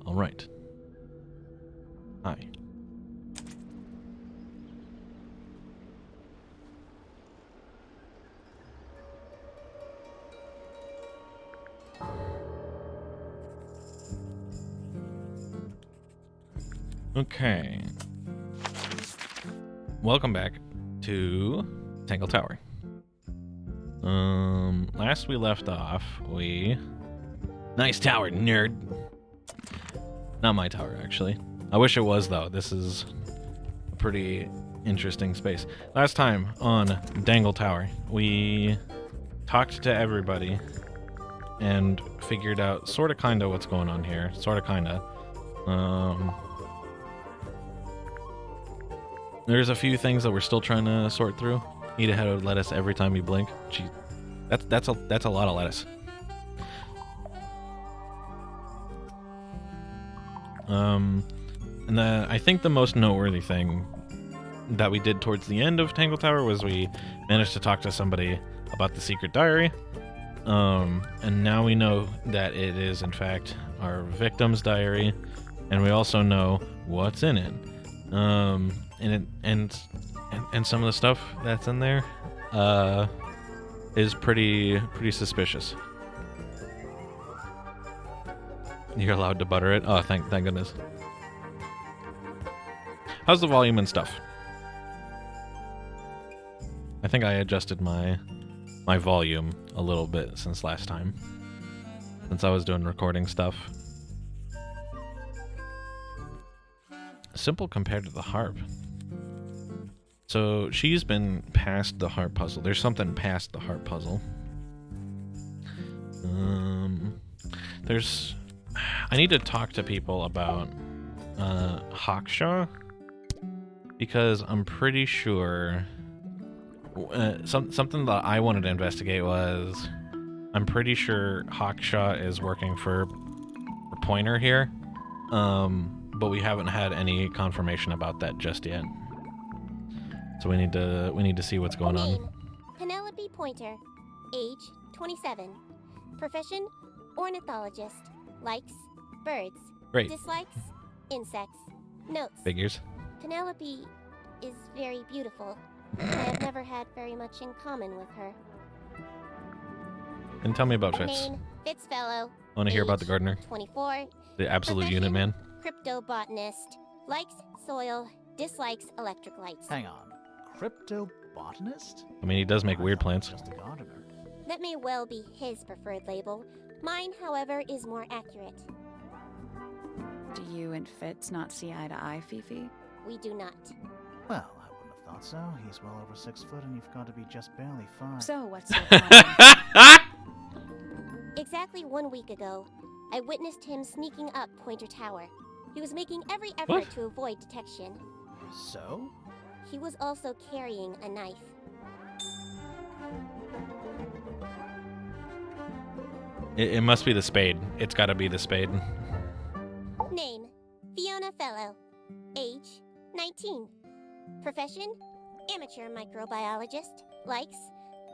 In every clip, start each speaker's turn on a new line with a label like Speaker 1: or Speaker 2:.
Speaker 1: All right. Hi. Okay. Welcome back to Dangle Tower. Last we left off, nice tower, nerd. Not my tower, actually. I wish it was, though. This is a pretty interesting space. Last time on Dangle Tower, we talked to everybody and figured out sorta kinda what's going on here. Sorta kinda. There's a few things that we're still trying to sort through. Eat a head of lettuce every time you blink. Gee, that's a lot of lettuce. And I think the most noteworthy thing that we did towards the end of Tangle Tower was we managed to talk to somebody about the secret diary. And now we know that it is in fact our victim's diary, and we also know what's in it. And some of the stuff that's in there is pretty suspicious. You're allowed to butter it? Oh, thank goodness. How's the volume and stuff? I think I adjusted my volume a little bit since last time, since I was doing recording stuff. Simple compared to the harp. So she's been past the harp puzzle. There's something past the harp puzzle. I need to talk to people about Hawkshaw, because I'm pretty sure something that I wanted to investigate was, I'm pretty sure Hawkshaw is working for Pointer here, but we haven't had any confirmation about that just yet. So we need to see what's going on.
Speaker 2: Name: Penelope Pointer. Age: 27. Profession: ornithologist. Likes: birds.
Speaker 1: Great.
Speaker 2: Dislikes: insects. Notes:
Speaker 1: Figures.
Speaker 2: Penelope is very beautiful. I have never had very much in common with her.
Speaker 1: And tell me about Fitz.
Speaker 2: Name: Fitzfellow.
Speaker 1: I want to hear about
Speaker 2: Age:
Speaker 1: the gardener.
Speaker 2: 24.
Speaker 1: The absolute
Speaker 2: Profession:
Speaker 1: unit man.
Speaker 2: Cryptobotanist. Likes soil. Dislikes electric lights.
Speaker 3: Hang on. Cryptobotanist?
Speaker 1: I mean, he does make weird plants.
Speaker 3: Just a gardener.
Speaker 2: That may well be his preferred label. Mine, however, is more accurate.
Speaker 4: Do you and Fitz not see eye to eye, Fifi?
Speaker 2: We do not.
Speaker 3: Well, I wouldn't have thought so. He's well over 6 foot and you've got to be just barely 5.
Speaker 4: So what's your problem?
Speaker 2: Exactly 1 week ago, I witnessed him sneaking up Pointer Tower. He was making every effort
Speaker 1: What?
Speaker 2: to avoid detection.
Speaker 3: So?
Speaker 2: He was also carrying a knife.
Speaker 1: It must be the spade. It's got to be the spade.
Speaker 2: Name: Fiona Fellow. Age: 19. Profession: amateur microbiologist. Likes: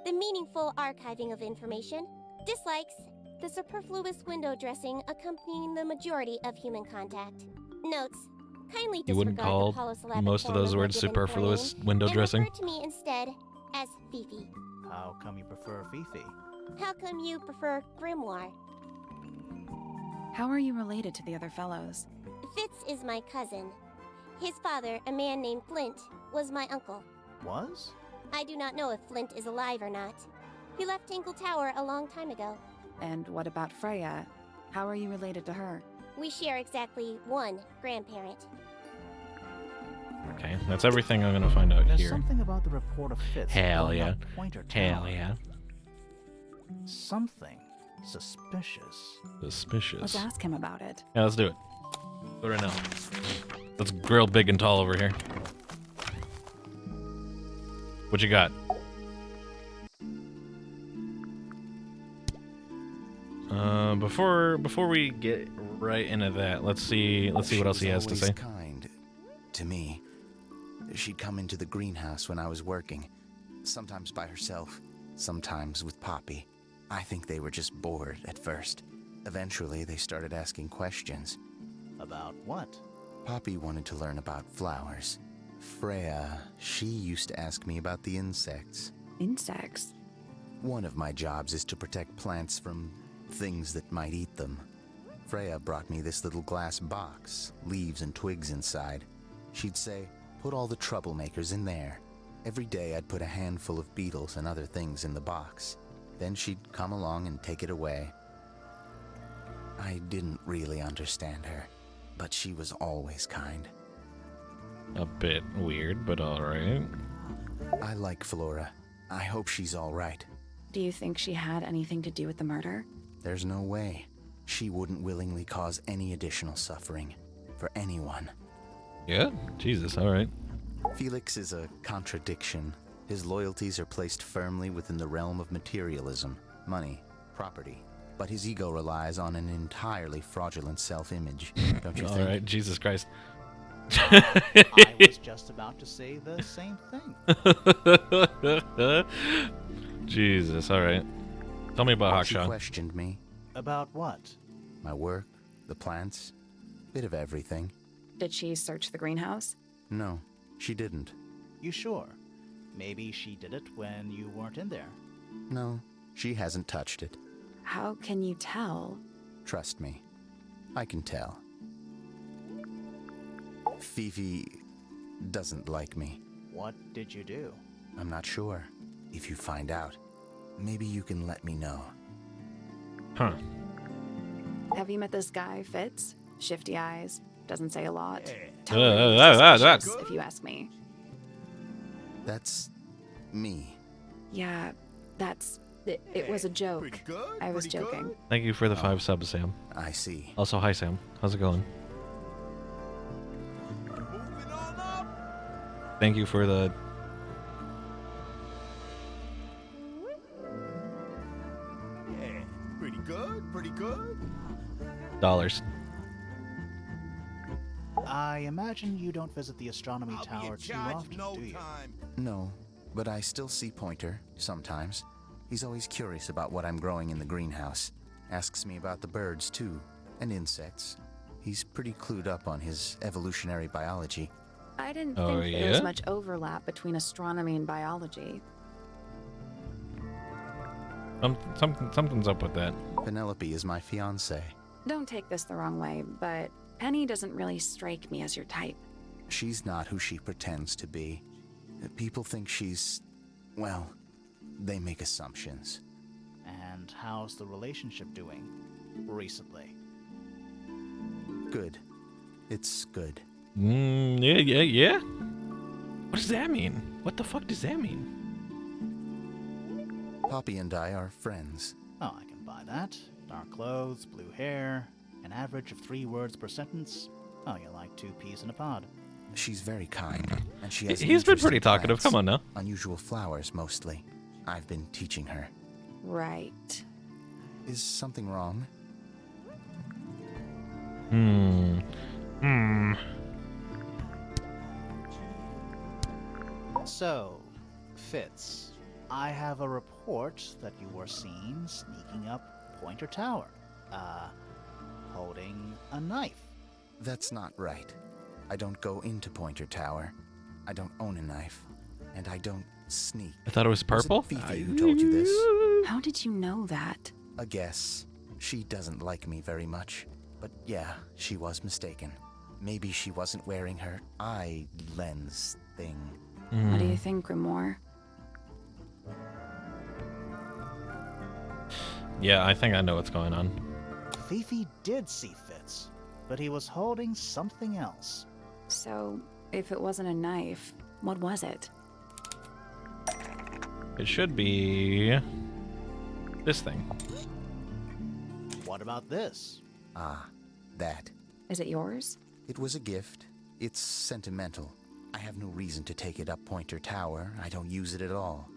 Speaker 2: the meaningful archiving of information. Dislikes: the superfluous window dressing accompanying the majority of human contact. Notes: kindly
Speaker 1: You wouldn't
Speaker 2: disregard
Speaker 1: call
Speaker 2: the polysyllabic
Speaker 1: most of
Speaker 2: form
Speaker 1: those
Speaker 2: my
Speaker 1: words
Speaker 2: given
Speaker 1: superfluous
Speaker 2: forename
Speaker 1: window
Speaker 2: and
Speaker 1: dressing.
Speaker 2: refer to me instead as Fifi.
Speaker 3: How come you prefer Fifi?
Speaker 2: How come you prefer Grimoire?
Speaker 4: How are you related to the other fellows?
Speaker 2: Fitz is my cousin. His father, a man named Flint, was my uncle.
Speaker 3: Was?
Speaker 2: I do not know if Flint is alive or not. He left Tingle Tower a long time ago.
Speaker 4: And what about Freya? How are you related to her?
Speaker 2: We share exactly one grandparent.
Speaker 1: Okay, that's everything I'm gonna find out
Speaker 3: There's
Speaker 1: here.
Speaker 3: something about the report of Fitz
Speaker 1: Hell
Speaker 3: going
Speaker 1: yeah.
Speaker 3: up Pointer
Speaker 1: Hell
Speaker 3: Tower.
Speaker 1: yeah.
Speaker 3: Something suspicious.
Speaker 1: Suspicious.
Speaker 4: Let's ask him about it.
Speaker 1: Yeah, let's do it. Do it right now. Let's grill big and tall over here. What you got? Before we get right into that, let's see what else he has to say.
Speaker 5: She was always kind to me. She'd come into the greenhouse when I was working, sometimes by herself, sometimes with Poppy. I think they were just bored at first. Eventually, they started asking questions.
Speaker 3: About what?
Speaker 5: Poppy wanted to learn about flowers. Freya, she used to ask me about the insects.
Speaker 4: Insects?
Speaker 5: One of my jobs is to protect plants from things that might eat them. Freya brought me this little glass box, leaves and twigs inside. She'd say, put all the troublemakers in there. Every day I'd put a handful of beetles and other things in the box. Then she'd come along and take it away. I didn't really understand her, but she was always kind.
Speaker 1: A bit weird, but alright.
Speaker 5: I like Flora. I hope she's all right.
Speaker 4: Do you think she had anything to do with the murder?
Speaker 5: There's no way. She wouldn't willingly cause any additional suffering for anyone.
Speaker 1: Yeah? Jesus, alright.
Speaker 5: Felix is a contradiction. His loyalties are placed firmly within the realm of materialism, money, property. But his ego relies on an entirely fraudulent self-image, don't you think?
Speaker 1: Alright, Jesus Christ.
Speaker 3: I was just about to say the same thing.
Speaker 1: Jesus, alright. Tell me about
Speaker 5: She
Speaker 1: Haksha.
Speaker 5: questioned me.
Speaker 3: About what?
Speaker 5: My work, the plants, bit of everything.
Speaker 4: Did she search the greenhouse?
Speaker 5: No, she didn't.
Speaker 3: You sure? Maybe she did it when you weren't in there.
Speaker 5: No, she hasn't touched it.
Speaker 4: How can you tell?
Speaker 5: Trust me, I can tell. Fifi doesn't like me.
Speaker 3: What did you do?
Speaker 5: I'm not sure. If you find out, maybe you can let me know.
Speaker 1: Huh.
Speaker 4: Have you met this guy, Fitz? Shifty eyes, doesn't say a lot.
Speaker 1: Uh,
Speaker 4: Totally
Speaker 1: that's-
Speaker 4: suspicious, if you ask me.
Speaker 5: That's me.
Speaker 4: Yeah, it was a joke. I was joking.
Speaker 1: Thank you for the 5 subs, Sam.
Speaker 5: I see.
Speaker 1: Also, hi, Sam. How's it going? Thank you for the...
Speaker 6: Yeah, pretty good, pretty good.
Speaker 1: dollars.
Speaker 3: I imagine you don't visit the astronomy tower too often, do you?
Speaker 5: No, but I still see Pointer, sometimes. He's always curious about what I'm growing in the greenhouse. Asks me about the birds, too, and insects. He's pretty clued up on his evolutionary biology.
Speaker 4: I didn't
Speaker 1: Oh,
Speaker 4: think there was
Speaker 1: yeah?
Speaker 4: much overlap between astronomy and biology.
Speaker 1: Something's up with that.
Speaker 5: Penelope is my fiancée.
Speaker 4: Don't take this the wrong way, but Penny doesn't really strike me as your type.
Speaker 5: She's not who she pretends to be. People think she's... well, they make assumptions.
Speaker 3: And how's the relationship doing recently?
Speaker 5: Good. It's good.
Speaker 1: Yeah. What does that mean? What the fuck does that mean?
Speaker 5: Poppy and I are friends.
Speaker 3: Oh, I can buy that. Dark clothes, blue hair, an average of 3 words per sentence. Oh, you're like 2 peas in a pod.
Speaker 5: She's very kind, and she has an
Speaker 1: He's been
Speaker 5: interest in
Speaker 1: pretty talkative.
Speaker 5: plants.
Speaker 1: Come on now.
Speaker 5: Unusual flowers, mostly. I've been teaching her.
Speaker 4: Right.
Speaker 5: Is something wrong?
Speaker 3: So, Fitz, I have a report that you were seen sneaking up Pointer Tower. Holding a knife.
Speaker 5: That's not right. I don't go into Pointer Tower. I don't own a knife. And I don't sneak.
Speaker 1: I thought it was purple.
Speaker 5: Was it Fifi who told you this?
Speaker 4: How did you know that?
Speaker 5: A guess. She doesn't like me very much. But yeah, she was mistaken. Maybe she wasn't wearing her eye lens thing.
Speaker 4: What do you think, Grimoire?
Speaker 1: Yeah, I think I know what's going on.
Speaker 3: Fifi did see Fitz, but he was holding something else.
Speaker 4: So, if it wasn't a knife, what was it?
Speaker 1: It should be this thing.
Speaker 3: What about this?
Speaker 5: Ah, that.
Speaker 4: Is it yours?
Speaker 5: It was a gift. It's sentimental. I have no reason to take it up Pointer Tower. I don't use it at all.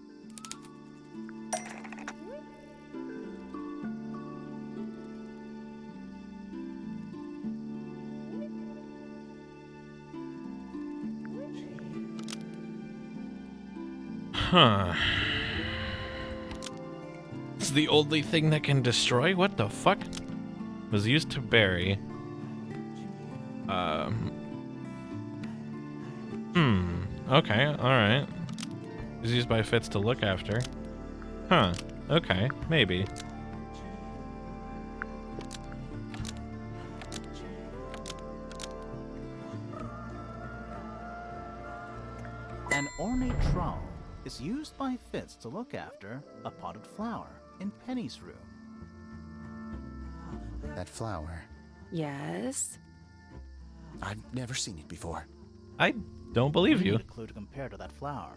Speaker 1: Huh. It's the only thing that can destroy? What the fuck? Was used to bury. Okay, alright. Is used by Fitz to look after. Huh. Okay, maybe.
Speaker 3: An ornate trowel is used by Fitz to look after a potted flower in Penny's room.
Speaker 5: That flower.
Speaker 4: Yes?
Speaker 5: I've never seen it before.
Speaker 1: I don't believe
Speaker 3: We
Speaker 1: you.
Speaker 3: need a clue to compare to that flower.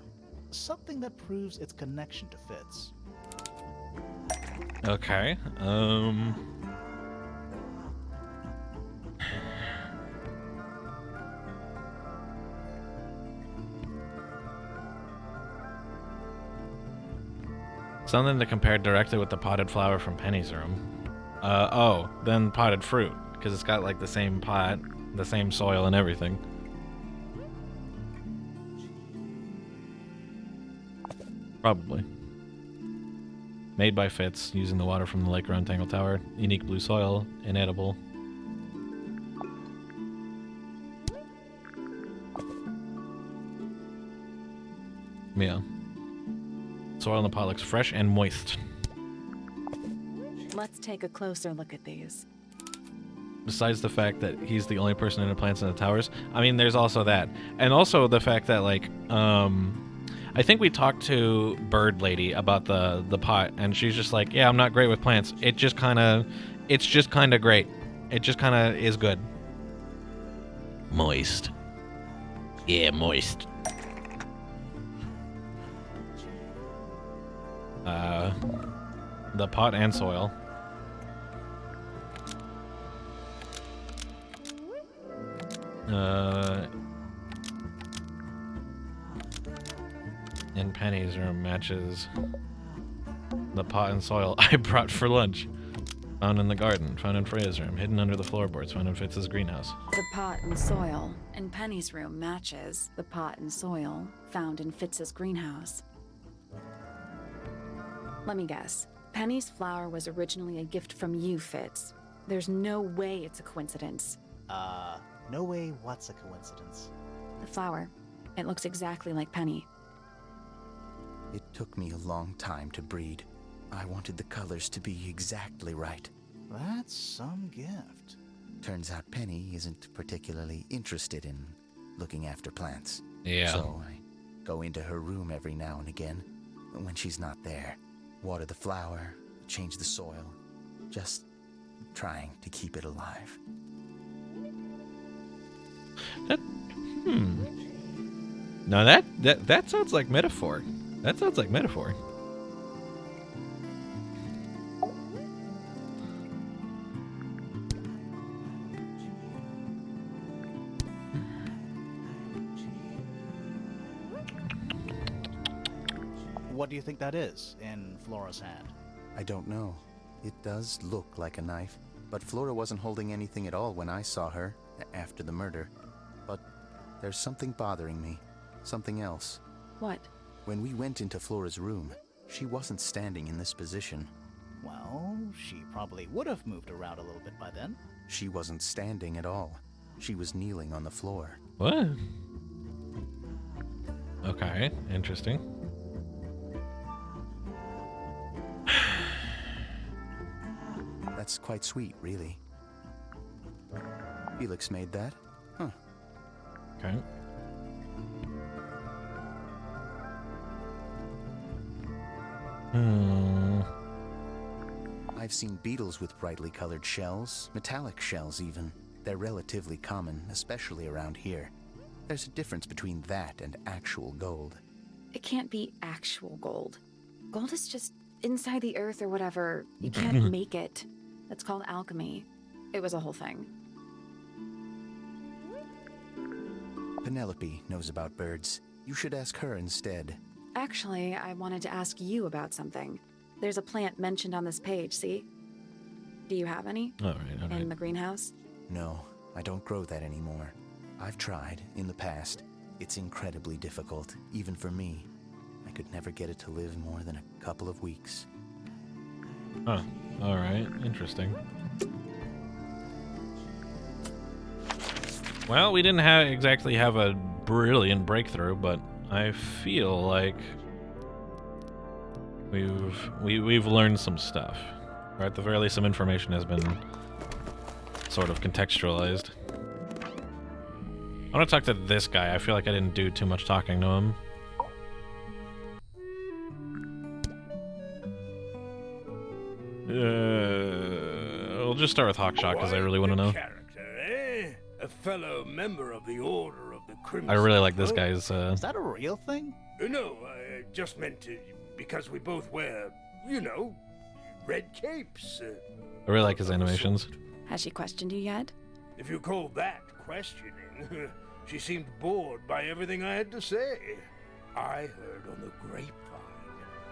Speaker 3: Something that proves its connection to Fitz.
Speaker 1: Okay, something to compare directly with the potted flower from Penny's room. Oh, then potted fruit, because it's got like the same pot, the same soil and everything. Probably. Made by Fitz, using the water from the lake around Dangle Tower. Unique blue soil, inedible. Yeah. Soil in the pot looks fresh and moist.
Speaker 4: Let's take a closer look at these.
Speaker 1: Besides the fact that he's the only person into plants in the towers, I mean, there's also that. And also the fact that, like, I think we talked to Bird Lady about the pot, and she's just like, yeah, I'm not great with plants. It's just kind of great. It just kind of is good. Moist. Yeah, moist. The pot and soil. In Penny's room matches the pot and soil I brought for lunch. Found in the garden, found in Freya's room, hidden under the floorboards, found in Fitz's greenhouse.
Speaker 4: The pot and soil in Penny's room matches the pot and soil found in Fitz's greenhouse. Let me guess. Penny's flower was originally a gift from you, Fitz. There's no way it's a coincidence.
Speaker 3: No way what's a coincidence.
Speaker 4: The flower. It looks exactly like Penny.
Speaker 5: It took me a long time to breed. I wanted the colors to be exactly right.
Speaker 3: That's some gift.
Speaker 5: Turns out Penny isn't particularly interested in looking after plants.
Speaker 1: Yeah.
Speaker 5: So I go into her room every now and again. When she's not there, water the flower, change the soil, just trying to keep it alive.
Speaker 1: Now that sounds like metaphor. That sounds like metaphor.
Speaker 3: What do you think that is in Flora's hand?
Speaker 5: I don't know. It does look like a knife, but Flora wasn't holding anything at all when I saw her after the murder. But there's something bothering me. Something else.
Speaker 4: What?
Speaker 5: When we went into Flora's room, she wasn't standing in this position.
Speaker 3: Well, she probably would have moved around a little bit by then.
Speaker 5: She wasn't standing at all. She was kneeling on the floor.
Speaker 1: What? Okay, interesting.
Speaker 5: That's quite sweet, really. Felix made that? Huh.
Speaker 1: Okay.
Speaker 5: I've seen beetles with brightly colored shells, metallic shells even. They're relatively common, especially around here. There's a difference between that and actual gold.
Speaker 4: It can't be actual gold. Gold is just inside the earth or whatever. You can't make it. That's called alchemy. It was a whole thing.
Speaker 5: Penelope knows about birds. You should ask her instead.
Speaker 4: Actually, I wanted to ask you about something. There's a plant mentioned on this page, see? Do you have any?
Speaker 1: All right.
Speaker 4: In the greenhouse?
Speaker 5: No, I don't grow that anymore. I've tried in the past. It's incredibly difficult, even for me. I could never get it to live more than a couple of weeks.
Speaker 1: Huh. All right. Interesting. Well, we didn't exactly have a brilliant breakthrough, but I feel like we've learned some stuff. Or at the very least, some information has been sort of contextualized. I want to talk to this guy. I feel like I didn't do too much talking to him. We'll just start with Hawkshot because I really want to know.
Speaker 7: Character, eh? A fellow member of the Order of the Crimson.
Speaker 1: I really like this
Speaker 7: Huh?
Speaker 1: guy's.
Speaker 3: Is that a real thing?
Speaker 7: No, I just meant because we both wear, you know, red capes.
Speaker 1: I really like his animations.
Speaker 4: Has she questioned you yet?
Speaker 7: If you call that questioning, she seemed bored by everything I had to say. I heard on the grapevine.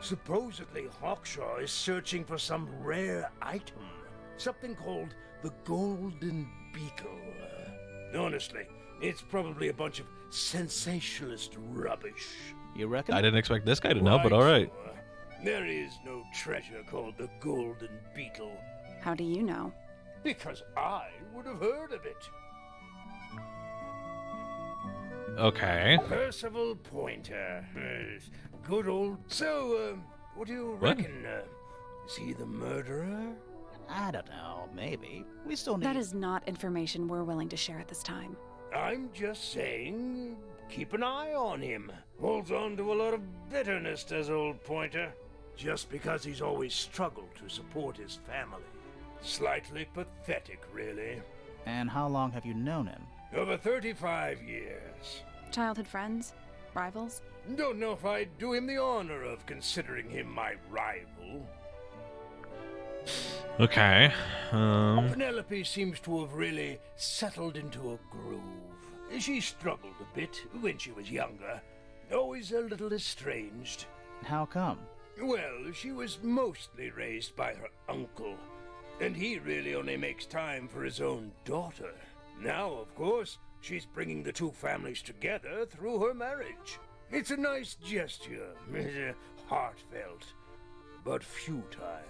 Speaker 7: Supposedly, Hawkshaw is searching for some rare item. Something called the Golden Beetle. Honestly, it's probably a bunch of sensationalist rubbish.
Speaker 3: You reckon?
Speaker 1: I didn't expect this guy to know, but
Speaker 7: Quite
Speaker 1: alright.
Speaker 7: sure. There is no treasure called the Golden Beetle.
Speaker 4: How do you know?
Speaker 7: Because I would have heard of it.
Speaker 1: Okay.
Speaker 7: Percival Pointer. Good old... So, what do you
Speaker 1: What?
Speaker 7: reckon? Is he the murderer?
Speaker 3: I don't know. Maybe. We still need...
Speaker 4: That is not information we're willing to share at this time.
Speaker 7: I'm just saying, keep an eye on him. Holds on to a lot of bitterness, does old Pointer. Just because he's always struggled to support his family. Slightly pathetic, really.
Speaker 3: And how long have you known him?
Speaker 7: Over 35 years.
Speaker 4: Childhood friends? Rivals?
Speaker 7: Don't know if I'd do him the honor of considering him my rival.
Speaker 1: Okay.
Speaker 7: Penelope seems to have really settled into a groove. She struggled a bit when she was younger. Always a little estranged.
Speaker 3: How come?
Speaker 7: Well, she was mostly raised by her uncle, and he really only makes time for his own daughter. Now, of course, she's bringing the two families together through her marriage. It's a nice gesture, heartfelt, but futile.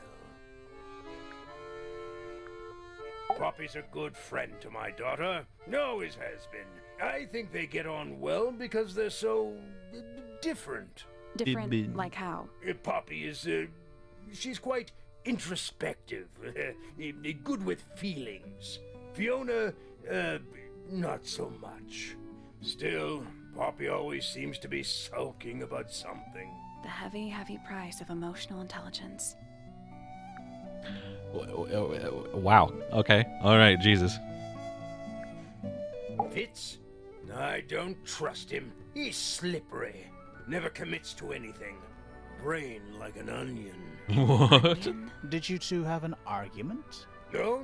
Speaker 7: Poppy's a good friend to my daughter, always has been. I think they get on well because they're so different.
Speaker 4: Different, like how?
Speaker 7: Poppy is, she's quite introspective, good with feelings. Fiona, not so much. Still, Poppy always seems to be sulking about something.
Speaker 4: The heavy, heavy price of emotional intelligence.
Speaker 1: Wow. Okay. Alright, Jesus.
Speaker 7: Fitz? I don't trust him. He's slippery. Never commits to anything. Brain like an onion.
Speaker 1: What?
Speaker 3: Did you two have an argument?
Speaker 7: No,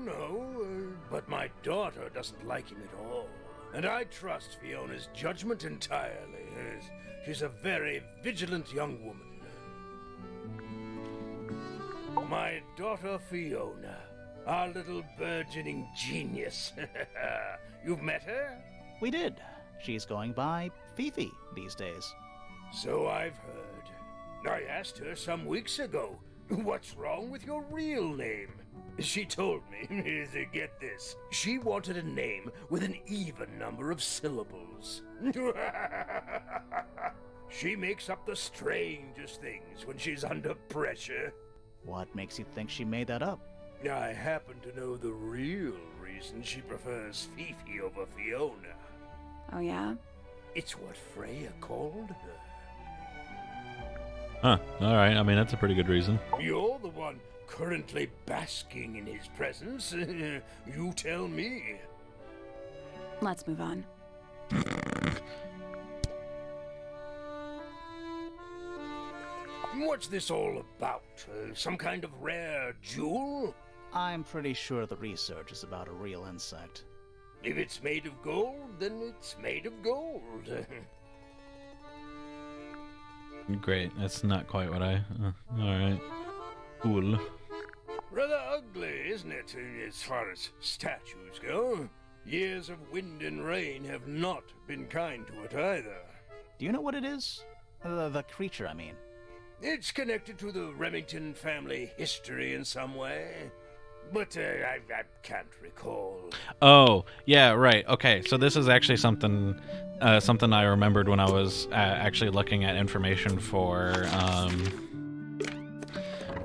Speaker 7: but my daughter doesn't like him at all. And I trust Fiona's judgment entirely. She's a very vigilant young woman. My daughter Fiona, our little burgeoning genius. You've met her?
Speaker 3: We did. She's going by Fifi these days.
Speaker 7: So I've heard. I asked her some weeks ago, what's wrong with your real name? She told me, get this, she wanted a name with an even number of syllables. She makes up the strangest things when she's under pressure.
Speaker 3: What makes you think she made that up?
Speaker 7: I happen to know the real reason she prefers Fifi over Fiona.
Speaker 4: Oh yeah?
Speaker 7: It's what Freya called her.
Speaker 1: Huh. Alright, I mean, that's a pretty good reason.
Speaker 7: You're the one currently basking in his presence. You tell me.
Speaker 4: Let's move on.
Speaker 7: What's this all about? Some kind of rare jewel?
Speaker 3: I'm pretty sure the research is about a real insect.
Speaker 7: If it's made of gold, then it's made of gold.
Speaker 1: Great. That's not quite what I... Alright. Cool.
Speaker 7: Rather ugly, isn't it, as far as statues go? Years of wind and rain have not been kind to it either.
Speaker 3: Do you know what it is? The creature, I mean.
Speaker 7: It's connected to the Remington family history in some way. but I can't recall.
Speaker 1: Oh, yeah, right. Okay, so this is actually something I remembered when I was actually looking at information for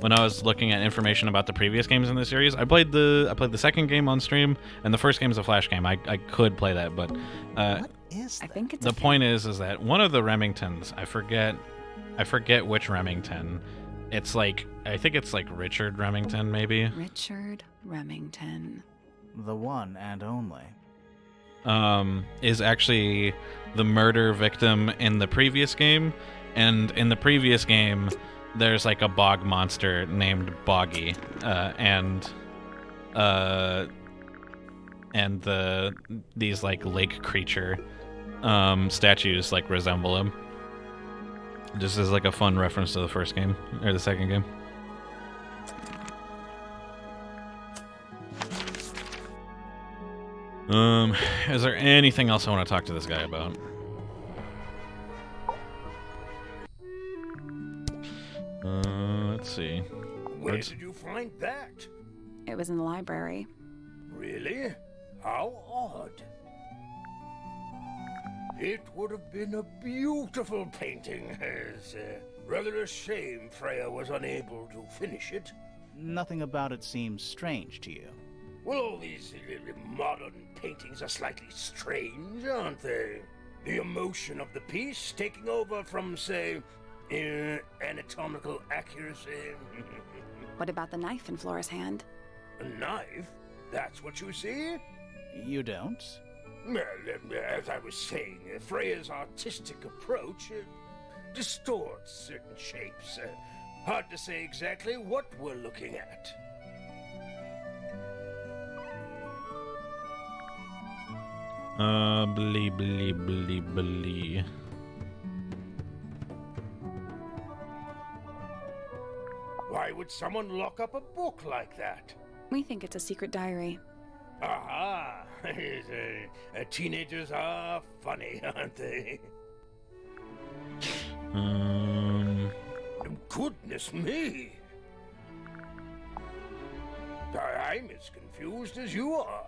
Speaker 1: when I was looking at information about the previous games in the series. I played the second game on stream, and the first game is a Flash game. I could play that, but
Speaker 3: What is
Speaker 4: I
Speaker 3: that?
Speaker 4: think it's
Speaker 1: the point is that one of the Remingtons, I forget which Remington. It's like, I think it's like Richard Remington, maybe.
Speaker 4: Richard Remington.
Speaker 3: The one and only.
Speaker 1: Is actually the murder victim in the previous game, and in the previous game, there's like a bog monster named Boggy, and these like lake creature statues like resemble him. Just as like a fun reference to the first game or the second game. Is there anything else I want to talk to this guy about? Let's see.
Speaker 7: Where did you find that?
Speaker 4: It was in the library.
Speaker 7: Really? How odd. It would have been a beautiful painting. It's rather a shame Freya was unable to finish it.
Speaker 3: Nothing about it seems strange to you.
Speaker 7: Well, all these modern paintings are slightly strange, aren't they? The emotion of the piece taking over from, say, anatomical accuracy.
Speaker 4: What about the knife in Flora's hand?
Speaker 7: A knife? That's what you see?
Speaker 3: You don't?
Speaker 7: Well, as I was saying, Freya's artistic approach distorts certain shapes. Hard to say exactly what we're looking at.
Speaker 1: Blee.
Speaker 7: Why would someone lock up a book like that?
Speaker 4: We think it's a secret diary.
Speaker 7: Aha! Teenagers are funny, aren't they? Goodness me! I'm as confused as you are.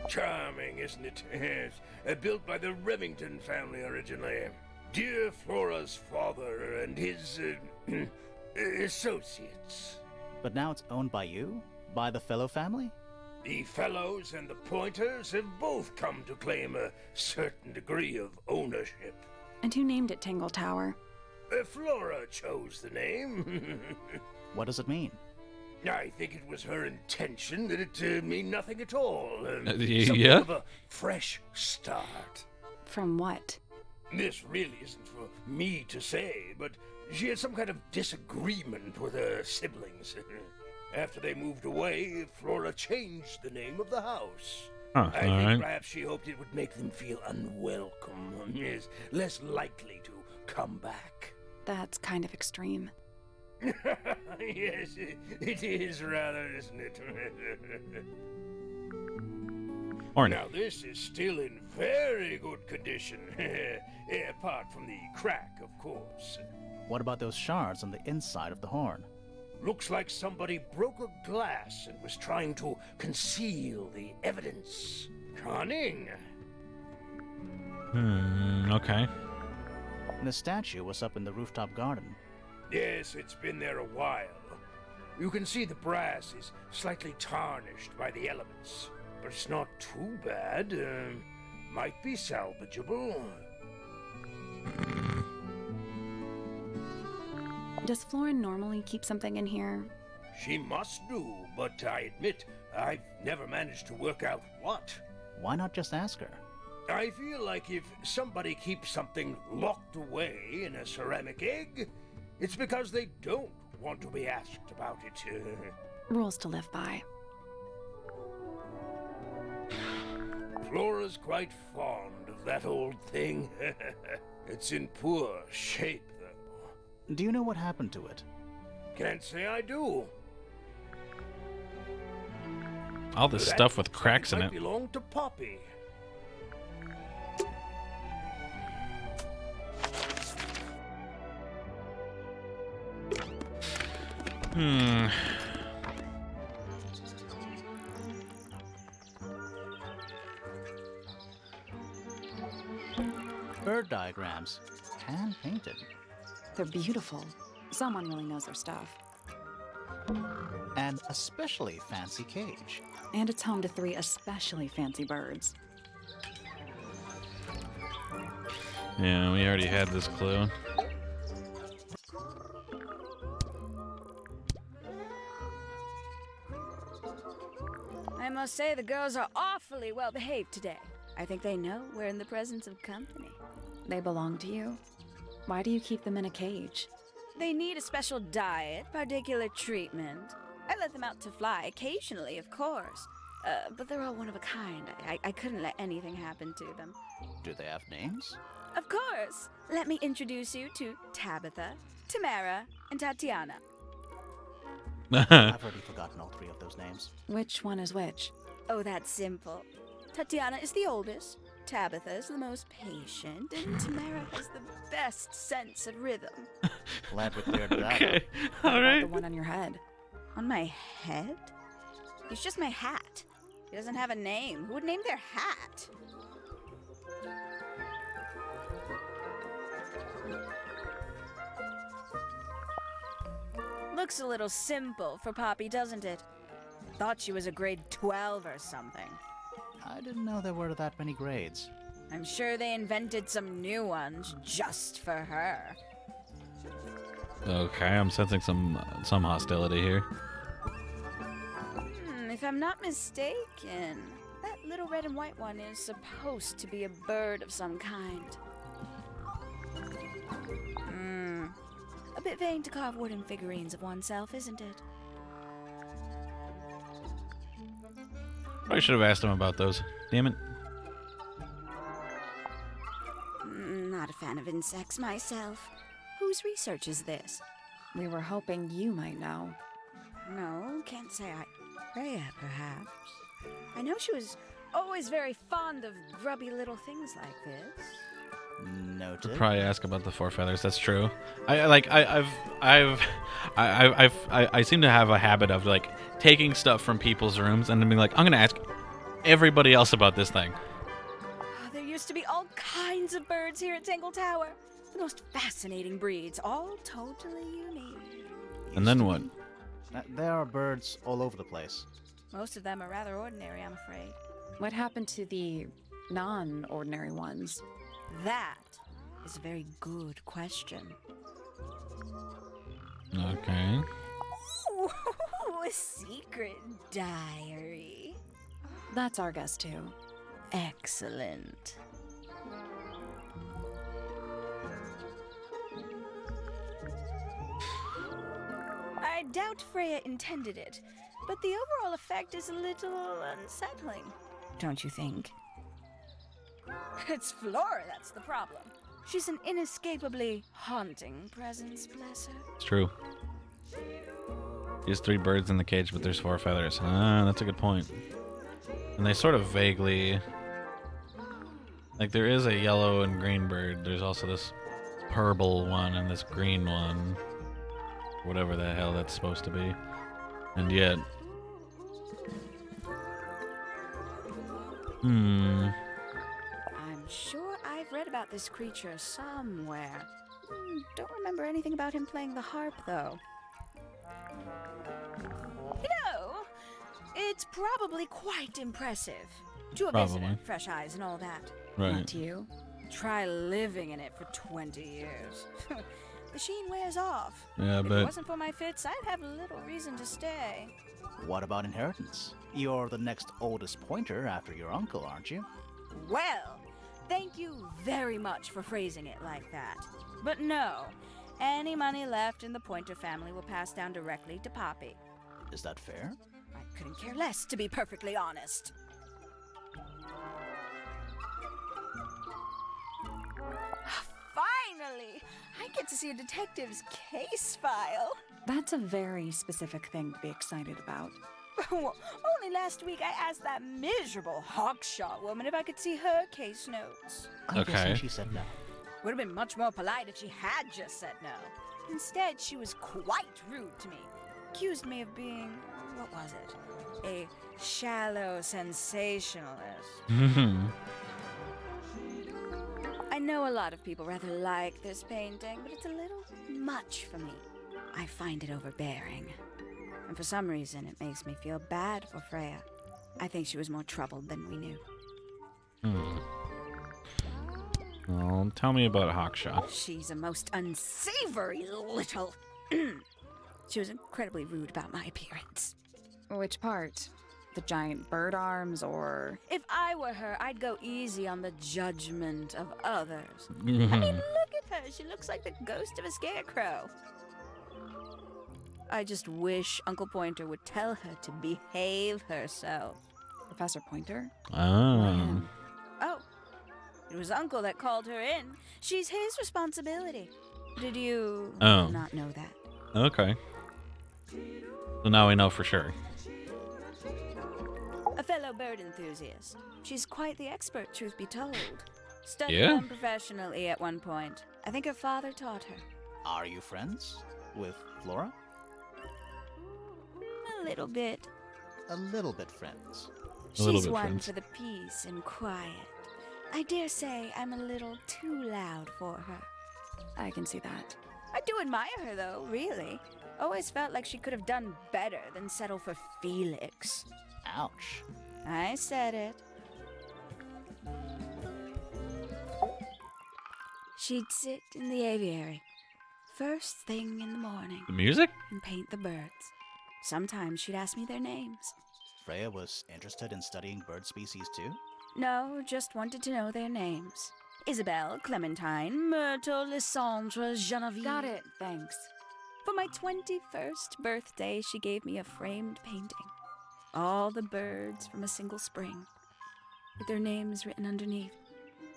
Speaker 7: Charming, isn't it? Yes. Built by the Remington family originally. Dear Flora's father and his associates.
Speaker 3: But now it's owned by you? By the Fellow family?
Speaker 7: The Fellows and the Pointers have both come to claim a certain degree of ownership.
Speaker 4: And who named it Tangle Tower?
Speaker 7: Flora chose the name.
Speaker 3: What does it mean?
Speaker 7: I think it was her intention that it mean nothing at all.
Speaker 1: Yeah?
Speaker 7: Something of a fresh start.
Speaker 4: From what?
Speaker 7: This really isn't for me to say, but she had some kind of disagreement with her siblings. After they moved away, Flora changed the name of the house.
Speaker 1: Huh,
Speaker 7: I think
Speaker 1: alright.
Speaker 7: perhaps she hoped it would make them feel unwelcome, yes, less likely to come back.
Speaker 4: That's kind of extreme.
Speaker 7: Yes, it is rather, isn't it?
Speaker 1: Or
Speaker 7: Now,
Speaker 1: no.
Speaker 7: this is still in very good condition. Apart from the crack, of course.
Speaker 3: What about those shards on the inside of the horn?
Speaker 7: Looks like somebody broke a glass and was trying to conceal the evidence. Cunning.
Speaker 1: Okay.
Speaker 3: The statue was up in the rooftop garden.
Speaker 7: Yes, it's been there a while. You can see the brass is slightly tarnished by the elements. But it's not too bad. Might be salvageable.
Speaker 4: Does Flora normally keep something in here?
Speaker 7: She must do, but I admit I've never managed to work out what.
Speaker 3: Why not just ask her?
Speaker 7: I feel like if somebody keeps something locked away in a ceramic egg, it's because they don't want to be asked about it.
Speaker 4: Rules to live by.
Speaker 7: Flora's quite fond of that old thing. It's in poor shape, though.
Speaker 3: Do you know what happened to it?
Speaker 7: Can't say I do.
Speaker 1: All this
Speaker 7: That
Speaker 1: stuff with cracks in
Speaker 7: might
Speaker 1: it.
Speaker 7: belong to Poppy.
Speaker 3: bird diagrams, hand painted.
Speaker 4: They're beautiful. Someone really knows their stuff.
Speaker 3: An especially fancy cage.
Speaker 4: And it's home to 3 especially fancy birds.
Speaker 1: Yeah, we already had this clue.
Speaker 8: I must say the girls are awfully well behaved today. I think they know we're in the presence of company.
Speaker 4: They belong to you. Why do you keep them in a cage?
Speaker 8: They need a special diet, particular treatment. I let them out to fly occasionally, of course. But they're all one of a kind. I couldn't let anything happen to them.
Speaker 3: Do they have names?
Speaker 8: Of course. Let me introduce you to Tabitha, Tamara, and Tatiana.
Speaker 3: I've already forgotten all 3 of those names.
Speaker 4: Which one is which?
Speaker 8: Oh, that's simple. Tatiana is the oldest, Tabitha is the most patient, and Tamara has the best sense of rhythm.
Speaker 3: Glad we cleared that up.
Speaker 1: Okay,
Speaker 4: What
Speaker 1: all
Speaker 4: about
Speaker 1: right.
Speaker 4: the one on your head?
Speaker 8: On my head? It's just my hat. It doesn't have a name. Who would name their hat? Looks a little simple for Poppy, doesn't it? Thought she was a grade 12 or something.
Speaker 3: I didn't know there were that many grades.
Speaker 8: I'm sure they invented some new ones just for her.
Speaker 1: Okay, I'm sensing some hostility here.
Speaker 8: If I'm not mistaken, that little red and white one is supposed to be a bird of some kind. A bit vain to carve wooden figurines of oneself, isn't it?
Speaker 1: Probably should have asked him about those. Damn it.
Speaker 8: Not a fan of insects myself. Whose research is this?
Speaker 4: We were hoping you might know.
Speaker 8: No, can't say I... Freya, perhaps. I know she was always very fond of grubby little things like this.
Speaker 3: Noted.
Speaker 1: Probably ask about the 4 feathers. That's true. I seem to have a habit of like taking stuff from people's rooms and then being like, I'm gonna ask everybody else about this thing.
Speaker 8: There used to be all kinds of birds here at Dangle Tower. The most fascinating breeds, all totally unique.
Speaker 1: And then what?
Speaker 3: There are birds all over the place.
Speaker 8: Most of them are rather ordinary, I'm afraid.
Speaker 4: What happened to the non-ordinary ones?
Speaker 8: That is a very good question.
Speaker 1: Okay.
Speaker 8: Ooh, a secret diary.
Speaker 4: That's our guess too.
Speaker 8: Excellent. I doubt Freya intended it, but the overall effect is a little unsettling, don't you think? It's Flora that's the problem. She's an inescapably haunting presence, bless her.
Speaker 1: It's true. There's 3 birds in the cage, but there's 4 feathers. Ah, that's a good point. And they sort of vaguely... Like, there is a yellow and green bird. There's also this purple one and this green one. Whatever the hell that's supposed to be. And yet...
Speaker 8: I'm sure I've read about this creature somewhere. Don't remember anything about him playing the harp, though. You know, it's probably quite impressive. To a visitor,
Speaker 1: Probably.
Speaker 8: fresh eyes and all that.
Speaker 1: Right.
Speaker 4: Not to you.
Speaker 8: Try living in it for 20 years. The sheen wears off.
Speaker 1: Yeah,
Speaker 8: If it
Speaker 1: but...
Speaker 8: wasn't for my fits, I'd have little reason to stay.
Speaker 3: What about inheritance? You're the next oldest pointer after your uncle, aren't you?
Speaker 8: Well, thank you very much for phrasing it like that. But no, any money left in the Pointer family will pass down directly to Poppy.
Speaker 3: Is that fair?
Speaker 8: I couldn't care less, to be perfectly honest. Finally! I get to see a detective's case file.
Speaker 4: That's a very specific thing to be excited about.
Speaker 8: Well, only last week I asked that miserable Hawkshaw woman if I could see her case notes.
Speaker 3: I'm
Speaker 1: Okay.
Speaker 3: guessing she said no.
Speaker 8: Would have been much more polite if she had just said no. Instead, she was quite rude to me. Accused me of being, what was it? A shallow sensationalist. I know a lot of people rather like this painting, but it's a little much for me. I find it overbearing. And for some reason, it makes me feel bad for Freya. I think she was more troubled than we knew.
Speaker 1: Well, tell me about Hawkshaw.
Speaker 8: She's a most unsavory little... She was incredibly rude about my appearance.
Speaker 4: Which part? The giant bird arms, or...
Speaker 8: If I were her, I'd go easy on the judgment of others. I mean, look at her. She looks like the ghost of a scarecrow. I just wish Uncle Pointer would tell her to behave herself.
Speaker 4: Professor Pointer?
Speaker 1: Oh.
Speaker 8: Oh, it was Uncle that called her in. She's his responsibility. Did you not know that?
Speaker 1: Okay. So now we know for sure.
Speaker 8: A fellow bird enthusiast. She's quite the expert, truth be told. Studied
Speaker 1: Yeah?
Speaker 8: them professionally at one point. I think her father taught her.
Speaker 3: Are you friends with Flora?
Speaker 8: A little bit.
Speaker 3: A little bit friends.
Speaker 1: A little
Speaker 8: She's
Speaker 1: bit
Speaker 8: one
Speaker 1: friends.
Speaker 8: for the peace and quiet. I dare say I'm a little too loud for her.
Speaker 4: I can see that.
Speaker 8: I do admire her, though, really. Always felt like she could have done better than settle for Felix.
Speaker 3: Ouch.
Speaker 8: I said it. She'd sit in the aviary, first thing in the morning,
Speaker 1: The music?
Speaker 8: and paint the birds. Sometimes she'd ask me their names.
Speaker 3: Freya was interested in studying bird species too?
Speaker 8: No, just wanted to know their names. Isabelle, Clementine, Myrtle, Lysandre, Genevieve.
Speaker 4: Got it, thanks.
Speaker 8: For my 21st birthday, she gave me a framed painting. All the birds from a single spring, with their names written underneath.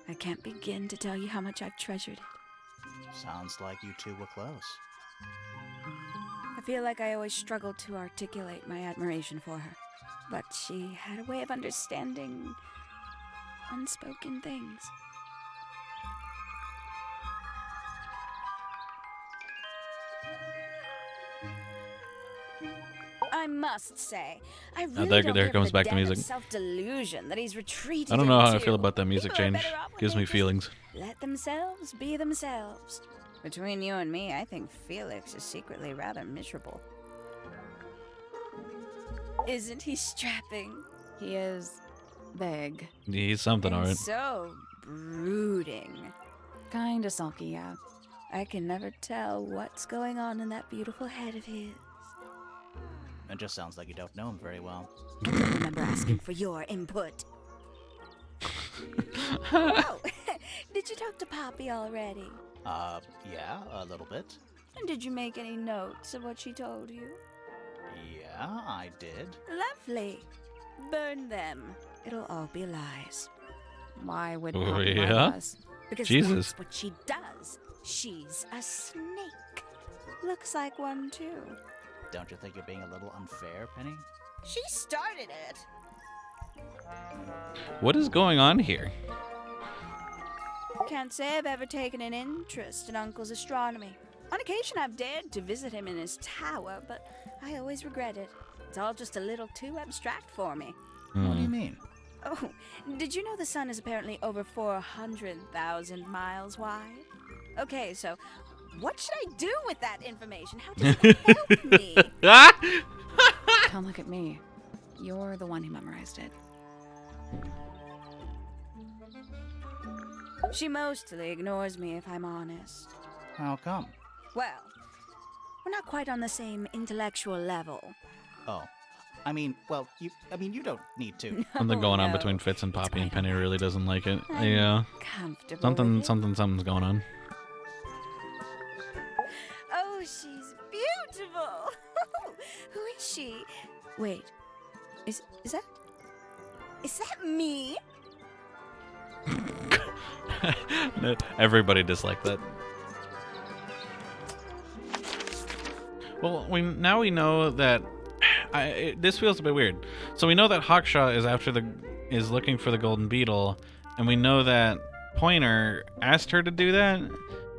Speaker 8: I can't begin to tell you how much I've treasured it.
Speaker 3: Sounds like you two were close.
Speaker 8: I feel like I always struggled to articulate my admiration for her, but she had a way of understanding unspoken things. I must say, I really
Speaker 1: there
Speaker 8: don't
Speaker 1: there
Speaker 8: care
Speaker 1: comes
Speaker 8: for the
Speaker 1: back the
Speaker 8: den of
Speaker 1: music.
Speaker 8: self-delusion that he's retreated
Speaker 1: I don't know how I
Speaker 8: into.
Speaker 1: feel about that music
Speaker 8: People are
Speaker 1: change.
Speaker 8: better off when
Speaker 1: Gives
Speaker 8: they
Speaker 1: me
Speaker 8: just
Speaker 1: feelings.
Speaker 8: Let themselves be themselves. Between you and me, I think Felix is secretly rather miserable. Isn't he strapping?
Speaker 4: He is big.
Speaker 1: He's something,
Speaker 8: And
Speaker 1: alright.
Speaker 8: so brooding.
Speaker 4: Kinda sulky, yeah.
Speaker 8: I can never tell what's going on in that beautiful head of his.
Speaker 3: It just sounds like you don't know him very well.
Speaker 8: I don't remember asking for your input. Oh, did you talk to Poppy already?
Speaker 3: Yeah, a little bit.
Speaker 8: And did you make any notes of what she told you?
Speaker 3: Yeah, I did.
Speaker 8: Lovely. Burn them. It'll all be lies.
Speaker 4: Why would
Speaker 1: Oh,
Speaker 4: Poppy lie to
Speaker 1: yeah?
Speaker 4: us?
Speaker 8: Because
Speaker 1: Jesus.
Speaker 8: that's what she does. She's a snake. Looks like one, too.
Speaker 3: Don't you think you're being a little unfair, Penny?
Speaker 8: She started it.
Speaker 1: What is going on here?
Speaker 8: Can't say I've ever taken an interest in Uncle's astronomy. On occasion, I've dared to visit him in his tower, but I always regret it. It's all just a little too abstract for me.
Speaker 3: What do you mean?
Speaker 8: Oh, did you know the sun is apparently over 400,000 miles wide? Okay, so what should I do with that information? How does it help me?
Speaker 4: Don't look at me. You're the one who memorized it.
Speaker 8: She mostly ignores me, if I'm honest.
Speaker 3: How come?
Speaker 8: Well, we're not quite on the same intellectual level.
Speaker 3: Oh. you don't need to.
Speaker 1: Something going on
Speaker 8: no.
Speaker 1: between Fitz and Poppy, and
Speaker 8: It's quite
Speaker 1: Penny really doesn't like it.
Speaker 8: I'm
Speaker 1: Yeah.
Speaker 8: comfortable with it.
Speaker 1: Something's going on.
Speaker 8: Oh, she's beautiful. Who is she? Wait, is that me?
Speaker 1: Everybody disliked that. Well, now we know that this feels a bit weird. So we know that Hawkshaw is looking for the golden beetle, and we know that Pointer asked her to do that,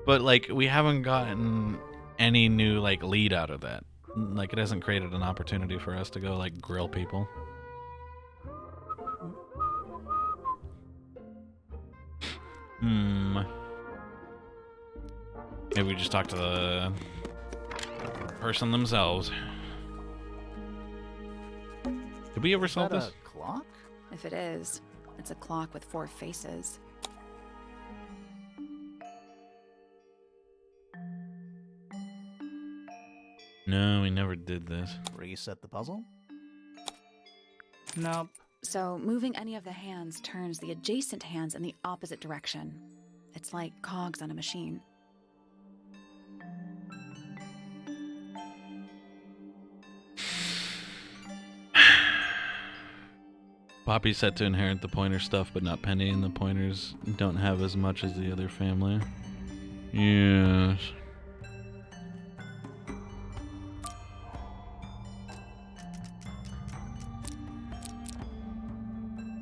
Speaker 1: but like we haven't gotten any new like lead out of that. Like it hasn't created an opportunity for us to go like grill people. Maybe we just talk to the person themselves. Did we ever
Speaker 3: Is
Speaker 1: solve
Speaker 3: that
Speaker 1: this?
Speaker 3: a clock?
Speaker 4: If it is, it's a clock with 4 faces.
Speaker 1: No, we never did this.
Speaker 3: Reset the puzzle? Nope.
Speaker 4: So, moving any of the hands turns the adjacent hands in the opposite direction. It's like cogs on a machine.
Speaker 1: Poppy's set to inherit the pointer stuff, but not Penny, and the pointers don't have as much as the other family. Yes.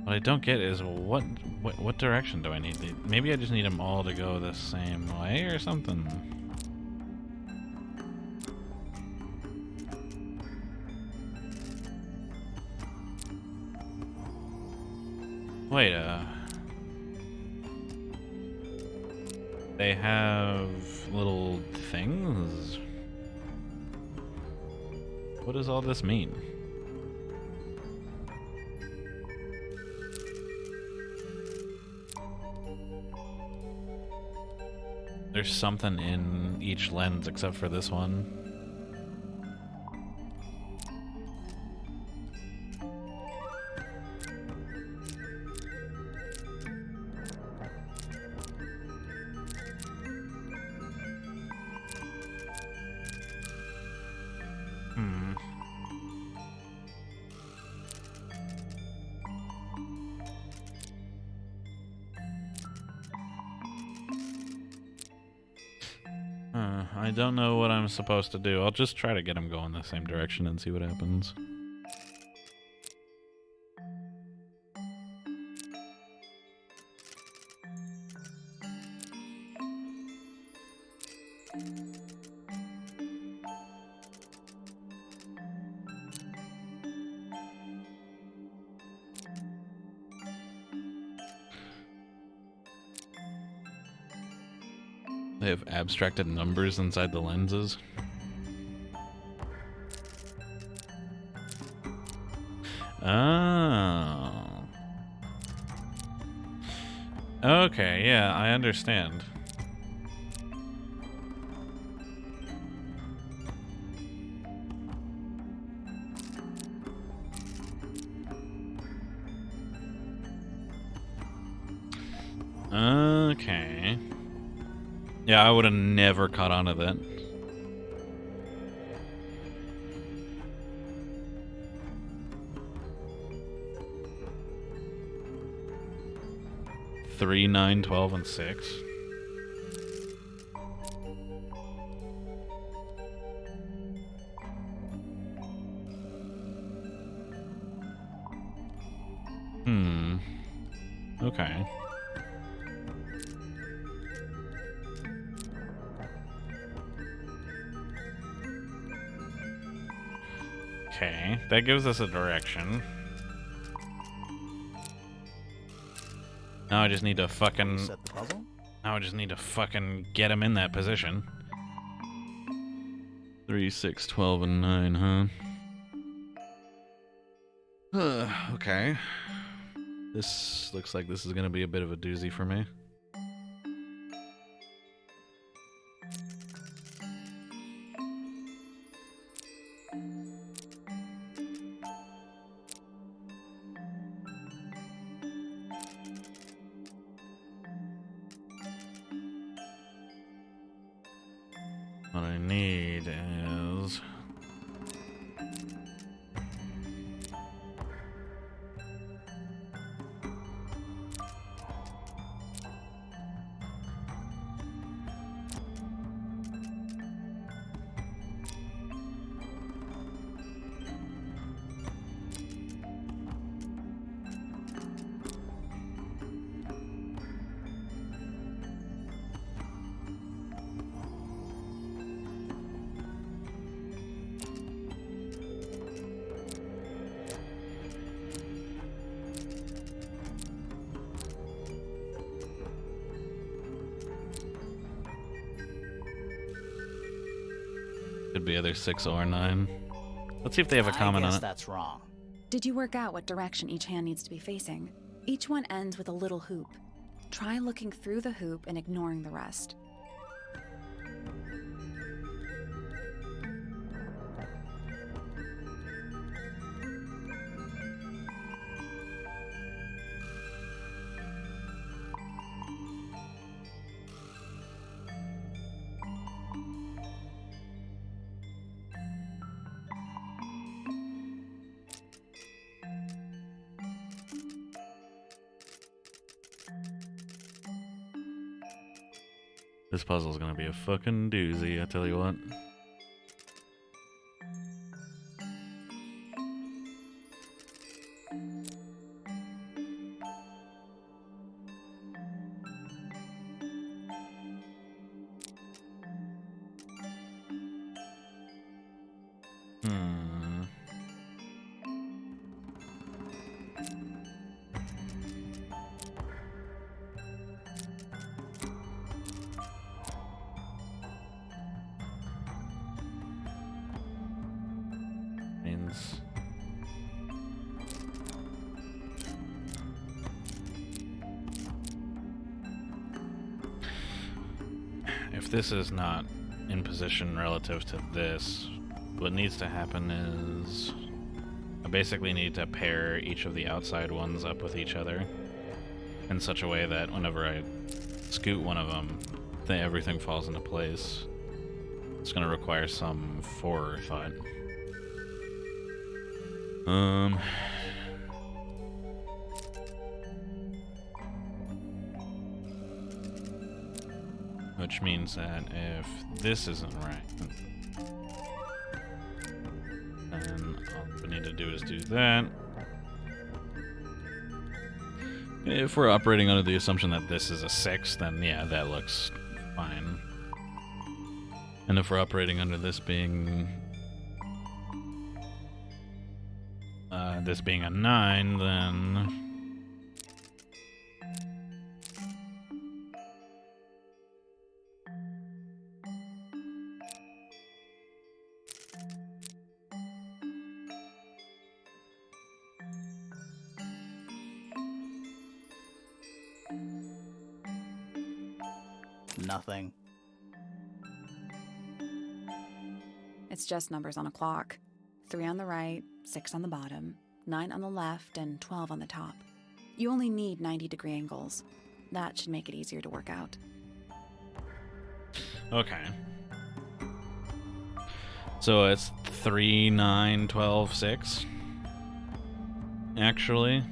Speaker 1: What I don't get is what direction do I need? Maybe I just need them all to go the same way or something. Wait, they have little things? What does all this mean? There's something in each lens except for this one. I don't know what I'm supposed to do. I'll just try to get him going the same direction and see what happens. They have abstracted numbers inside the lenses. Oh. Okay, yeah, I understand. Okay. Yeah, I would have never caught on to that. Three, 9, 12, and 6. Okay. Okay, that gives us a direction. Now I just need to fucking...
Speaker 3: Reset the puzzle?
Speaker 1: Now I just need to fucking get him in that position. 3, 6, 12, and 9, huh? Okay. This looks like this is gonna be a bit of a doozy for me. What I need is... Could be either 6 or 9. Let's see if they have a comment
Speaker 3: I
Speaker 1: on
Speaker 3: guess
Speaker 1: it.
Speaker 3: that's wrong.
Speaker 4: Did you work out what direction each hand needs to be facing? Each one ends with a little hoop. Try looking through the hoop and ignoring the rest.
Speaker 1: This puzzle's gonna be a fucking doozy, I tell you what. Hmm. Means if this is not in position relative to this, what needs to happen is I basically need to pair each of the outside ones up with each other in such a way that whenever I scoot one of them, everything falls into place. It's going to require some forethought. Which means that if this isn't right, then all we need to do is do that. If we're operating under the assumption that this is a 6, then yeah, that looks fine. And if we're operating under this being a 9, then
Speaker 3: Nothing.
Speaker 4: It's just numbers on a clock. 3 on the right, 6 on the bottom, 9 on the left, and 12 on the top. You only need 90-degree angles. That should make it easier to work out.
Speaker 1: okay. So it's 3, 9, 12, 6. Actually.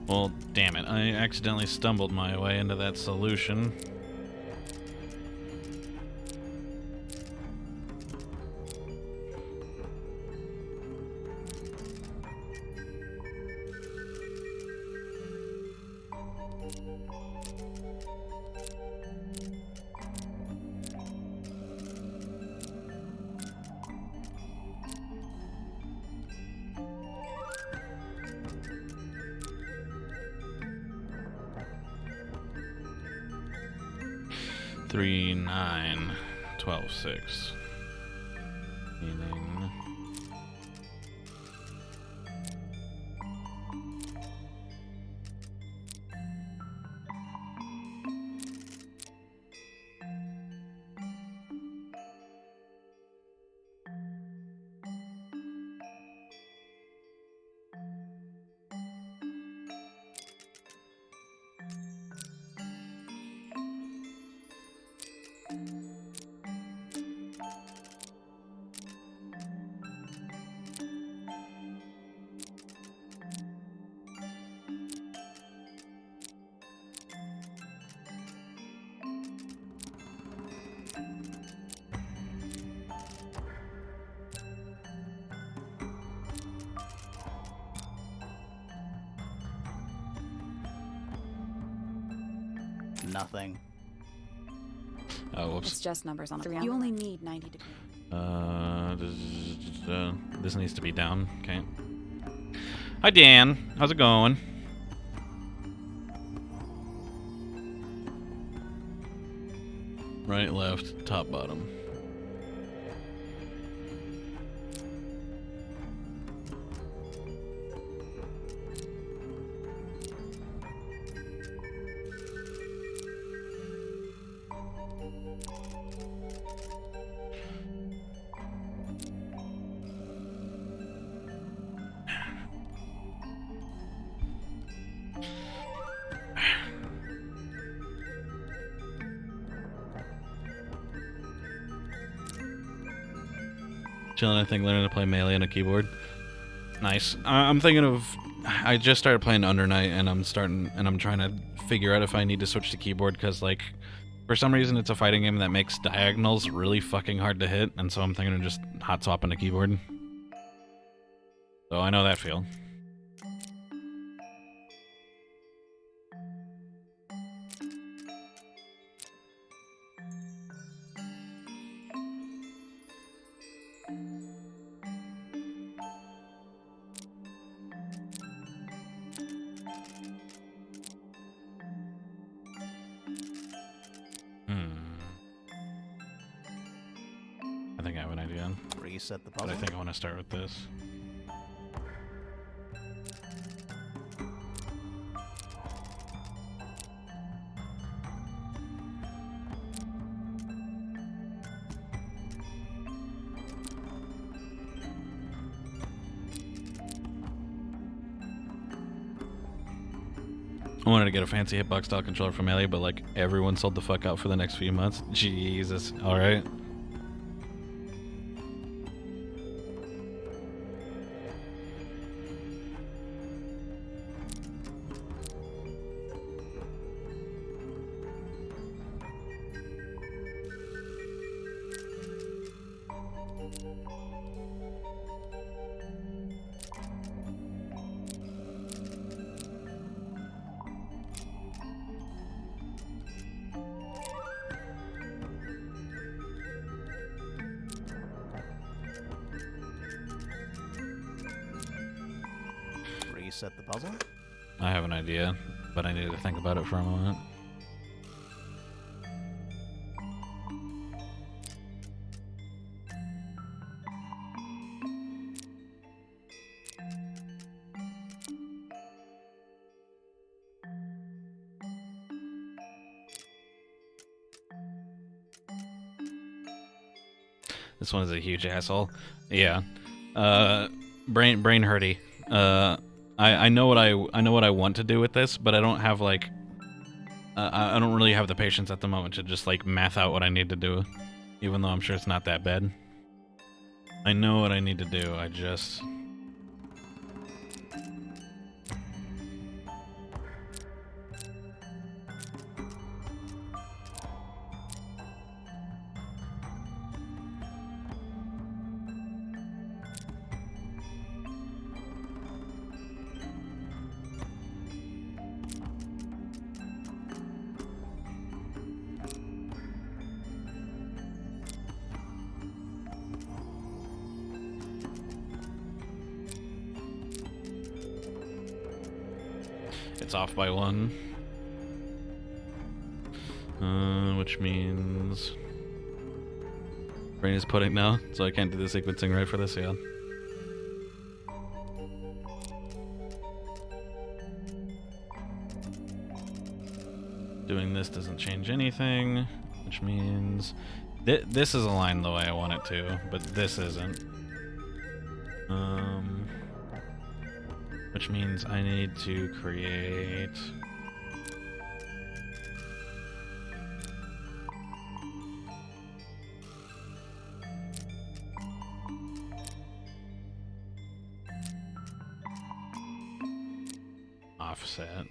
Speaker 1: Well, damn it. I accidentally stumbled my way into that solution. Three, 9, 12, 6. Meaning...
Speaker 3: Nothing.
Speaker 1: Oh, whoops.
Speaker 4: It's just numbers on a clock. You only need 90 degrees.
Speaker 1: This needs to be down. Okay. Hi, Dan. How's it going? Right, left, top, bottom. Chilling, I think, learning to play Melee on a keyboard. Nice. I'm thinking of... I just started playing Under Night, and I'm trying to figure out if I need to switch to keyboard, because, like, for some reason it's a fighting game that makes diagonals really fucking hard to hit, and so I'm thinking of just hot swapping to keyboard. So I know that feel. I think I have an idea.
Speaker 3: Reset the
Speaker 1: But
Speaker 3: puzzle.
Speaker 1: I think I want to start with this. I wanted to get a fancy hitbox style controller from Melee, but like everyone sold the fuck out for the next few months. Jesus. Alright.
Speaker 3: Reset the puzzle.
Speaker 1: I have an idea, but I need to think about it for a moment. This one is a huge asshole. Yeah. Brain hurty. I know what I want to do with this, but I don't have like I don't really have the patience at the moment to just like math out what I need to do, even though I'm sure it's not that bad. I know what I need to do. I just it's off by 1. Which means brain is pudding now, so I can't do the sequencing right for this, yeah. Doing this doesn't change anything, which means this is aligned the way I want it to, but this isn't. Which means I need to create offset.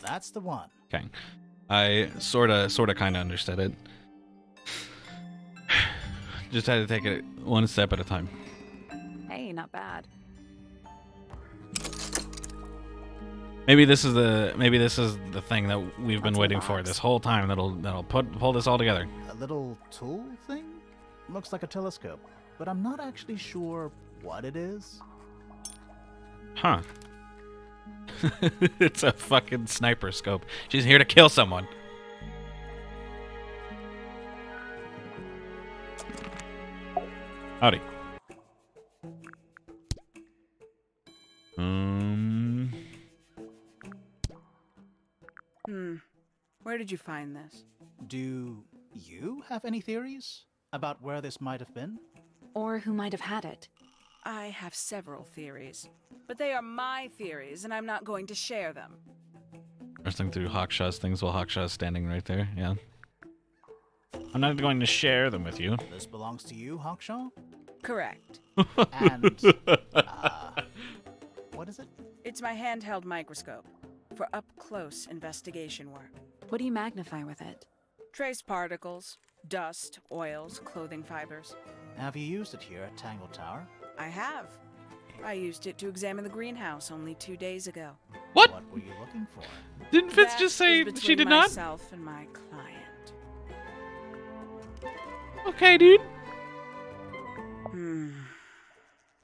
Speaker 3: That's the one.
Speaker 1: Okay. I sorta kinda understood it. Just had to take it one step at a time.
Speaker 4: Hey, not bad.
Speaker 1: Maybe this is the thing that we've been
Speaker 4: What's in the
Speaker 1: waiting for
Speaker 4: box?
Speaker 1: this whole time. That'll pull this all together.
Speaker 3: A little tool thing? Looks like a telescope, but I'm not actually sure what it is.
Speaker 1: Huh. It's a fucking sniper scope. She's here to kill someone. Howdy.
Speaker 8: Where did you find this?
Speaker 3: Do you have any theories about where this might have been?
Speaker 4: Or who might have had it.
Speaker 8: I have several theories, but they are my theories, and I'm not going to share them.
Speaker 1: Bursting through Hawkshaw's things while Hawkshaw's standing right there. Yeah. I'm not going to share them with you.
Speaker 3: This belongs to you, Hawkshaw?
Speaker 8: Correct.
Speaker 3: And, what is it?
Speaker 8: It's my handheld microscope for up-close investigation work.
Speaker 4: What do you magnify with it?
Speaker 8: Trace particles, dust, oils, clothing fibers.
Speaker 3: Have you used it here at Tangle Tower?
Speaker 8: I have. I used it to examine the greenhouse only 2 days ago.
Speaker 1: What?
Speaker 3: What were you looking for?
Speaker 1: Didn't Fitz
Speaker 8: That
Speaker 1: just
Speaker 8: is
Speaker 1: say
Speaker 8: between
Speaker 1: she did not?
Speaker 8: myself and my client.
Speaker 1: Okay, dude.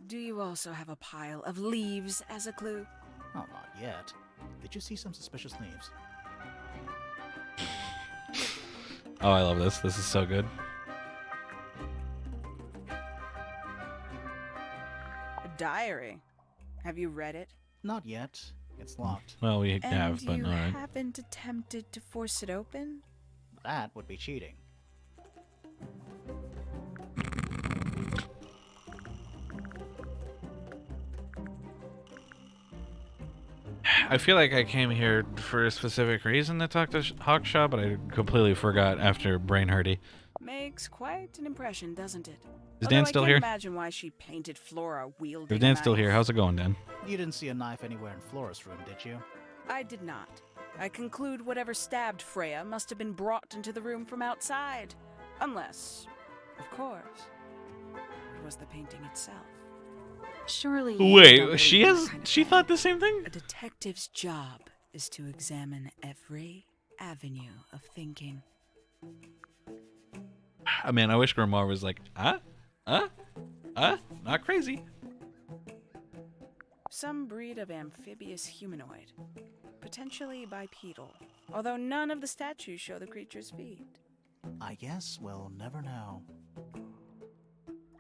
Speaker 8: Do you also have a pile of leaves as a clue?
Speaker 3: Oh, not yet. Did you see some suspicious leaves?
Speaker 1: Oh, I love this. This is so good.
Speaker 8: A diary. Have you read it?
Speaker 3: Not yet. It's locked.
Speaker 1: Well, we
Speaker 8: And
Speaker 1: have, but
Speaker 8: you
Speaker 1: all right.
Speaker 8: haven't attempted to force it open?
Speaker 3: That would be cheating.
Speaker 1: I feel like I came here for a specific reason to talk to Hawkshaw, but I completely forgot after Brain Hardy.
Speaker 8: Makes quite an impression, doesn't it?
Speaker 1: Is Dan still
Speaker 8: I
Speaker 1: here?
Speaker 8: can't imagine why she painted Flora wielding
Speaker 1: If Dan's
Speaker 8: a
Speaker 1: still
Speaker 8: knife.
Speaker 1: here, how's it going, Dan?
Speaker 3: You didn't see a knife anywhere in Flora's room, did you?
Speaker 8: I did not. I conclude whatever stabbed Freya must have been brought into the room from outside. Unless, of course, it was the painting itself.
Speaker 4: Surely. you don't
Speaker 1: Wait,
Speaker 4: believe
Speaker 1: she
Speaker 4: in that
Speaker 1: has.
Speaker 4: kind of
Speaker 1: She
Speaker 4: thing.
Speaker 1: thought the same thing.
Speaker 8: A detective's job is to examine every avenue of thinking.
Speaker 1: I mean, I wish Grimoire was like, not crazy.
Speaker 8: Some breed of amphibious humanoid, potentially bipedal, although none of the statues show the creature's feet.
Speaker 3: I guess we'll never know.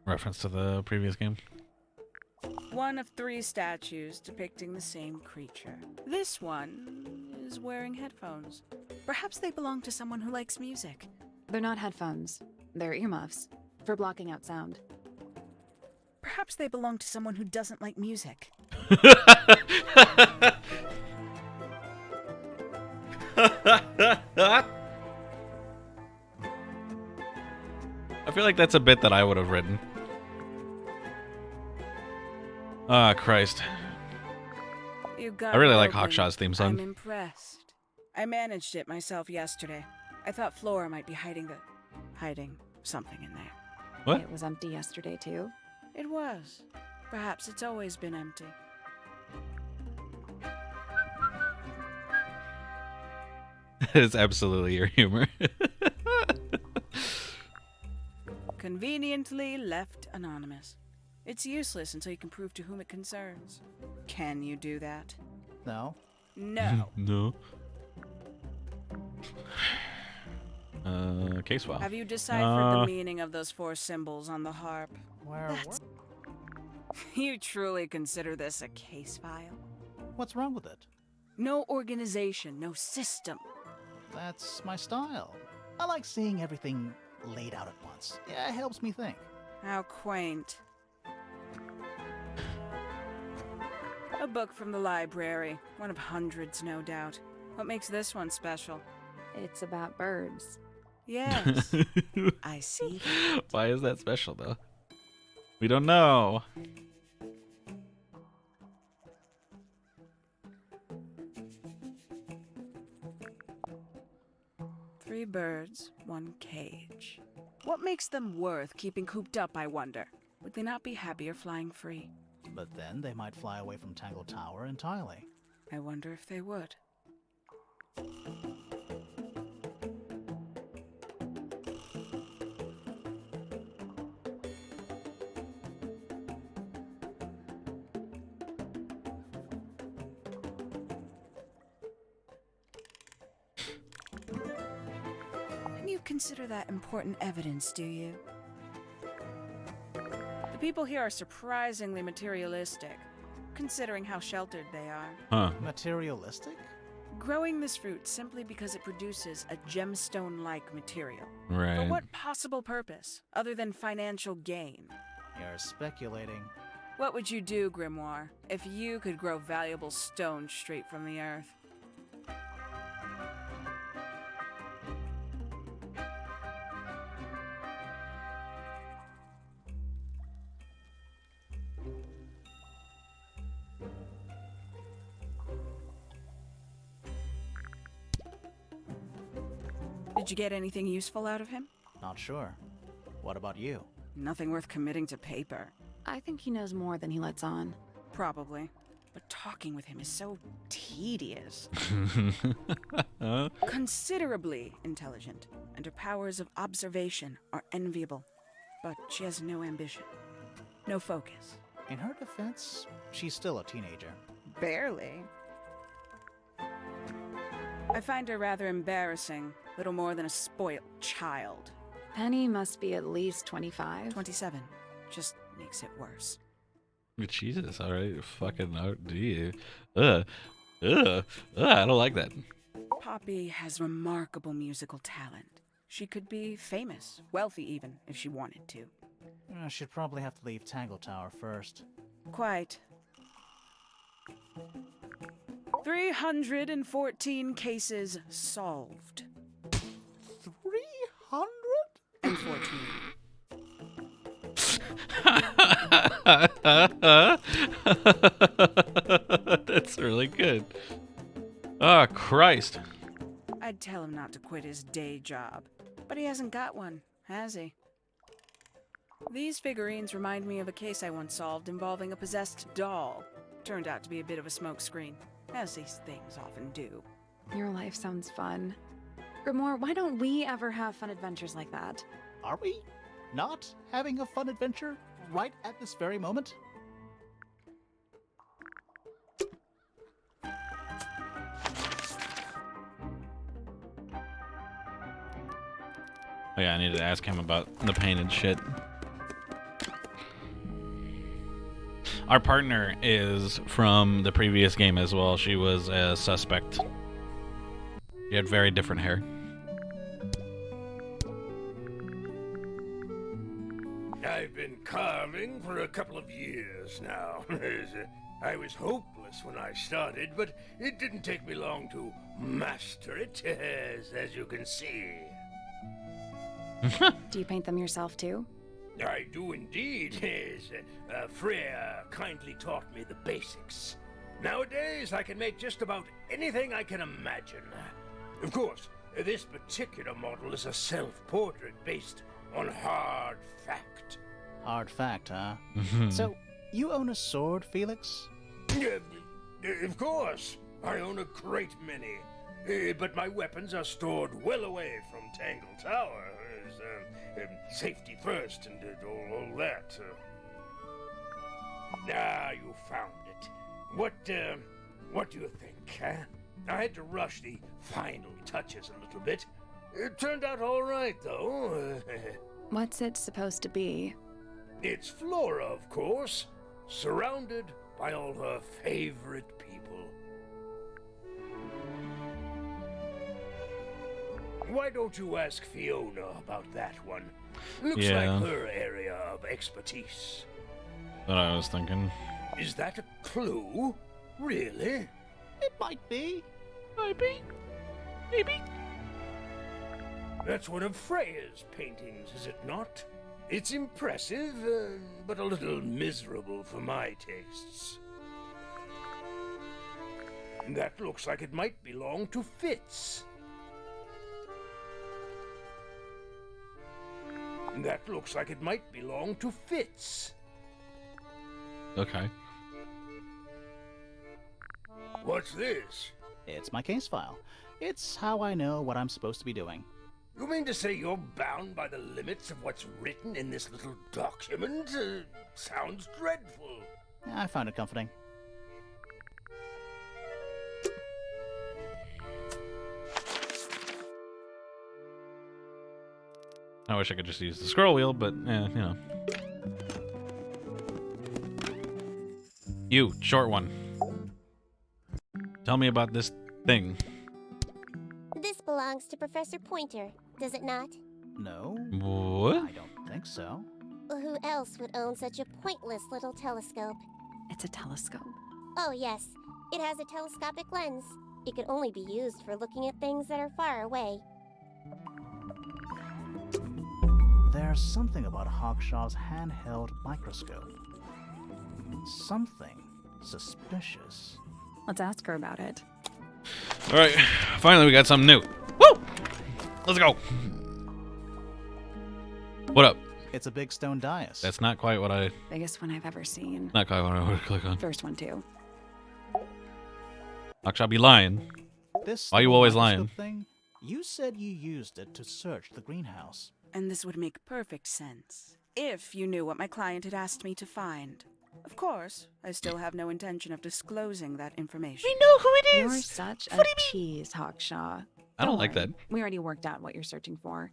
Speaker 1: Reference to the previous game.
Speaker 8: One of 3 statues depicting the same creature. This one is wearing headphones. Perhaps they belong to someone who likes music.
Speaker 4: They're not headphones. They're earmuffs. For blocking out sound.
Speaker 8: Perhaps they belong to someone who doesn't like music.
Speaker 1: I feel like that's a bit that I would have written. Ah, Christ.
Speaker 8: You got
Speaker 1: I really like
Speaker 8: open.
Speaker 1: Hawkshaw's theme
Speaker 8: I'm
Speaker 1: song.
Speaker 8: impressed. I managed it myself yesterday. I thought Flora might be hiding something in there.
Speaker 1: What?
Speaker 4: It was empty yesterday, too.
Speaker 8: It was. Perhaps it's always been empty.
Speaker 1: That is absolutely your humor.
Speaker 8: Conveniently left anonymous. It's useless until you can prove to whom it concerns. Can you do that?
Speaker 3: No?
Speaker 8: No.
Speaker 1: No. Case file.
Speaker 8: Have you deciphered the meaning of those 4 symbols on the harp?
Speaker 3: Where?
Speaker 8: That's- You truly consider this a case file?
Speaker 3: What's wrong with it?
Speaker 8: No organization, no system.
Speaker 3: That's my style. I like seeing everything laid out at once. Yeah, it helps me think.
Speaker 8: How quaint. A book from the library. One of hundreds, no doubt. What makes this one special?
Speaker 4: It's about birds.
Speaker 8: Yes, I see.
Speaker 1: Why is that special, though? We don't know.
Speaker 9: 3 birds, 1 cage. What makes them worth keeping cooped up, I wonder? Would they not be happier flying free?
Speaker 3: But then they might fly away from Tangle Tower entirely.
Speaker 9: I wonder if they would. You consider that important evidence, do you? The people here are surprisingly materialistic, considering how sheltered they are.
Speaker 1: Huh.
Speaker 3: Materialistic?
Speaker 9: Growing this fruit simply because it produces a gemstone-like material.
Speaker 1: Right.
Speaker 9: For what possible purpose, other than financial gain?
Speaker 3: You're speculating.
Speaker 9: What would you do, Grimoire, if you could grow valuable stone straight from the earth? Did you get anything useful out of him?
Speaker 3: Not sure. What about you?
Speaker 9: Nothing worth committing to paper.
Speaker 4: I think he knows more than he lets on.
Speaker 9: Probably. But talking with him is so tedious. Considerably intelligent, and her powers of observation are enviable. But she has no ambition. No focus.
Speaker 3: In her defense, she's still a teenager.
Speaker 9: Barely. I find her rather embarrassing. Little more than a spoiled child.
Speaker 4: Penny must be at least 25.
Speaker 9: 27. Just makes it worse.
Speaker 1: Jesus, alright. Fucking out. I don't like that.
Speaker 9: Poppy has remarkable musical talent. She could be famous, wealthy even, if she wanted to.
Speaker 3: She'd probably have to leave Tangle Tower first.
Speaker 9: Quite. 314 cases solved.
Speaker 3: 314?
Speaker 1: That's really good. Oh, Christ.
Speaker 9: I'd tell him not to quit his day job, but he hasn't got one, has he? These figurines remind me of a case I once solved involving a possessed doll. Turned out to be a bit of a smokescreen, as these things often do.
Speaker 4: Your life sounds fun. Grimoire, why don't we ever have fun adventures like that?
Speaker 3: Are we not having a fun adventure right at this very moment?
Speaker 1: Oh yeah, I need to ask him about the painted shit. Our partner is from the previous game as well. She was a suspect. She had very different hair.
Speaker 7: I've been carving for a couple of years now. I was hopeless when I started, but it didn't take me long to master it, as you can see.
Speaker 4: Do you paint them yourself too?
Speaker 7: I do indeed, yes. Freya kindly taught me the basics. Nowadays, I can make just about anything I can imagine. Of course, this particular model is a self-portrait based on hard fact.
Speaker 3: Hard fact, huh? So, you own a sword, Felix?
Speaker 7: Of course. I own a great many. But my weapons are stored well away from Tangle Tower. Safety first and all that. You found it. What do you think, huh? I had to rush the final touches a little bit. It turned out all right, though.
Speaker 4: What's it supposed to be?
Speaker 7: It's Flora, of course, surrounded by all her favorite people. Why don't you ask Fiona about that one? Looks
Speaker 1: Yeah.
Speaker 7: like her area of expertise.
Speaker 1: What I was thinking.
Speaker 7: Is that a clue? Really?
Speaker 3: It might be.
Speaker 1: Maybe.
Speaker 7: That's one of Freya's paintings, is it not? It's impressive, but a little miserable for my tastes. That looks like it might belong to Fitz. That looks like it might belong to Fitz.
Speaker 1: Okay.
Speaker 7: What's this?
Speaker 3: It's my case file. It's how I know what I'm supposed to be doing.
Speaker 7: You mean to say you're bound by the limits of what's written in this little document? Sounds dreadful.
Speaker 3: I found it comforting.
Speaker 1: I wish I could just use the scroll wheel, but, you know. You, short one. Tell me about this thing.
Speaker 2: This belongs to Professor Pointer, does it not?
Speaker 3: No,
Speaker 1: What?
Speaker 3: I don't think so.
Speaker 2: Who else would own such a pointless little telescope?
Speaker 4: It's a telescope.
Speaker 2: Oh, yes. It has a telescopic lens. It can only be used for looking at things that are far away.
Speaker 3: There's something about Hawkshaw's handheld microscope. Something suspicious.
Speaker 4: Let's ask her about it.
Speaker 1: All right, finally we got something new. Woo! Let's go. What up?
Speaker 3: It's a big stone dais.
Speaker 1: That's not quite what I...
Speaker 4: Biggest one I've ever seen.
Speaker 1: Not quite what I would click on.
Speaker 4: First one, too.
Speaker 1: I'll be lying.
Speaker 3: This
Speaker 1: Why you
Speaker 3: little
Speaker 1: always
Speaker 3: microscope
Speaker 1: lying?
Speaker 3: Thing, you said you used it to search the greenhouse.
Speaker 9: And this would make perfect sense if you knew what my client had asked me to find. Of course, I still have no intention of disclosing that information.
Speaker 1: know who it
Speaker 4: You're such a tease, Hawkshaw.
Speaker 1: I don't like
Speaker 4: worry.
Speaker 1: that.
Speaker 4: We already worked out what you're searching for.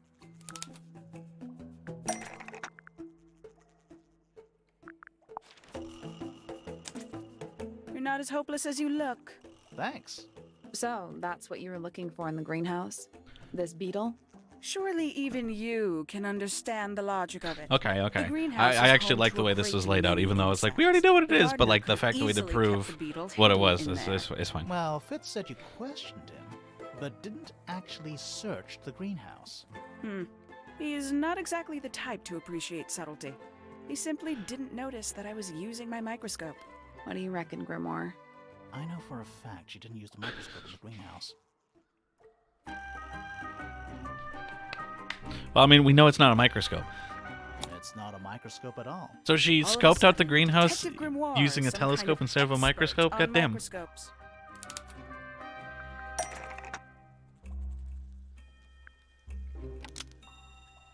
Speaker 9: You're not as hopeless as you look.
Speaker 3: Thanks.
Speaker 4: So, that's what you were looking for in the greenhouse? This beetle?
Speaker 9: Surely even you can understand the logic of it.
Speaker 1: Okay, okay.
Speaker 9: The greenhouse
Speaker 1: I
Speaker 9: is
Speaker 1: actually
Speaker 9: home
Speaker 1: like
Speaker 9: to
Speaker 1: the
Speaker 9: a
Speaker 1: way this was
Speaker 9: great
Speaker 1: laid out,
Speaker 9: many
Speaker 1: even though it's like, we
Speaker 9: insects.
Speaker 1: already know what it
Speaker 9: The
Speaker 1: is, but
Speaker 9: gardener
Speaker 1: like the
Speaker 9: could
Speaker 1: fact that we had to
Speaker 9: easily
Speaker 1: prove
Speaker 9: kept the beetles
Speaker 1: what it
Speaker 9: hidden
Speaker 1: was
Speaker 9: in
Speaker 1: is,
Speaker 9: there.
Speaker 1: is fine.
Speaker 3: Well, Fitz said you questioned him, but didn't actually search the greenhouse.
Speaker 9: He is not exactly the type to appreciate subtlety. He simply didn't notice that I was using my microscope.
Speaker 4: What do you reckon, Grimoire?
Speaker 3: I know for a fact she didn't use the microscope in the greenhouse.
Speaker 1: Well, I mean, we know it's not a microscope.
Speaker 3: It's not a microscope at all.
Speaker 1: So she
Speaker 9: All of a
Speaker 1: scoped out the
Speaker 9: sudden,
Speaker 1: greenhouse
Speaker 9: Detective Grimoire
Speaker 1: using a
Speaker 9: is some kind
Speaker 1: telescope
Speaker 9: of
Speaker 1: instead of a
Speaker 9: expert
Speaker 1: microscope?
Speaker 9: on
Speaker 1: Goddamn.
Speaker 9: microscopes.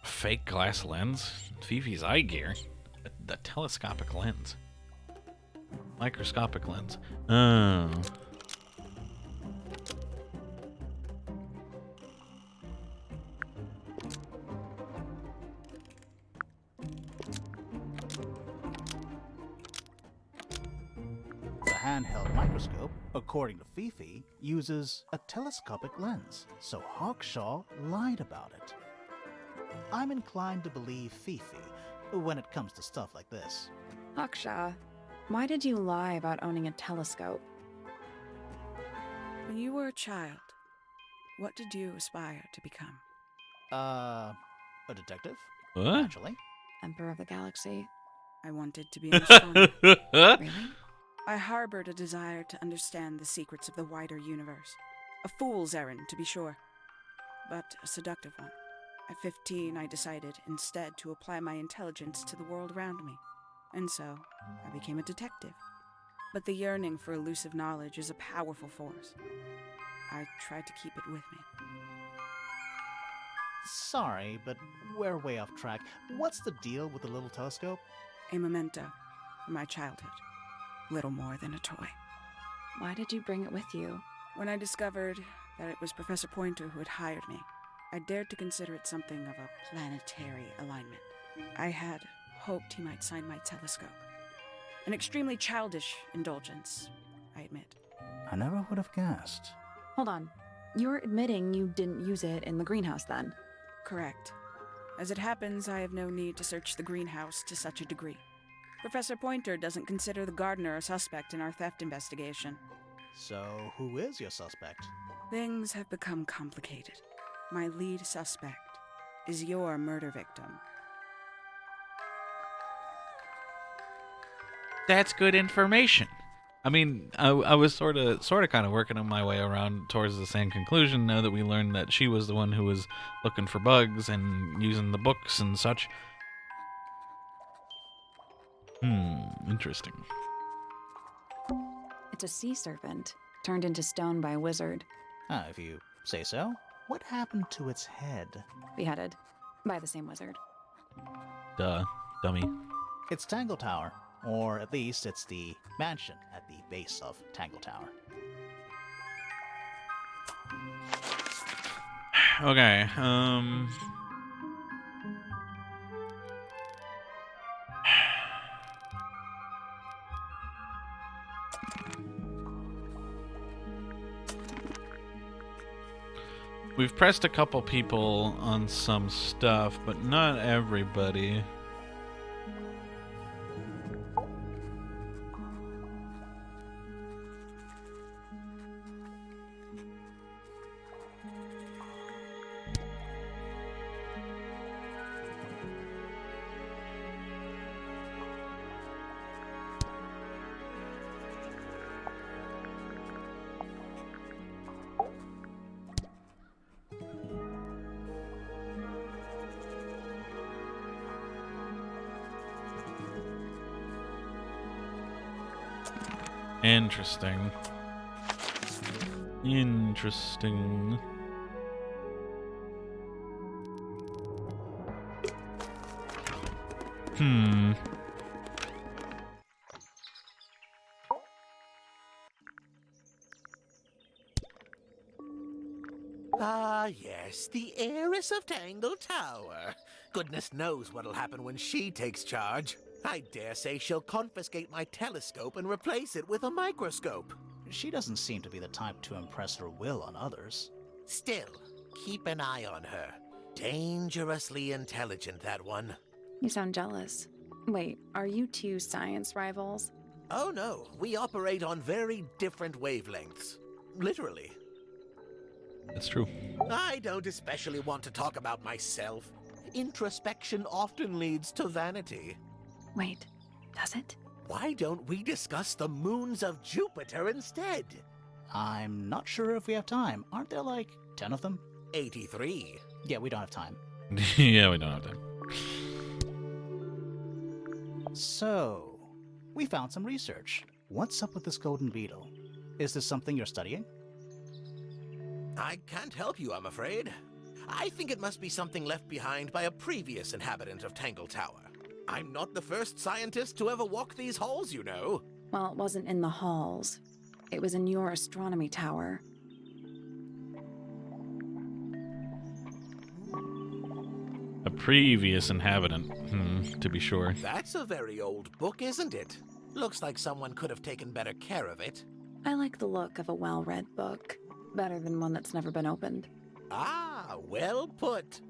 Speaker 1: Fake glass lens? Fifi's eye gear? The telescopic lens. Microscopic lens. Oh.
Speaker 3: The handheld microscope, according to Fifi, uses a telescopic lens, so Hawkshaw lied about it. I'm inclined to believe Fifi when it comes to stuff like this.
Speaker 4: Hawkshaw, why did you lie about owning a telescope?
Speaker 9: When you were a child, what did you aspire to become?
Speaker 3: A detective?
Speaker 1: What?
Speaker 3: Naturally.
Speaker 4: Emperor of the Galaxy?
Speaker 9: I wanted to be an astronomer.
Speaker 4: Really?
Speaker 9: I harbored a desire to understand the secrets of the wider universe. A fool's errand, to be sure, but a seductive one. At 15, I decided instead to apply my intelligence to the world around me. And so, I became a detective. But the yearning for elusive knowledge is a powerful force. I tried to keep it with me.
Speaker 3: Sorry, but we're way off track. What's the deal with the little telescope?
Speaker 9: A memento from my childhood. Little more than a toy.
Speaker 4: Why did you bring it with you?
Speaker 9: When I discovered that it was Professor Pointer who had hired me, I dared to consider it something of a planetary alignment. I had hoped he might sign my telescope. An extremely childish indulgence, I admit.
Speaker 3: I never would have guessed.
Speaker 4: Hold on. You're admitting you didn't use it in the greenhouse then?
Speaker 9: Correct. As it happens, I have no need to search the greenhouse to such a degree. Professor Pointer doesn't consider the gardener a suspect in our theft investigation.
Speaker 3: So, who is your suspect?
Speaker 9: Things have become complicated. My lead suspect is your murder victim.
Speaker 1: That's good information. I mean, I was sort of kind of working on my way around towards the same conclusion now that we learned that she was the one who was looking for bugs and using the books and such. Interesting.
Speaker 4: It's a sea serpent, turned into stone by a wizard.
Speaker 3: If you say so. What happened to its head?
Speaker 4: Beheaded by the same wizard.
Speaker 1: Duh. Dummy.
Speaker 3: It's Tangle Tower. Or at least it's the mansion at the base of Tangle Tower.
Speaker 1: Okay, we've pressed a couple people on some stuff, but not everybody. Interesting. Interesting.
Speaker 6: Ah, yes, the heiress of Dangle Tower. Goodness knows what'll happen when she takes charge. I dare say she'll confiscate my telescope and replace it with a microscope.
Speaker 3: She doesn't seem to be the type to impress her will on others.
Speaker 6: Still, keep an eye on her. Dangerously intelligent, that one.
Speaker 4: You sound jealous. Wait, are you two science rivals?
Speaker 6: Oh no, we operate on very different wavelengths. Literally.
Speaker 1: That's true.
Speaker 6: I don't especially want to talk about myself. Introspection often leads to vanity.
Speaker 4: Wait, does it?
Speaker 6: Why don't we discuss the moons of Jupiter instead?
Speaker 3: I'm not sure if we have time. Aren't there like 10 of them?
Speaker 6: 83.
Speaker 3: Yeah, we don't have time.
Speaker 1: Yeah, we don't have time.
Speaker 3: So, we found some research. What's up with this golden beetle? Is this something you're studying?
Speaker 6: I can't help you, I'm afraid. I think it must be something left behind by a previous inhabitant of Tangle Tower. I'm not the first scientist to ever walk these halls, you know.
Speaker 4: Well, it wasn't in the halls. It was in your astronomy tower.
Speaker 1: A previous inhabitant, to be sure.
Speaker 6: That's a very old book, isn't it? Looks like someone could have taken better care of it.
Speaker 4: I like the look of a well-read book. Better than one that's never been opened.
Speaker 6: Ah, well put.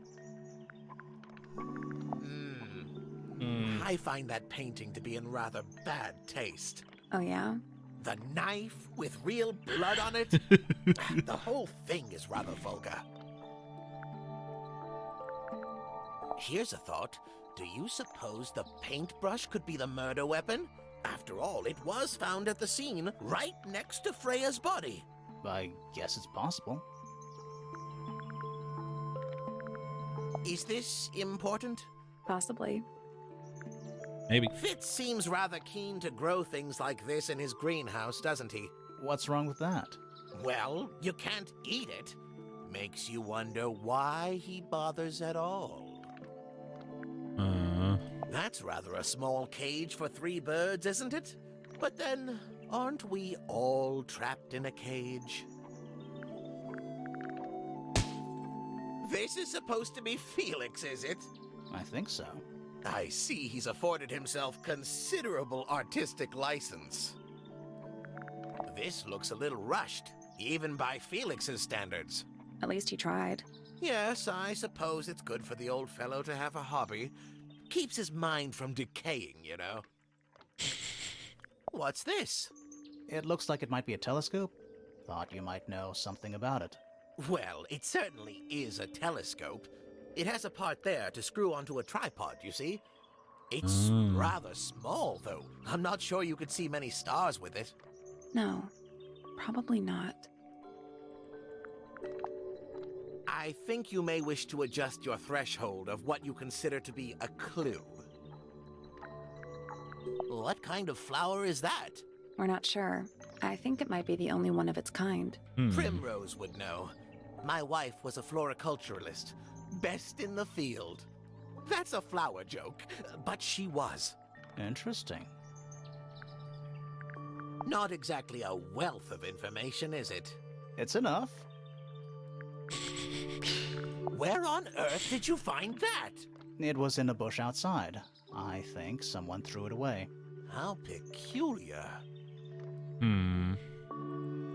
Speaker 6: I find that painting to be in rather bad taste.
Speaker 4: Oh, yeah?
Speaker 6: The knife with real blood on it? The whole thing is rather vulgar. Here's a thought. Do you suppose the paintbrush could be the murder weapon? After all, it was found at the scene, right next to Freya's body.
Speaker 3: I guess it's possible.
Speaker 6: Is this important?
Speaker 4: Possibly.
Speaker 1: Maybe.
Speaker 6: Fitz seems rather keen to grow things like this in his greenhouse, doesn't he?
Speaker 3: What's wrong with that?
Speaker 6: Well, you can't eat it. Makes you wonder why he bothers at all. That's rather a small cage for 3 birds, isn't it? But then, aren't we all trapped in a cage? This is supposed to be Felix, is it?
Speaker 3: I think so.
Speaker 6: I see he's afforded himself considerable artistic license. This looks a little rushed, even by Felix's standards.
Speaker 4: At least he tried.
Speaker 6: Yes, I suppose it's good for the old fellow to have a hobby. Keeps his mind from decaying, you know. What's this?
Speaker 3: It looks like it might be a telescope. Thought you might know something about it.
Speaker 6: Well, it certainly is a telescope. It has a part there to screw onto a tripod, you see? It's rather small, though. I'm not sure you could see many stars with it.
Speaker 4: No, probably not.
Speaker 6: I think you may wish to adjust your threshold of what you consider to be a clue. What kind of flower is that?
Speaker 4: We're not sure. I think it might be the only one of its kind.
Speaker 6: Primrose would know. My wife was a floriculturalist. Best in the field. That's a flower joke, but she was.
Speaker 3: Interesting.
Speaker 6: Not exactly a wealth of information, is it?
Speaker 3: It's enough.
Speaker 6: Where on earth did you find that?
Speaker 3: It was in a bush outside. I think someone threw it away.
Speaker 6: How peculiar.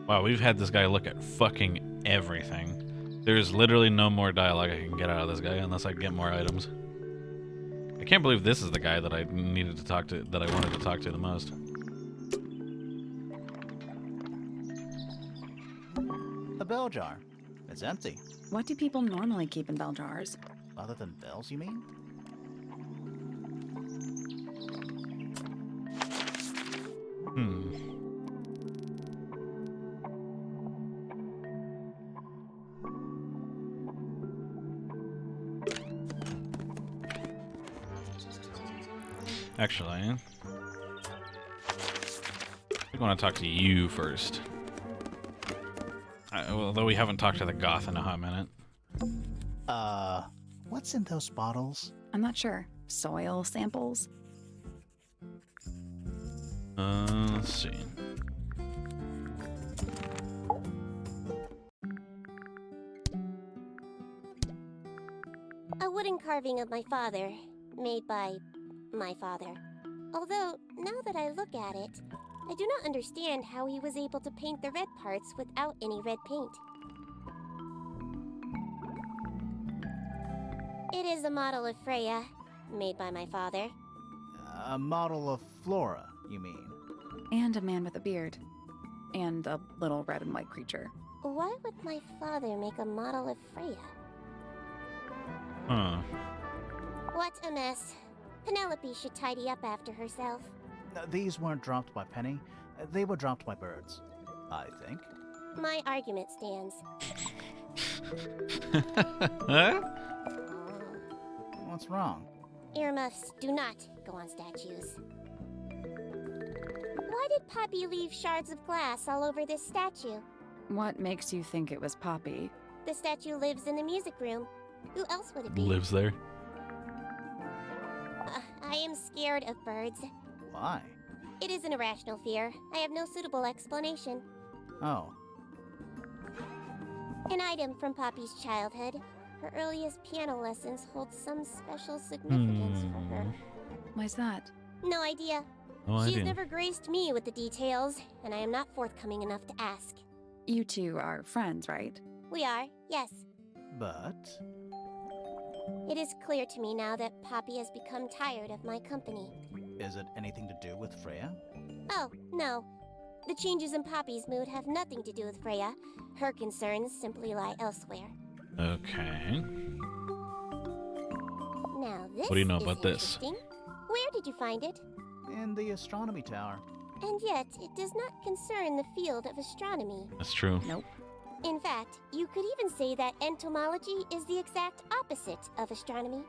Speaker 1: Wow, we've had this guy look at fucking everything. There's literally no more dialogue I can get out of this guy unless I get more items. I can't believe this is the guy that I needed to talk to, that I wanted to talk to the most.
Speaker 3: A bell jar. It's empty.
Speaker 4: What do people normally keep in bell jars?
Speaker 3: Other than bells, you mean?
Speaker 1: Actually, I want to talk to you first. Although we haven't talked to the goth in a hot minute.
Speaker 3: What's in those bottles?
Speaker 4: I'm not sure. Soil samples?
Speaker 1: Let's see.
Speaker 2: A wooden carving of my father, made by my father. Although, now that I look at it, I do not understand how he was able to paint the red parts without any red paint. It is a model of Freya, made by my father.
Speaker 3: A model of Flora, you mean?
Speaker 4: And a man with a beard. And a little red and white creature.
Speaker 2: Why would my father make a model of Freya?
Speaker 1: Huh.
Speaker 2: What a mess. Penelope should tidy up after herself.
Speaker 3: These weren't dropped by Penny. They were dropped by birds, I think.
Speaker 2: My argument stands.
Speaker 1: Huh?
Speaker 3: What's wrong?
Speaker 2: Earmuffs do not go on statues. Why did Poppy leave shards of glass all over this statue?
Speaker 4: What makes you think it was Poppy?
Speaker 2: The statue lives in the music room. Who else would it be?
Speaker 1: Lives there.
Speaker 2: I am scared of birds.
Speaker 3: Why?
Speaker 2: It is an irrational fear. I have no suitable explanation.
Speaker 3: Oh.
Speaker 2: An item from Poppy's childhood. Her earliest piano lessons hold some special significance for her.
Speaker 4: Why's that?
Speaker 2: No idea.
Speaker 1: No
Speaker 2: She's
Speaker 1: idea.
Speaker 2: never graced me with the details, and I am not forthcoming enough to ask.
Speaker 4: You two are friends, right?
Speaker 2: We are, yes.
Speaker 3: But...
Speaker 2: It is clear to me now that Poppy has become tired of my company.
Speaker 3: is it anything to do with Freya?
Speaker 2: Oh, no. The changes in Poppy's mood have nothing to do with Freya. Her concerns simply lie elsewhere.
Speaker 1: Okay.
Speaker 2: Now this
Speaker 1: What do you know
Speaker 2: is
Speaker 1: about this?
Speaker 2: interesting. Where did you find it?
Speaker 3: In the astronomy tower.
Speaker 2: And yet, it does not concern the field of astronomy.
Speaker 1: That's true.
Speaker 4: Nope.
Speaker 2: In fact, you could even say that entomology is the exact opposite of astronomy.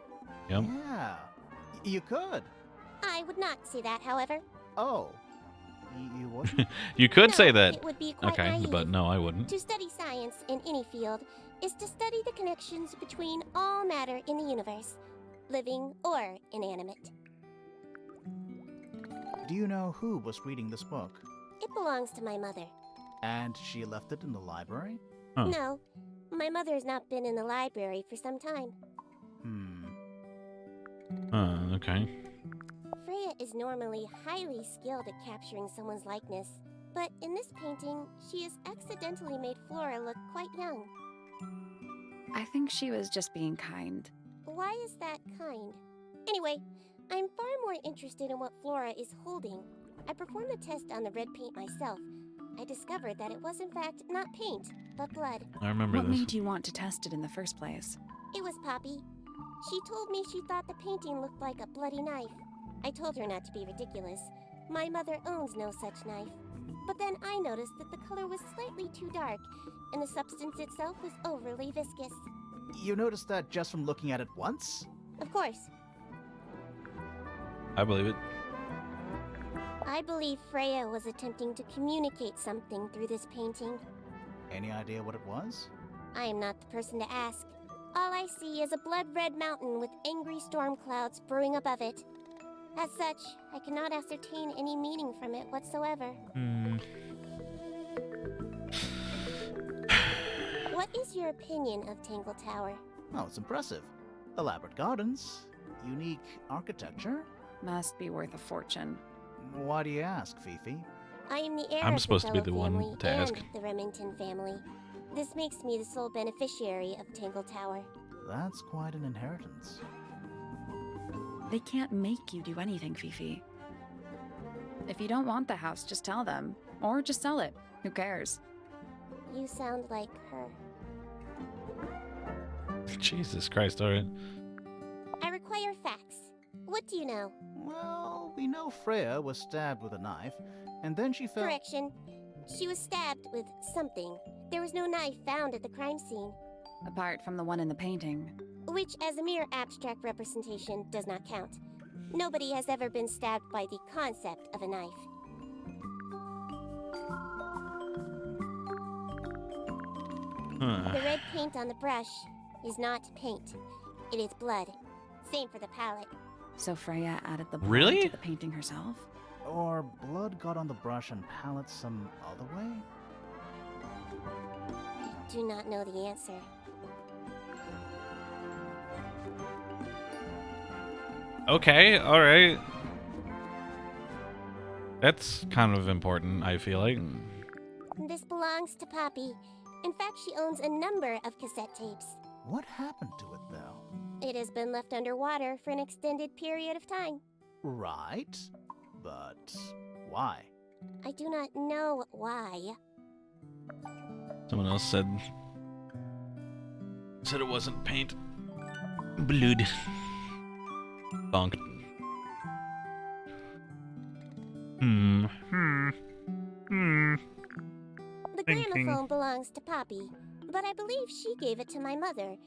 Speaker 1: Yep.
Speaker 3: Yeah. You could.
Speaker 2: I would not say that, however.
Speaker 3: Oh. You wouldn't?
Speaker 1: You could
Speaker 2: No,
Speaker 1: say that.
Speaker 2: It would be quite
Speaker 1: Okay,
Speaker 2: naive.
Speaker 1: but no, I wouldn't.
Speaker 2: To study science in any field is to study the connections between all matter in the universe, living or inanimate.
Speaker 3: Do you know who was reading this book?
Speaker 2: It belongs to my mother.
Speaker 3: And she left it in the library?
Speaker 1: Huh.
Speaker 2: No, my mother has not been in the library for some time.
Speaker 1: Okay.
Speaker 2: Freya is normally highly skilled at capturing someone's likeness, but in this painting, she has accidentally made Flora look quite young.
Speaker 4: I think she was just being kind.
Speaker 2: Why is that kind? Anyway, I'm far more interested in what Flora is holding. I performed the test on the red paint myself. I discovered that it was in fact not paint, but blood.
Speaker 1: I remember
Speaker 4: What
Speaker 1: this.
Speaker 4: made you want to test it in the first place?
Speaker 2: It was Poppy. She told me she thought the painting looked like a bloody knife. I told her not to be ridiculous. My mother owns no such knife. But then I noticed that the color was slightly too dark, and the substance itself was overly viscous.
Speaker 3: You noticed that just from looking at it once?
Speaker 2: Of course,
Speaker 1: I believe it.
Speaker 2: I believe Freya was attempting to communicate something through this painting.
Speaker 3: Any idea what it was?
Speaker 2: I am not the person to ask. All I see is a blood-red mountain with angry storm clouds brewing above it. As such, I cannot ascertain any meaning from it whatsoever. What is your opinion of Dangle Tower?
Speaker 3: Oh, it's impressive. Elaborate gardens, unique architecture.
Speaker 4: Must be worth a fortune.
Speaker 3: Why do you ask, Fifi?
Speaker 2: I am the heir
Speaker 1: I'm
Speaker 2: of
Speaker 1: supposed
Speaker 2: the
Speaker 1: to be
Speaker 2: Tello
Speaker 1: the one
Speaker 2: family
Speaker 1: to
Speaker 2: and
Speaker 1: ask.
Speaker 2: the Remington family. This makes me the sole beneficiary of Dangle Tower.
Speaker 3: That's quite an inheritance.
Speaker 4: They can't make you do anything, Fifi. If you don't want the house, just tell them. Or just sell it. Who cares?
Speaker 2: You sound like her.
Speaker 1: Jesus Christ, alright.
Speaker 2: I require facts. What do you know?
Speaker 3: Well, we know Freya was stabbed with a knife, and then she fell.
Speaker 2: Correction. She was stabbed with something. There was no knife found at the crime scene,
Speaker 4: Apart from the one in the painting.
Speaker 2: which as a mere abstract representation does not count. Nobody has ever been stabbed by the concept of a knife. The red paint on the brush is not paint. It is blood. Same for the palette.
Speaker 4: So Freya added the blood
Speaker 1: Really?
Speaker 4: to the painting herself?
Speaker 3: Or blood got on the brush and palette some other way?
Speaker 2: I do not know the answer.
Speaker 1: Okay, alright. That's kind of important, I feel like.
Speaker 2: This belongs to Poppy. In fact, she owns a number of cassette tapes.
Speaker 3: What happened to it, though?
Speaker 2: It has been left underwater for an extended period of time.
Speaker 3: Right, but why?
Speaker 2: I do not know why.
Speaker 1: Someone else said it wasn't paint. Blood. Bonk.
Speaker 2: The
Speaker 1: Thinking.
Speaker 2: gramophone belongs to Poppy, but I believe she gave it to my mother,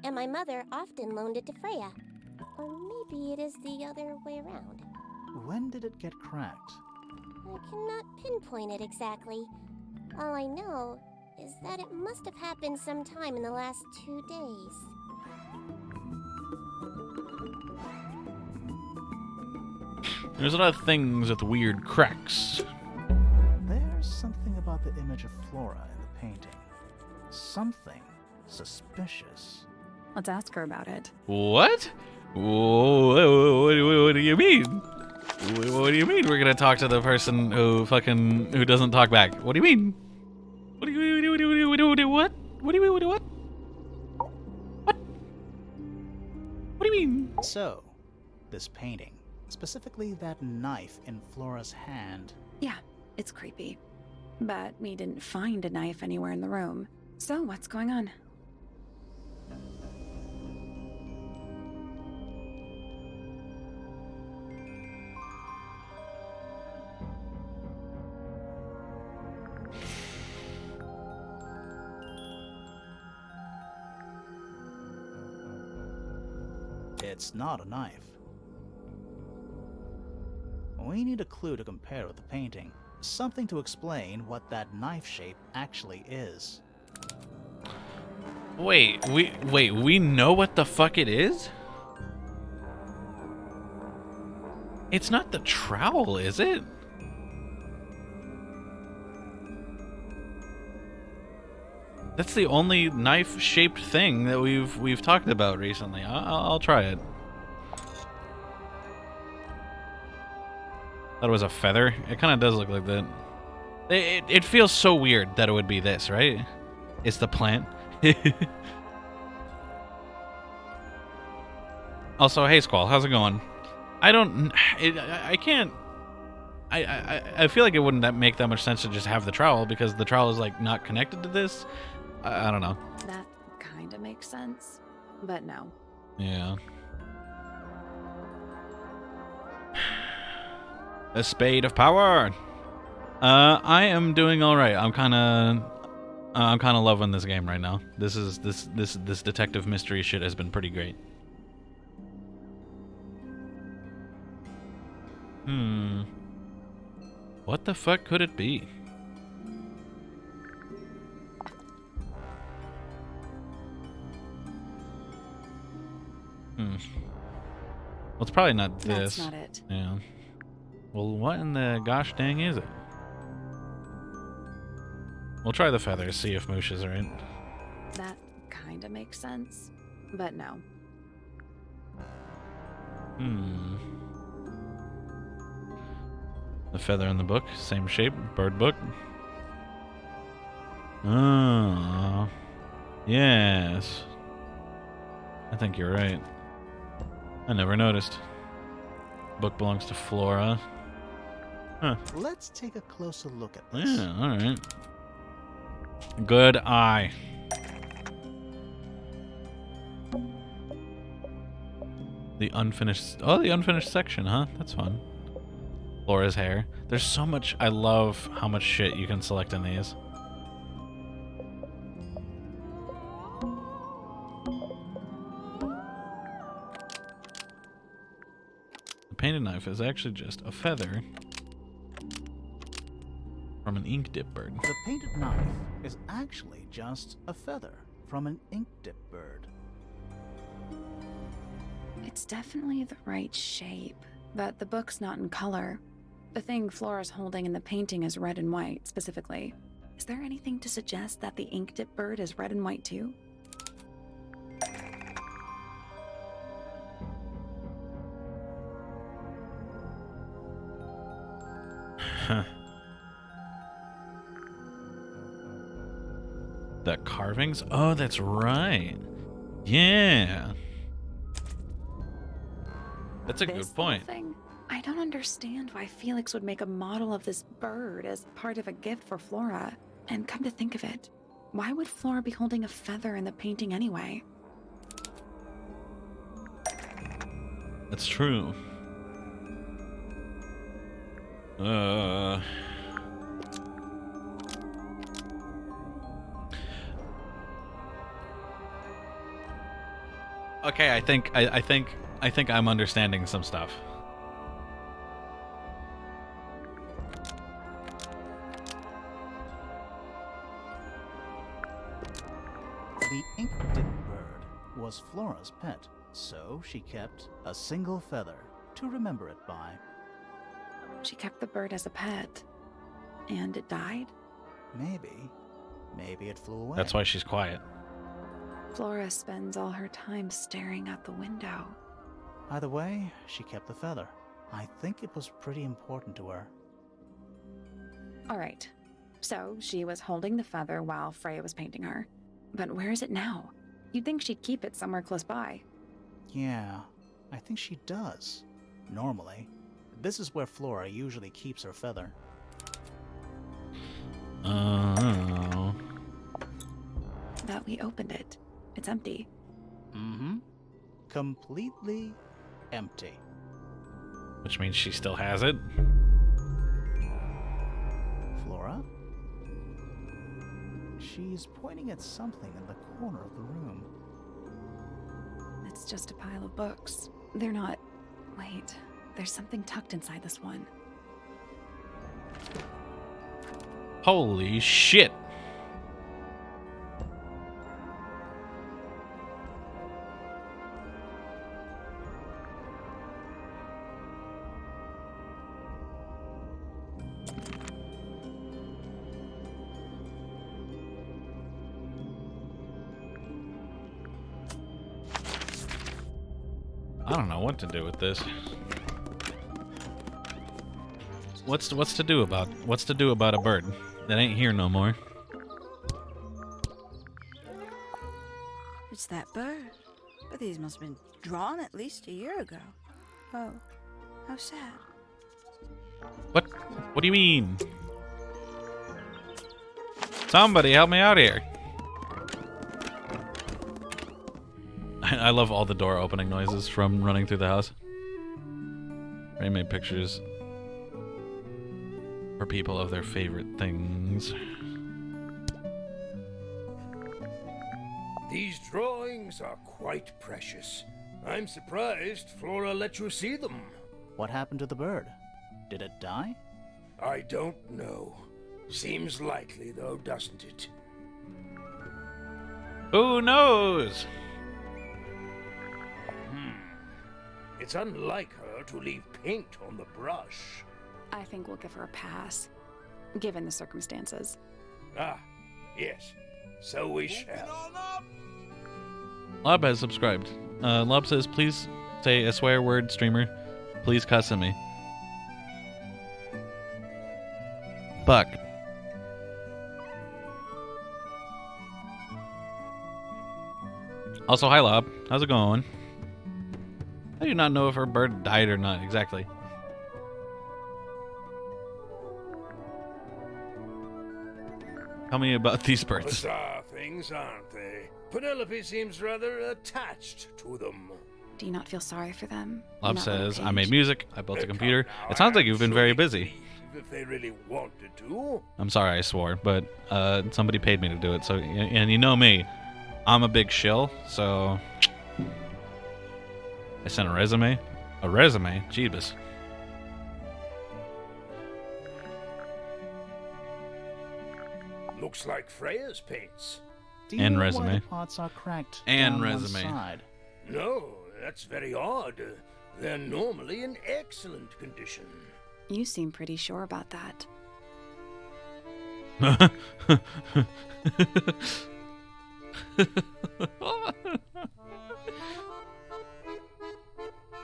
Speaker 2: and my mother often loaned it to Freya. Or maybe it is the other way around.
Speaker 3: When did it get cracked?
Speaker 2: I cannot pinpoint it exactly. All I know is that it must have happened sometime in the last 2 days.
Speaker 1: There's a lot of things with weird cracks.
Speaker 3: There's something about the image of Flora in the painting. Something suspicious.
Speaker 4: Let's ask her about it.
Speaker 1: What? What do you mean? What do you mean we're gonna talk to the person who doesn't talk back? What do you mean? What do you what? What do you mean what? What? What do you mean?
Speaker 3: So, this painting, specifically that knife in Flora's hand,
Speaker 4: Yeah, it's creepy. But we didn't find a knife anywhere in the room. So what's going on?
Speaker 3: it's not a knife. We need a clue to compare with the painting. Something to explain what that knife shape actually is.
Speaker 1: Wait, we know what the fuck it is? It's not the trowel, is it? That's the only knife-shaped thing that we've talked about recently. I'll try it. Thought it was a feather. It kind of does look like that. It feels so weird that it would be this, right? It's the plant. Also, hey Squall, how's it going? I can't. I feel like it wouldn't make that much sense to just have the trowel because the trowel is like not connected to this. I don't know.
Speaker 4: That kind of makes sense. But no.
Speaker 1: Yeah. A spade of power. I am doing all right. I'm kind of loving this game right now. This detective mystery shit has been pretty great. What the fuck could it be? Well, it's probably not this.
Speaker 4: That's not it.
Speaker 1: Yeah. Well, what in the gosh dang is it? We'll try the feathers, see if Moosh is right.
Speaker 4: That kind of makes sense, but no.
Speaker 1: The feather in the book, same shape, bird book. Oh, yes. I think you're right. I never noticed. Book belongs to Flora. Huh.
Speaker 3: Let's take a closer look at this.
Speaker 1: Yeah, alright. Good eye. The unfinished section, huh? That's fun. Flora's hair. There's so much. I love how much shit you can select in these. The painted knife is actually just a feather from an ink dip bird.
Speaker 3: The painted knife is actually just a feather from an ink dip bird.
Speaker 4: It's definitely the right shape, but the book's not in color. The thing Flora's holding in the painting is red and white, specifically. Is there anything to suggest that the ink dip bird is red and white too?
Speaker 1: Huh. The carvings? Oh, that's right. Yeah. That's a
Speaker 4: This
Speaker 1: good
Speaker 4: little
Speaker 1: point.
Speaker 4: thing? I don't understand why Felix would make a model of this bird as part of a gift for Flora. And come to think of it, why would Flora be holding a feather in the painting anyway?
Speaker 1: That's true. Okay, I think I'm understanding some stuff.
Speaker 3: The ink dip bird was Flora's pet, so she kept a single feather to remember it by.
Speaker 4: She kept the bird as a pet, and it died?
Speaker 3: Maybe it flew away.
Speaker 1: That's why she's quiet.
Speaker 4: Flora spends all her time staring out the window.
Speaker 3: Either way, she kept the feather. I think it was pretty important to her.
Speaker 4: All right, so she was holding the feather while Freya was painting her. But where is it now? You'd think she'd keep it somewhere close by.
Speaker 3: Yeah, I think she does. Normally. This is where Flora usually keeps her feather.
Speaker 1: Oh.
Speaker 4: But we opened it. It's empty.
Speaker 3: Mm-hmm. Completely empty.
Speaker 1: Which means she still has it.
Speaker 3: Flora? She's pointing at something in the corner of the room.
Speaker 4: It's just a pile of books. They're not... Wait, there's something tucked inside this one.
Speaker 1: Holy shit. I don't know what to do with this. What's to do about a bird that ain't here no more?
Speaker 8: It's that bird. But these must have been drawn at least a year ago. Oh, how sad.
Speaker 1: What do you mean? Somebody help me out here. I love all the door opening noises from running through the house. Ray made pictures for people of their favorite things.
Speaker 7: These drawings are quite precious. I'm surprised Flora let you see them.
Speaker 3: What happened to the bird? Did it die?
Speaker 7: I don't know. Seems likely, though, doesn't it?
Speaker 1: Who knows?
Speaker 7: It's unlike her to leave paint on the brush.
Speaker 4: I think we'll give her a pass, given the circumstances.
Speaker 7: Ah, yes. So we shall.
Speaker 1: Lob has subscribed. Lob says, please say a swear word, streamer. Please cuss at me. Buck. Also, hi Lob. How's it going? I do not know if her bird died or not exactly. Tell me about these birds.
Speaker 7: Bizarre things, aren't they? Penelope seems rather attached to them.
Speaker 4: Do you not feel sorry for them?
Speaker 1: Lob
Speaker 4: Not on a
Speaker 1: says, I made
Speaker 4: page?
Speaker 1: music, I built a
Speaker 7: Come
Speaker 1: computer.
Speaker 7: now,
Speaker 1: It sounds like you've been very
Speaker 7: actually
Speaker 1: busy.
Speaker 7: leave if they really wanted to.
Speaker 1: I'm sorry I swore, but somebody paid me to do it. So, and you know me, I'm a big shill, so I sent a resume. A resume? Jeebus.
Speaker 7: Looks like Freya's paints.
Speaker 3: Do you
Speaker 1: And
Speaker 3: know
Speaker 1: resume.
Speaker 3: why the pots are cracked
Speaker 1: And
Speaker 3: down
Speaker 1: resume.
Speaker 3: one side?
Speaker 7: No, that's very odd. They're normally in excellent condition.
Speaker 4: You seem pretty sure about that.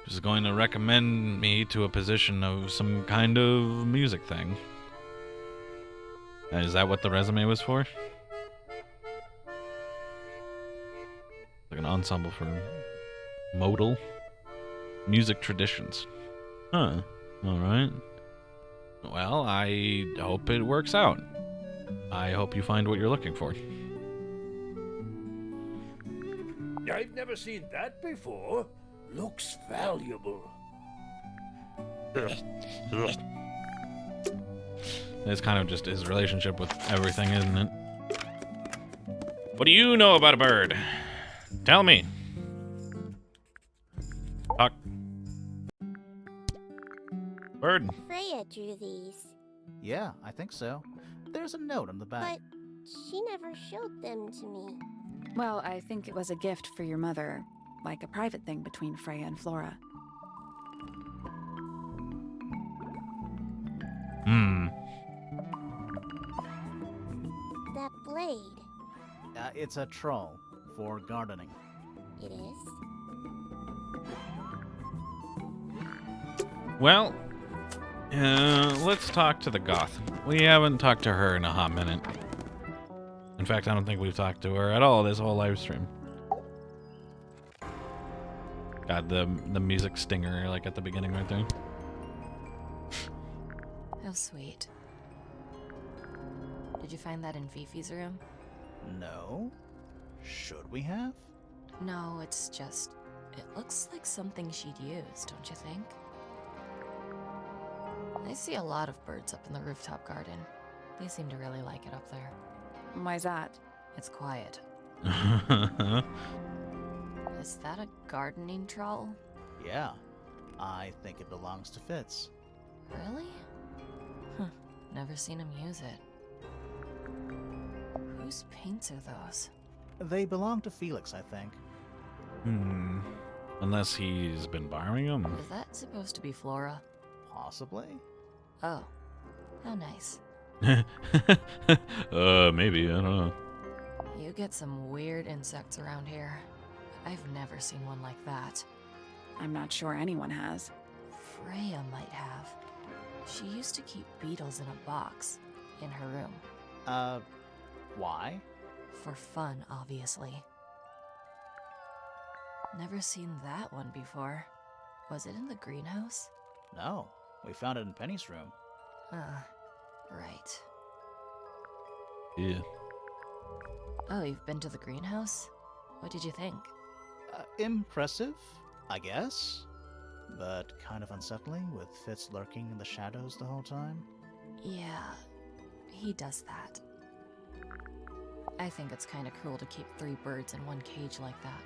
Speaker 1: Just going to recommend me to a position of some kind of music thing. Is that what the resume was for? Like an ensemble for modal music traditions. Huh. Alright. Well, I hope it works out. I hope you find what you're looking for.
Speaker 7: I've never seen that before. Looks valuable.
Speaker 1: It's kind of just his relationship with everything, isn't it? What do you know about a bird? Tell me. Talk. Bird.
Speaker 2: Freya drew these,
Speaker 3: Yeah, I think so. There's a note on the back.
Speaker 2: but she never showed them to me.
Speaker 4: Well, I think it was a gift for your mother, like a private thing between Freya and Flora.
Speaker 2: That blade,
Speaker 3: It's a troll for gardening.
Speaker 2: it is.
Speaker 1: Well, let's talk to the goth. We haven't talked to her in a hot minute. In fact, I don't think we've talked to her at all this whole live stream. God, the music stinger, like at the beginning right there.
Speaker 10: How sweet. Did you find that in Fifi's room?
Speaker 3: No? Should we have?
Speaker 10: No, it's just... It looks like something she'd use, don't you think? I see a lot of birds up in the rooftop garden. They seem to really like it up there.
Speaker 4: Why's that?
Speaker 10: It's quiet. Is that a gardening troll?
Speaker 3: Yeah. I think it belongs to Fitz.
Speaker 10: Really? Huh. Never seen him use it. Whose paints are those?
Speaker 3: They belong to Felix, I think.
Speaker 1: Unless he's been borrowing them.
Speaker 10: Is that supposed to be Flora?
Speaker 3: Possibly?
Speaker 10: Oh. How nice.
Speaker 1: Maybe, I don't know.
Speaker 10: You get some weird insects around here. I've never seen one like that.
Speaker 4: I'm not sure anyone has.
Speaker 10: Freya might have. She used to keep beetles in a box in her room.
Speaker 3: Why?
Speaker 10: For fun, obviously. Never seen that one before. Was it in the greenhouse?
Speaker 3: No. We found it in Penny's room.
Speaker 10: Right.
Speaker 1: Yeah.
Speaker 10: Oh, you've been to the greenhouse? What did you think?
Speaker 3: Impressive, I guess. But kind of unsettling with Fitz lurking in the shadows the whole time.
Speaker 10: Yeah, he does that. I think it's kind of cruel to keep 3 birds in one cage like that.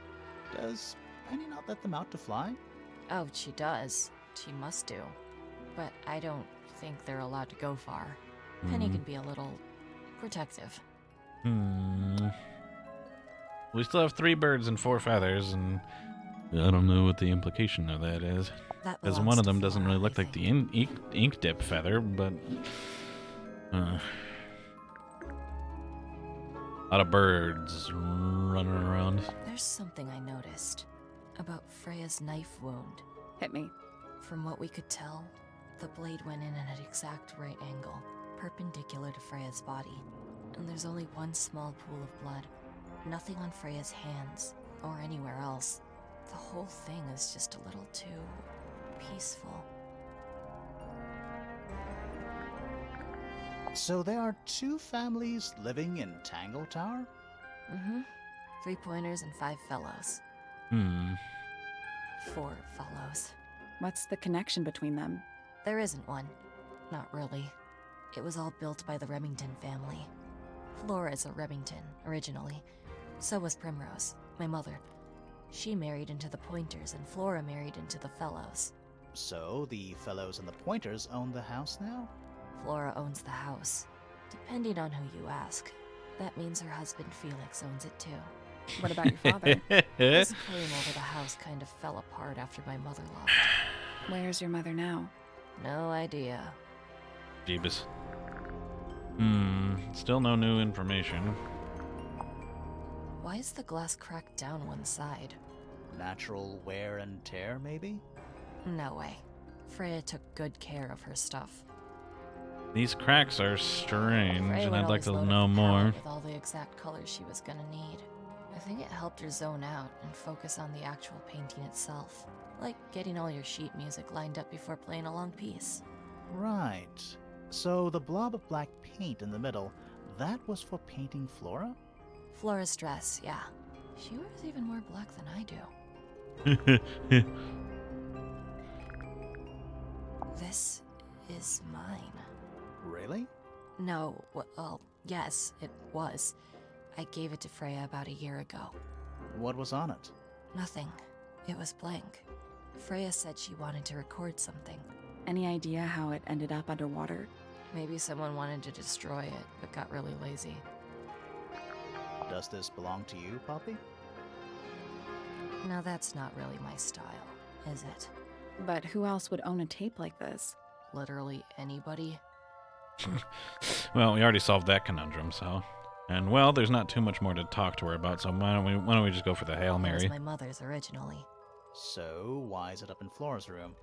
Speaker 3: Does Penny not let them out to fly?
Speaker 10: Oh, she does. She must do. But I don't think they're allowed to go far. Penny can be a little protective.
Speaker 1: We still have 3 birds and 4 feathers, and I don't know what the implication of that is.
Speaker 10: That
Speaker 1: Because
Speaker 10: belongs
Speaker 1: one of
Speaker 10: to
Speaker 1: them doesn't
Speaker 10: Flora,
Speaker 1: really look
Speaker 10: I
Speaker 1: like the
Speaker 10: think.
Speaker 1: ink dip feather, but... a lot of birds running around.
Speaker 10: There's something I noticed about Freya's knife wound.
Speaker 4: Hit me.
Speaker 10: From what we could tell, the blade went in at an exact right angle, perpendicular to Freya's body. And there's only one small pool of blood. Nothing on Freya's hands, or anywhere else. The whole thing is just a little too peaceful.
Speaker 3: So there are 2 families living in Tangle Tower?
Speaker 10: Mm-hmm. 3 pointers and 5 fellows. 4 fellows.
Speaker 4: What's the connection between them?
Speaker 10: There isn't one. Not really. It was all built by the Remington family. Flora is a Remington, originally. So was Primrose, my mother. She married into the Pointers, and Flora married into the Fellows.
Speaker 3: So the Fellows and the Pointers own the house now?
Speaker 10: Flora owns the house. Depending on who you ask. That means her husband Felix owns it too.
Speaker 4: What about your father?
Speaker 10: His claim over the house kind of fell apart after my mother left.
Speaker 4: Where's your mother now?
Speaker 10: No idea.
Speaker 1: Jeebus. Still no new information.
Speaker 10: Why is the glass cracked down one side?
Speaker 3: Natural wear and tear, maybe?
Speaker 10: No way. Freya took good care of her stuff.
Speaker 1: These cracks are strange,
Speaker 10: Freya
Speaker 1: and
Speaker 10: would
Speaker 1: I'd like
Speaker 10: always
Speaker 1: to
Speaker 10: load
Speaker 1: know
Speaker 10: up the
Speaker 1: more.
Speaker 10: palette with all the exact colors she was gonna need. I think it helped her zone out and focus on the actual painting itself. Like getting all your sheet music lined up before playing a long piece.
Speaker 3: Right. So the blob of black paint in the middle, that was for painting Flora?
Speaker 10: Flora's dress, yeah. She wears even more black than I do. This is mine.
Speaker 3: Really?
Speaker 10: No, well, yes, it was. I gave it to Freya about a year ago.
Speaker 3: What was on it?
Speaker 10: Nothing. It was blank. Freya said she wanted to record something.
Speaker 4: Any idea how it ended up underwater?
Speaker 10: Maybe someone wanted to destroy it, but got really lazy.
Speaker 3: Does this belong to you, Poppy?
Speaker 10: Now that's not really my style, is it?
Speaker 4: But who else would own a tape like this?
Speaker 10: Literally anybody?
Speaker 1: Well, we already solved that conundrum, so... And, well, there's not too much more to talk to her about, so why don't we just go for the Hail
Speaker 10: It
Speaker 1: Mary?
Speaker 10: was my mother's originally.
Speaker 3: So, why is it up in Flora's room?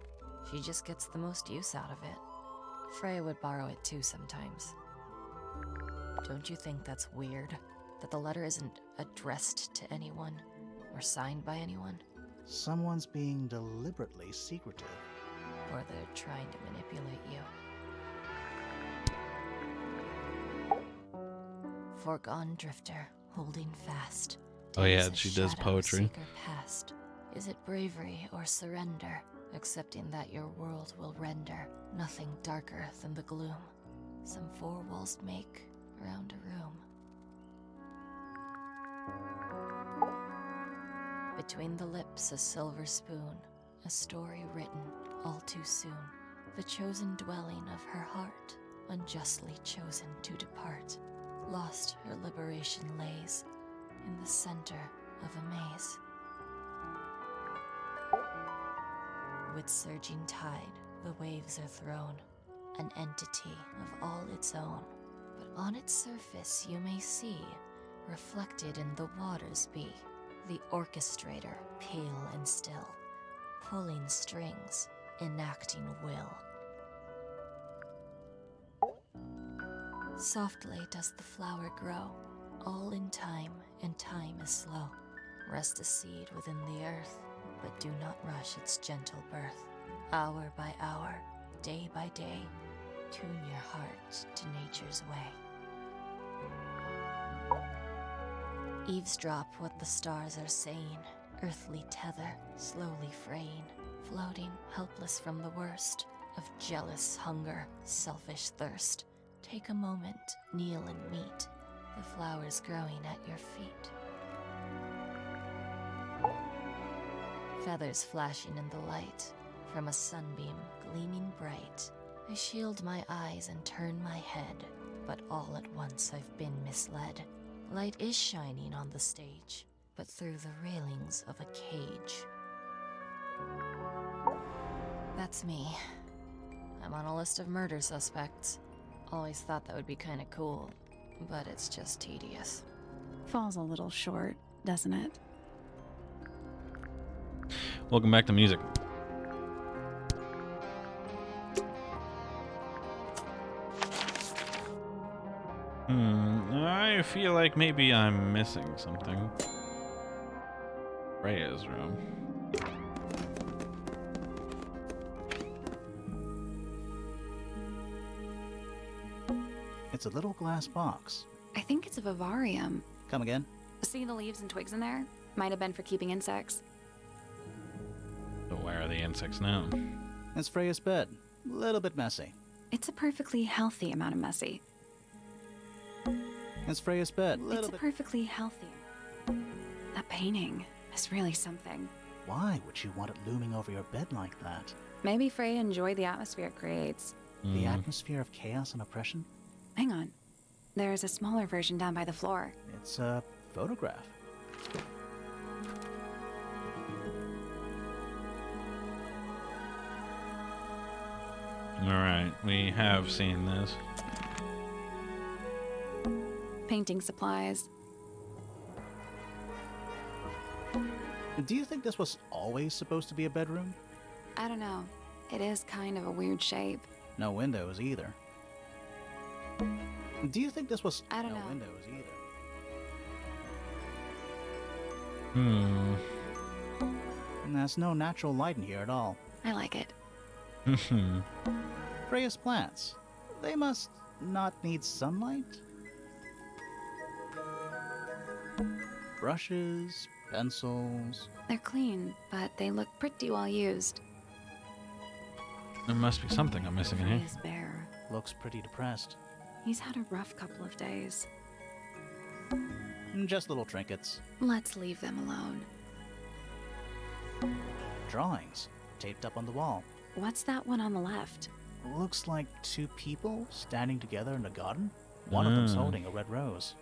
Speaker 10: She just gets the most use out of it. Freya would borrow it too sometimes. Don't you think that's weird? That the letter isn't addressed to anyone? Or signed by anyone?
Speaker 3: Someone's being deliberately secretive.
Speaker 10: Or they're trying to manipulate you. Foregone drifter, holding fast.
Speaker 1: Oh yeah,
Speaker 10: Days a
Speaker 1: she does
Speaker 10: shadow,
Speaker 1: poetry.
Speaker 10: seeker past. Is it bravery or surrender? Accepting that your world will render nothing darker than the gloom some 4 walls make around a room. Between the lips a silver spoon, a story written all too soon. The chosen dwelling of her heart, unjustly chosen to depart. Lost her liberation lays in the center of a maze. With surging tide, the waves are thrown, an entity of all its own. But on its surface you may see, reflected in the waters be, the orchestrator, pale and still, pulling strings, enacting will. Softly does the flower grow, all in time, and time is slow. Rest a seed within the earth, but do not rush its gentle birth. Hour by hour, day by day, tune your heart to nature's way. Eavesdrop what the stars are saying, earthly tether, slowly fraying, floating helpless from the worst, of jealous hunger, selfish thirst. Take a moment, kneel and meet the flowers growing at your feet. Feathers flashing in the light from a sunbeam gleaming bright. I shield my eyes and turn my head, but all at once I've been misled. Light is shining on the stage, but through the railings of a cage. That's me. I'm on a list of murder suspects. Always thought that would be kinda cool, but it's just tedious.
Speaker 4: Falls a little short, doesn't it?
Speaker 1: Welcome back to music. I feel like maybe I'm missing something. Freya's room.
Speaker 3: It's a little glass box.
Speaker 4: I think it's a vivarium.
Speaker 3: Come again?
Speaker 4: See the leaves and twigs in there? Might have been for keeping insects.
Speaker 1: So where are the insects now?
Speaker 3: It's Freya's bed. A little bit messy.
Speaker 4: It's a perfectly healthy amount of messy.
Speaker 3: It's Freya's bed.
Speaker 4: It's a perfectly healthy. That painting is really something.
Speaker 3: Why would you want it looming over your bed like that?
Speaker 4: Maybe Freya enjoyed the atmosphere it creates.
Speaker 3: The atmosphere of chaos and oppression?
Speaker 4: Hang on. There's a smaller version down by the floor.
Speaker 3: It's a photograph.
Speaker 1: Alright, we have seen this.
Speaker 4: Painting supplies.
Speaker 3: Do you think this was always supposed to be a bedroom?
Speaker 4: I don't know. It is kind of a weird shape.
Speaker 3: No windows either. Do you think this was...
Speaker 4: I don't know.
Speaker 3: No windows either. And there's no natural light in here at all.
Speaker 4: I like it.
Speaker 3: Freya's plants. They must not need sunlight? Brushes, pencils...
Speaker 4: They're clean, but they look pretty well used.
Speaker 1: There must be something I'm missing in here.
Speaker 4: Freya's bear.
Speaker 3: Looks pretty depressed.
Speaker 4: He's had a rough couple of days.
Speaker 3: Just little trinkets.
Speaker 4: Let's leave them alone.
Speaker 3: Drawings. Taped up on the wall.
Speaker 4: What's that one on the left?
Speaker 3: Looks like two people standing together in a garden. One of them's holding a red rose.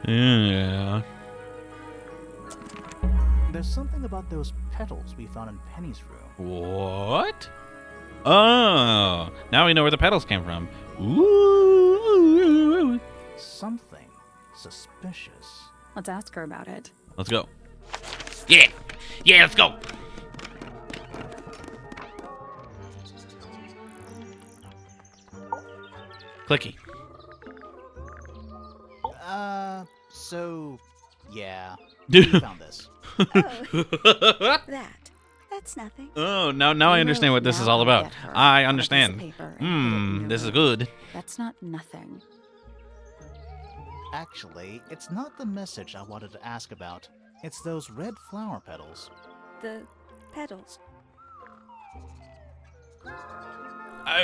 Speaker 1: Yeah.
Speaker 3: There's something about those petals we found in Penny's room.
Speaker 1: What? Oh, now we know where the petals came from. Ooh.
Speaker 3: Something suspicious.
Speaker 4: Let's ask her about it.
Speaker 1: Let's go. Yeah. Yeah, let's go. Clicky.
Speaker 3: So, yeah. We found this.
Speaker 8: That's nothing.
Speaker 1: Oh, now I understand what this is all about. I understand. This is good.
Speaker 4: That's not nothing.
Speaker 3: Actually, it's not the message I wanted to ask about. It's those red flower petals.
Speaker 8: The petals.
Speaker 1: I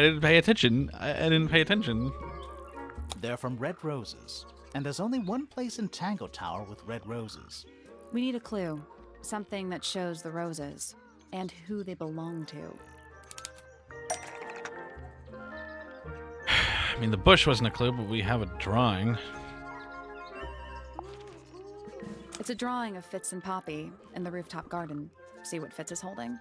Speaker 1: didn't pay attention. I didn't pay attention.
Speaker 3: They're from red roses. And there's only one place in Dangle Tower with red roses.
Speaker 4: We need a clue. Something that shows the roses. And who they belong to.
Speaker 1: I mean, the bush wasn't a clue, but we have a drawing.
Speaker 4: It's a drawing of Fitz and Poppy in the rooftop garden. See what Fitz is holding?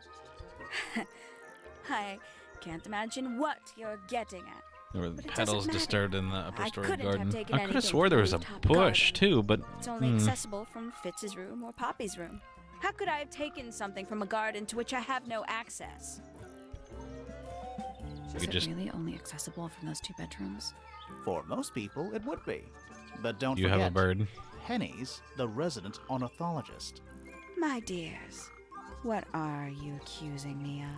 Speaker 8: I can't imagine what you're getting at.
Speaker 1: There were
Speaker 8: But it
Speaker 1: petals
Speaker 8: doesn't matter.
Speaker 1: disturbed in the upper
Speaker 8: I
Speaker 1: story
Speaker 8: couldn't have
Speaker 1: garden.
Speaker 8: taken
Speaker 1: I could have
Speaker 8: anything
Speaker 1: swore
Speaker 8: from
Speaker 1: there
Speaker 8: the
Speaker 1: was a
Speaker 8: rooftop
Speaker 1: bush,
Speaker 8: garden.
Speaker 1: too, but...
Speaker 8: It's only accessible from Fitz's room or Poppy's room. How could I have taken something from a garden to which I have no access?
Speaker 1: You
Speaker 4: Is
Speaker 1: could
Speaker 4: it
Speaker 1: just...
Speaker 4: really only accessible from those two bedrooms?
Speaker 3: For most people, it would be. But don't
Speaker 1: You
Speaker 3: forget,
Speaker 1: have a bird.
Speaker 3: Penny's the resident ornithologist.
Speaker 9: My dears, what are you accusing me of?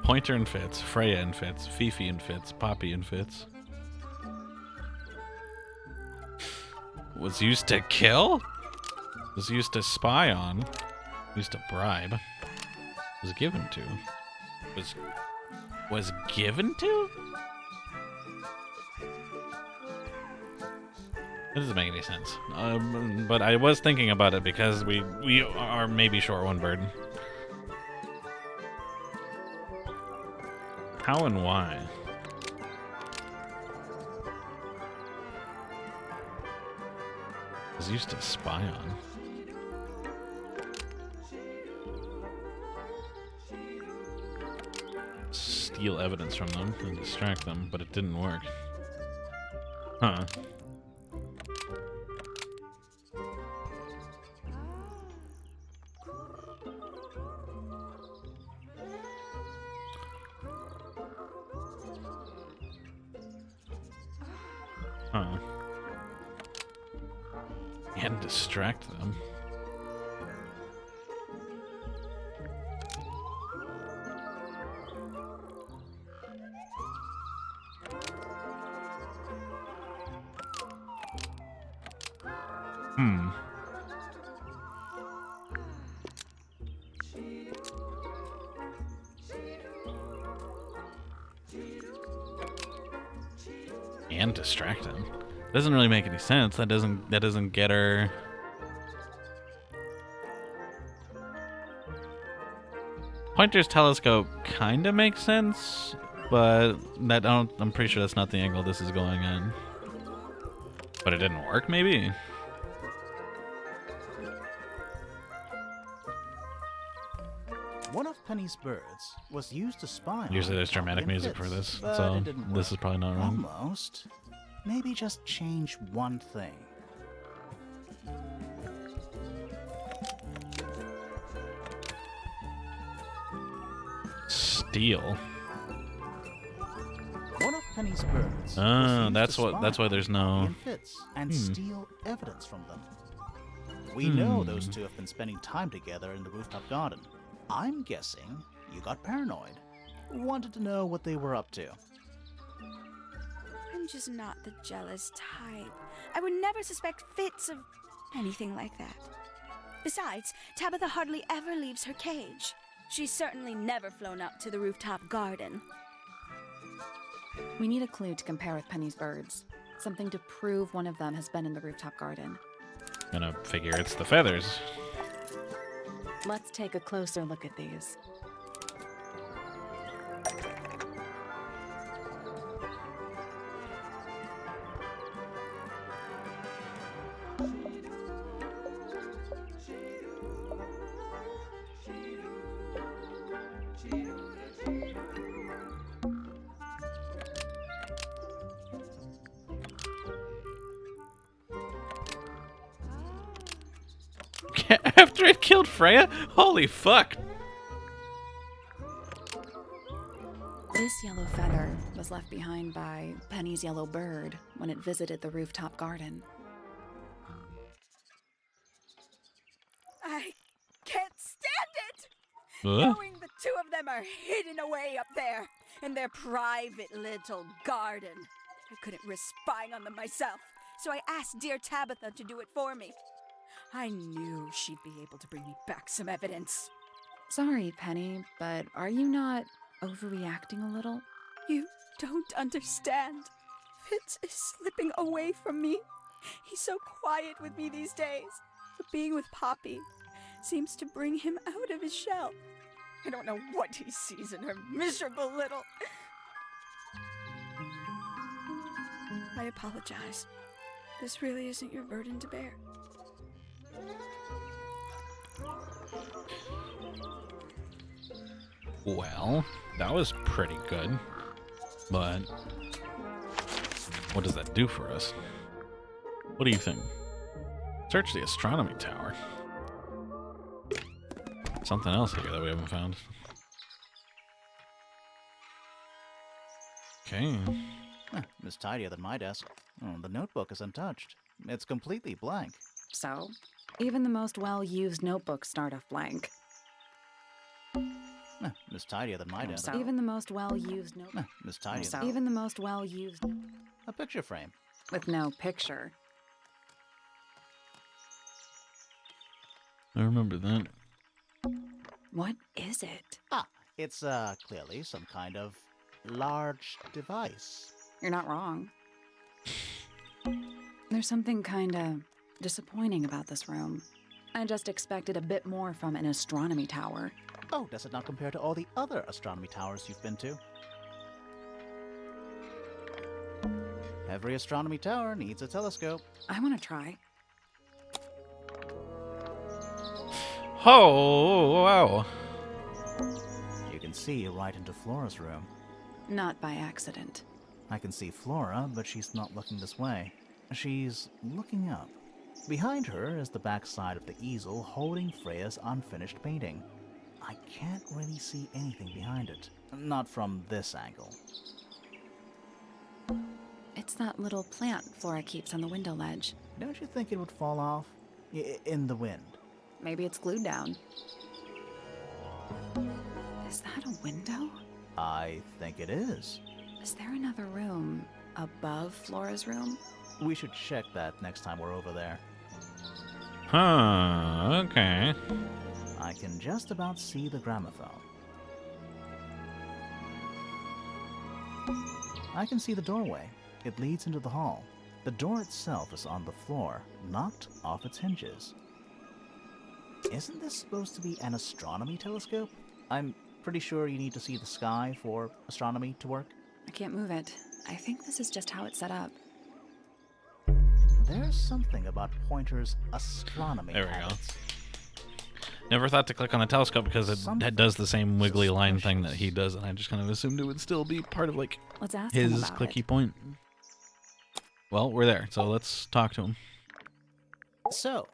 Speaker 1: Pointer and Fitz, Freya and Fitz, Fifi and Fitz, Poppy and Fitz. Was used to kill? Was used to spy on? Used to bribe? Was given to? Was given to? That doesn't make any sense. But I was thinking about it because we are maybe short one bird. How and why? Was used to spy on. Steal evidence from them and distract them, but it didn't work. Huh. Huh. And distract them. And distract him. Doesn't really make any sense. That doesn't get her. Pointer's telescope kind of makes sense, but I'm pretty sure that's not the angle this is going in. But it didn't work, maybe.
Speaker 3: One of Penny's birds was used to spy on.
Speaker 1: Usually there's dramatic
Speaker 3: Poppy and
Speaker 1: music for
Speaker 3: Fitz,
Speaker 1: this,
Speaker 3: but
Speaker 1: so
Speaker 3: it didn't
Speaker 1: this is
Speaker 3: work.
Speaker 1: probably not wrong.
Speaker 3: Almost. Maybe just change one thing.
Speaker 1: Steal.
Speaker 3: One of Penny's birds.
Speaker 1: Ah,
Speaker 3: was used
Speaker 1: that's
Speaker 3: to
Speaker 1: what.
Speaker 3: spy
Speaker 1: That's why
Speaker 3: on
Speaker 1: there's
Speaker 3: Poppy
Speaker 1: no.
Speaker 3: and Fitz and steal evidence from them. We know those two have been spending time together in the rooftop garden. I'm guessing you got paranoid. Wanted to know what they were up to.
Speaker 8: I'm just not the jealous type. I would never suspect Fitz of anything like that. Besides, Tabitha hardly ever leaves her cage. She's certainly never flown up to the rooftop garden.
Speaker 4: We need a clue to compare with Penny's birds. Something to prove one of them has been in the rooftop garden.
Speaker 1: Gonna figure it's the feathers.
Speaker 4: Let's take a closer look at these.
Speaker 1: After it killed Freya? Holy fuck!
Speaker 4: This yellow feather was left behind by Penny's yellow bird when it visited the rooftop garden.
Speaker 8: I can't stand it!
Speaker 1: Huh?
Speaker 8: Knowing the two of them are hidden away up there in their private little garden. I couldn't risk spying on them myself, so I asked dear Tabitha to do it for me. I knew she'd be able to bring me back some evidence.
Speaker 4: Sorry, Penny, but are you not overreacting a little?
Speaker 8: You don't understand. Fitz is slipping away from me. He's so quiet with me these days, but being with Poppy seems to bring him out of his shell. I don't know what he sees in her miserable little... I apologize. This really isn't your burden to bear.
Speaker 1: Well, that was pretty good. But what does that do for us? What do you think? Search the astronomy tower. Something else here that we haven't found. Okay.
Speaker 3: It's tidier than my desk. Oh, the notebook is untouched. It's completely blank.
Speaker 4: So, even the most well-used notebooks start off blank.
Speaker 3: It's tidier than my desk.
Speaker 4: Even the most well-used notebook.
Speaker 3: It's tidier
Speaker 4: So,
Speaker 3: than
Speaker 4: even the most well-used
Speaker 3: a picture frame.
Speaker 4: with no picture.
Speaker 1: I remember that.
Speaker 4: What is it?
Speaker 3: It's clearly some kind of large device.
Speaker 4: You're not wrong. There's something kinda disappointing about this room. I just expected a bit more from an astronomy tower.
Speaker 3: Oh, does it not compare to all the other astronomy towers you've been to? Every astronomy tower needs a telescope.
Speaker 4: I want to try.
Speaker 1: Oh, wow.
Speaker 3: You can see right into Flora's room.
Speaker 4: Not by accident.
Speaker 3: I can see Flora, but she's not looking this way. She's looking up. Behind her is the backside of the easel holding Freya's unfinished painting. I can't really see anything behind it. Not from this angle.
Speaker 4: It's that little plant Flora keeps on the window ledge.
Speaker 3: Don't you think it would fall off? In the wind.
Speaker 4: Maybe it's glued down. Is that a window?
Speaker 3: I think it is.
Speaker 4: Is there another room above Flora's room?
Speaker 3: We should check that next time we're over there.
Speaker 1: Huh, okay.
Speaker 3: I can just about see the gramophone. I can see the doorway. It leads into the hall. The door itself is on the floor, knocked off its hinges. Isn't this supposed to be an astronomy telescope? I'm pretty sure you need to see the sky for astronomy to work.
Speaker 4: I can't move it. I think this is just how it's set up.
Speaker 3: There's something about Pointer's astronomy
Speaker 1: There we go.
Speaker 3: habits.
Speaker 1: Never thought to click on a telescope because it
Speaker 3: Something
Speaker 1: does the same wiggly line thing that
Speaker 3: suspicious.
Speaker 1: he does, and I just kind of assumed it would still be part of like
Speaker 4: Let's ask him
Speaker 1: his
Speaker 4: about
Speaker 1: clicky
Speaker 4: it.
Speaker 1: point. Well, we're there, so let's talk to him.
Speaker 3: So,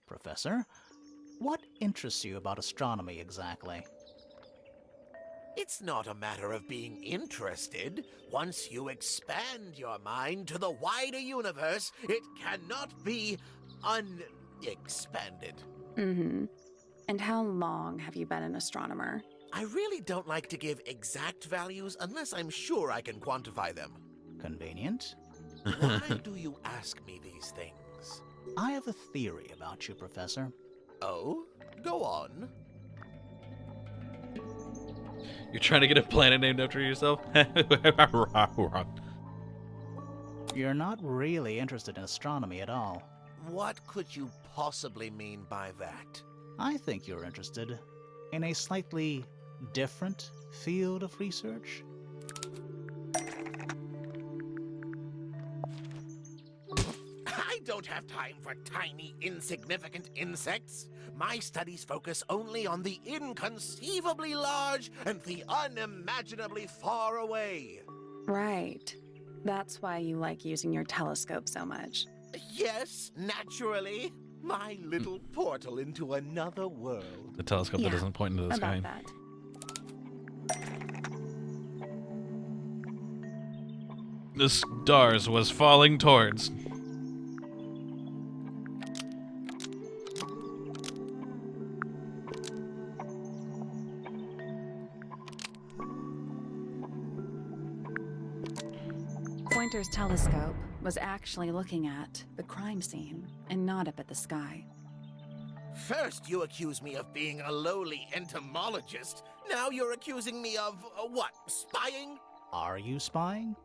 Speaker 3: Professor, what interests you about astronomy exactly?
Speaker 6: It's not a matter of being interested. Once you expand your mind to the wider universe, it cannot be unexpanded.
Speaker 4: Mm-hmm. And how long have you been an astronomer?
Speaker 6: I really don't like to give exact values unless I'm sure I can quantify them.
Speaker 3: Convenient.
Speaker 6: Why do you ask me these things?
Speaker 3: I have a theory about you, Professor.
Speaker 6: Oh? Go on.
Speaker 1: You're trying to get a planet named after yourself?
Speaker 3: You're not really interested in astronomy at all.
Speaker 6: What could you possibly mean by that?
Speaker 3: I think you're interested in a slightly different field of research.
Speaker 6: I don't have time for tiny, insignificant insects. My studies focus only on the inconceivably large and the unimaginably far away.
Speaker 4: Right. That's why you like using your telescope so much.
Speaker 6: Yes, naturally. My little portal into another world.
Speaker 1: The telescope that
Speaker 4: Yeah,
Speaker 1: doesn't point into the sky.
Speaker 4: About that.
Speaker 1: The stars was falling towards.
Speaker 4: Pointer's telescope was actually looking at the crime scene and not up at the sky.
Speaker 6: First, you accuse me of being a lowly entomologist. Now you're accusing me of, what, spying?
Speaker 3: Are you spying?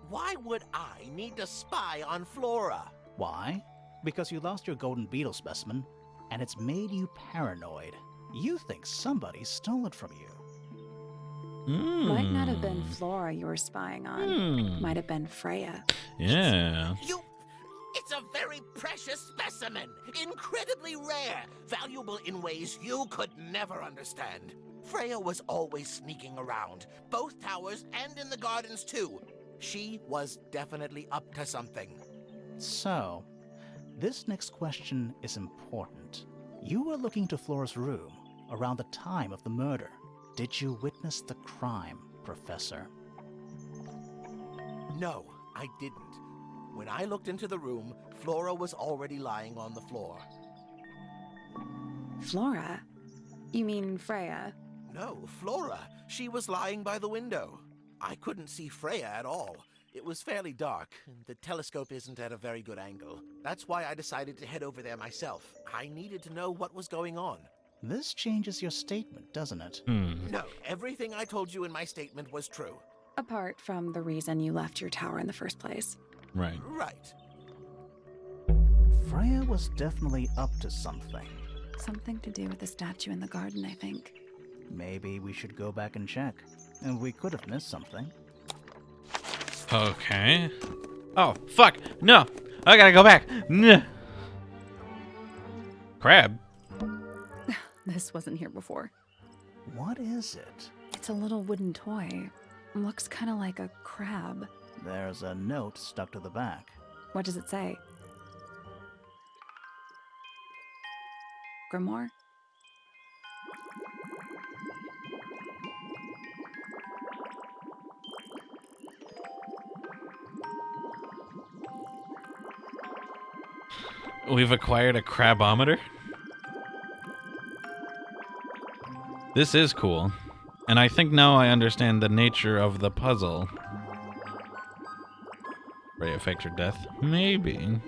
Speaker 6: Why would I need to spy on Flora?
Speaker 3: Why? Because you lost your golden beetle specimen, and it's made you paranoid. You think somebody stole it from you.
Speaker 4: Might not have been Flora you were spying on. Might have been Freya.
Speaker 1: Yeah.
Speaker 6: It's a very precious specimen, incredibly rare, valuable in ways you could never understand. Freya was always sneaking around, both towers and in the gardens too. She was definitely up to something.
Speaker 3: So, this next question is important. You were looking to Flora's room around the time of the murder. Did you witness the crime, Professor?
Speaker 6: No, I didn't. When I looked into the room, Flora was already lying on the floor.
Speaker 4: Flora? You mean Freya?
Speaker 6: No, Flora. She was lying by the window. I couldn't see Freya at all. It was fairly dark, and the telescope isn't at a very good angle. That's why I decided to head over there myself. I needed to know what was going on.
Speaker 3: This changes your statement, doesn't it?
Speaker 6: No, everything I told you in my statement was true.
Speaker 4: Apart from the reason you left your tower in the first place.
Speaker 1: Right.
Speaker 6: Right.
Speaker 3: Freya was definitely up to something.
Speaker 4: Something to do with the statue in the garden, I think.
Speaker 3: Maybe we should go back and check. And we could have missed something.
Speaker 1: Okay. Oh, fuck. No. I gotta go back. Nah. Crab.
Speaker 4: This wasn't here before.
Speaker 3: What is it?
Speaker 4: It's a little wooden toy. Looks kind of like a crab.
Speaker 3: There's a note stuck to the back.
Speaker 4: What does it say? Grimoire?
Speaker 1: We've acquired a crabometer. This is cool. And I think now I understand the nature of the puzzle. Freya faked her death? Maybe.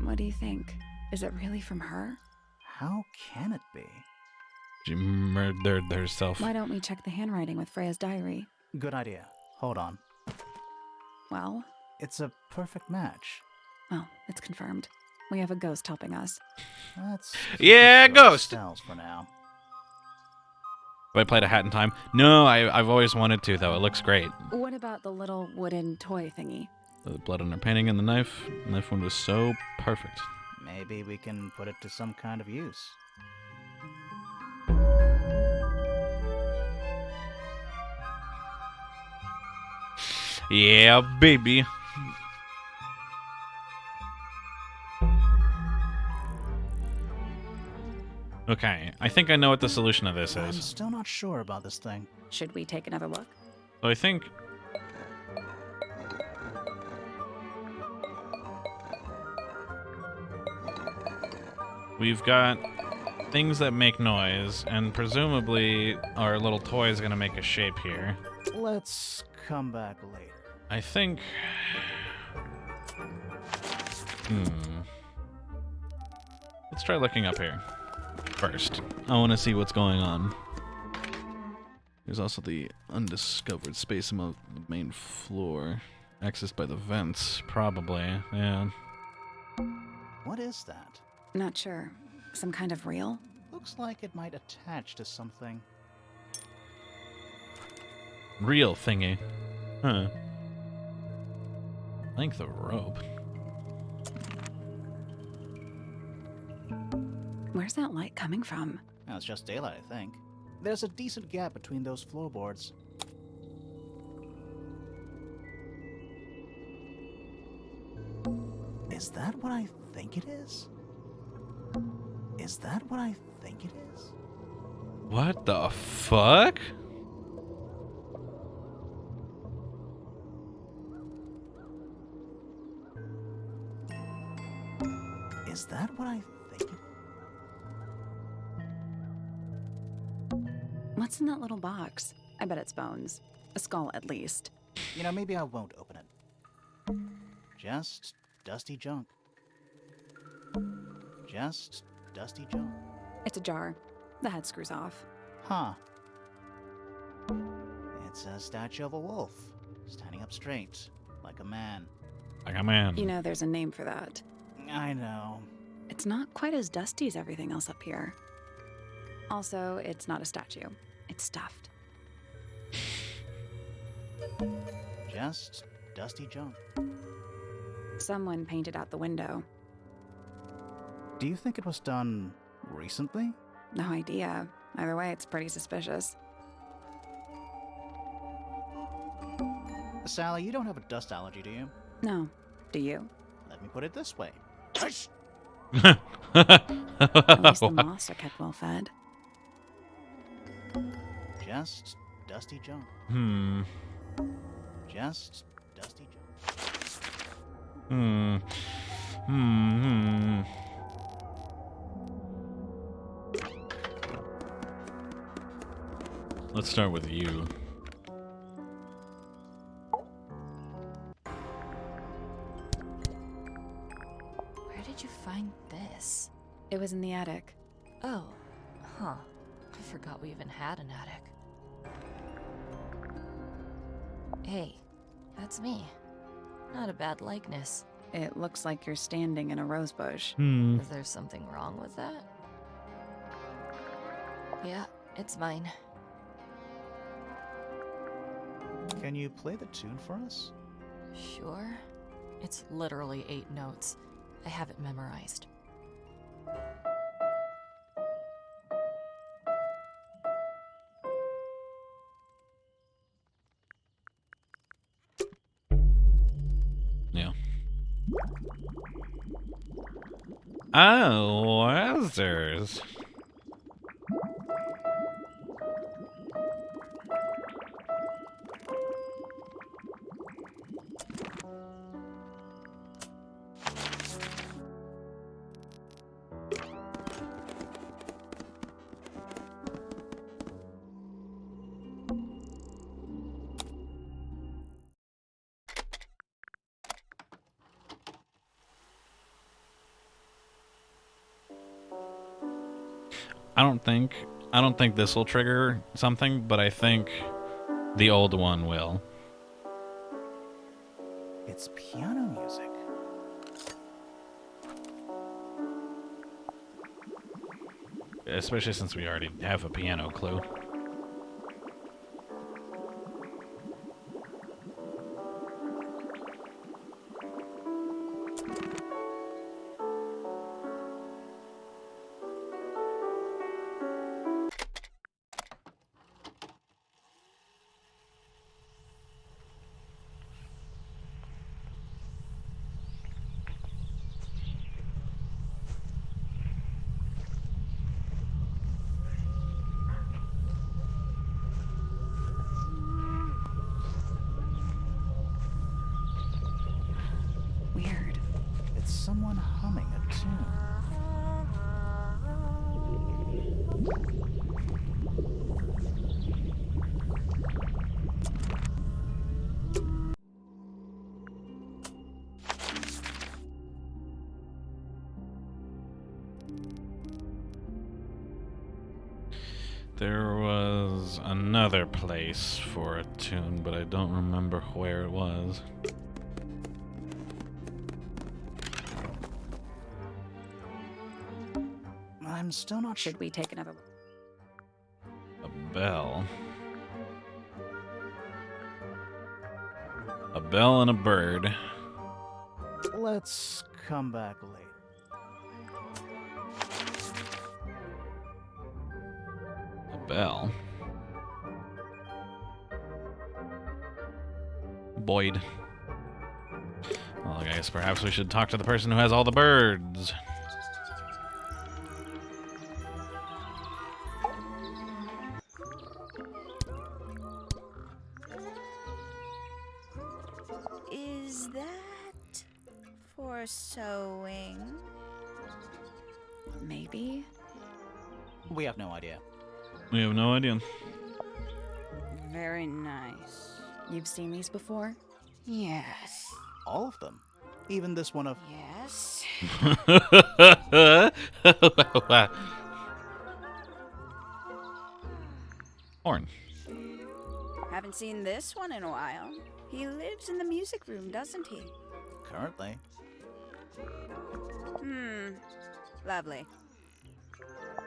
Speaker 4: What do you think? Is it really from her?
Speaker 3: How can it be?
Speaker 1: She murdered herself.
Speaker 4: Why don't we check the handwriting with Freya's diary?
Speaker 3: Good idea. Hold on.
Speaker 4: Well,
Speaker 3: It's a perfect match.
Speaker 4: well, it's confirmed. We have a ghost helping us.
Speaker 3: Let's
Speaker 1: Yeah,
Speaker 3: keep those
Speaker 1: ghost!
Speaker 3: styles for now.
Speaker 1: Have I played a Hat in Time? No, I've always wanted to, though. It looks great.
Speaker 4: What about the little wooden toy thingy?
Speaker 1: The blood on her painting and the knife. The knife one was so perfect.
Speaker 3: Maybe we can put it to some kind of use.
Speaker 1: Yeah, baby. Okay, I think I know what the solution to this
Speaker 3: I'm
Speaker 1: is.
Speaker 3: still not sure about this thing.
Speaker 4: Should we take another look?
Speaker 1: So I think... we've got things that make noise, and presumably our little toy is going to make a shape here.
Speaker 3: Let's come back later.
Speaker 1: I think... Let's try looking up here first. I want to see what's going on. There's also the undiscovered space above the main floor. Accessed by the vents, probably. Yeah.
Speaker 3: What is that?
Speaker 4: Not sure. Some kind of reel?
Speaker 3: Looks like it might attach to something.
Speaker 1: Real thingy. Huh. Length of rope.
Speaker 4: Where's that light coming from?
Speaker 3: Oh, it's just daylight, I think. There's a decent gap between those floorboards. Is that what I think it is? Is that what I think it is?
Speaker 1: What the fuck?
Speaker 3: Is that what I think it is?
Speaker 4: What's in that little box? I bet it's bones. A skull, at least.
Speaker 3: You know, maybe I won't open it. Just dusty junk. Just dusty junk.
Speaker 4: It's a jar. The head screws off.
Speaker 3: Huh. It's a statue of a wolf, standing up straight, like a man.
Speaker 1: Like a man.
Speaker 4: You know, there's a name for that.
Speaker 3: I know.
Speaker 4: It's not quite as dusty as everything else up here. Also, it's not a statue. It's stuffed.
Speaker 3: Just dusty junk.
Speaker 4: Someone painted out the window.
Speaker 3: Do you think it was done recently?
Speaker 4: No idea. Either way, it's pretty suspicious.
Speaker 3: Sally, you don't have a dust allergy, do you?
Speaker 4: No. Do you?
Speaker 3: Let me put it this way.
Speaker 4: At least the moths are kept well fed.
Speaker 3: Just dusty junk. Just dusty junk.
Speaker 1: Let's start with you.
Speaker 10: Where did you find this?
Speaker 4: It was in the attic.
Speaker 10: Oh, huh. I forgot we even had an attic. Hey, that's me. Not a bad likeness.
Speaker 4: It looks like you're standing in a rose bush.
Speaker 10: Is there something wrong with that? Yeah, it's mine.
Speaker 3: Can you play the tune for us?
Speaker 10: Sure. It's literally 8 notes. I have it memorized.
Speaker 1: Yeah. Oh, wowzers. I don't think this will trigger something, but I think the old one will.
Speaker 3: It's piano music.
Speaker 1: Especially since we already have a piano clue.
Speaker 4: Weird.
Speaker 3: It's someone humming a tune.
Speaker 1: There was another place for a tune, but I don't remember where it was.
Speaker 3: I'm still not sure.
Speaker 4: Should we take another look?
Speaker 1: A bell. A bell and a bird.
Speaker 3: Let's come back later.
Speaker 1: A bell. Boyd. Well, I guess perhaps we should talk to the person who has all the birds.
Speaker 8: Is that for sewing?
Speaker 4: Maybe?
Speaker 3: We have no idea.
Speaker 1: We have no idea.
Speaker 8: Very nice.
Speaker 4: You've seen these before?
Speaker 8: Yes.
Speaker 3: All of them. Even this one of...
Speaker 8: Yes.
Speaker 1: Horn.
Speaker 8: Haven't seen this one in a while. He lives in the music room, doesn't he?
Speaker 3: Currently.
Speaker 8: Lovely.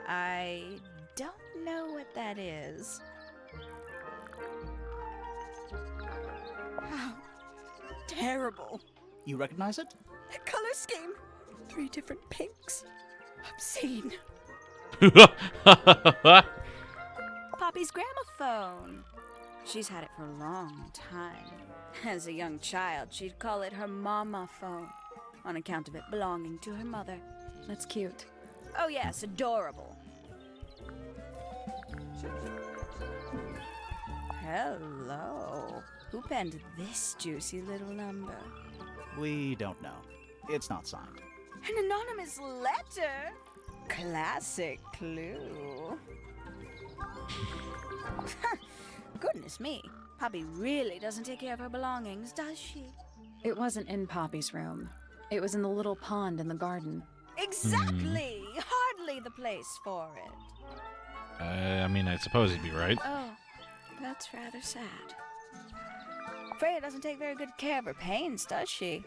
Speaker 8: I don't know what that is. How terrible.
Speaker 3: You recognize it?
Speaker 8: The color scheme. 3 different pinks. Obscene. Poppy's gramophone. She's had it for a long time. As a young child, she'd call it her mama phone, on account of it belonging to her mother.
Speaker 4: That's cute.
Speaker 8: Oh yes, adorable. Hello. Who penned this juicy little number?
Speaker 3: We don't know. It's not signed.
Speaker 8: An anonymous letter? Classic clue. Goodness me. Poppy really doesn't take care of her belongings, does she?
Speaker 4: It wasn't in Poppy's room. It was in the little pond in the garden.
Speaker 8: Exactly! Hardly the place for it.
Speaker 1: I mean, I suppose you'd be right.
Speaker 8: Oh, that's rather sad. Freya doesn't take very good care of her paints, does she?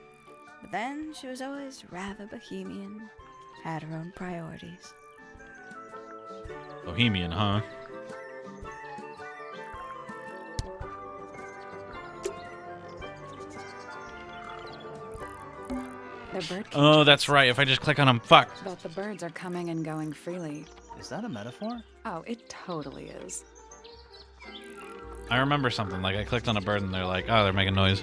Speaker 8: But then she was always rather bohemian, had her own priorities.
Speaker 1: Bohemian, huh?
Speaker 4: The bird
Speaker 1: Oh, that's right. If I just click on them, fuck.
Speaker 4: But the birds are coming and going freely.
Speaker 3: Is that a metaphor?
Speaker 4: Oh, it totally is.
Speaker 1: I remember something. Like, I clicked on a bird and they're like, oh, they're making noise.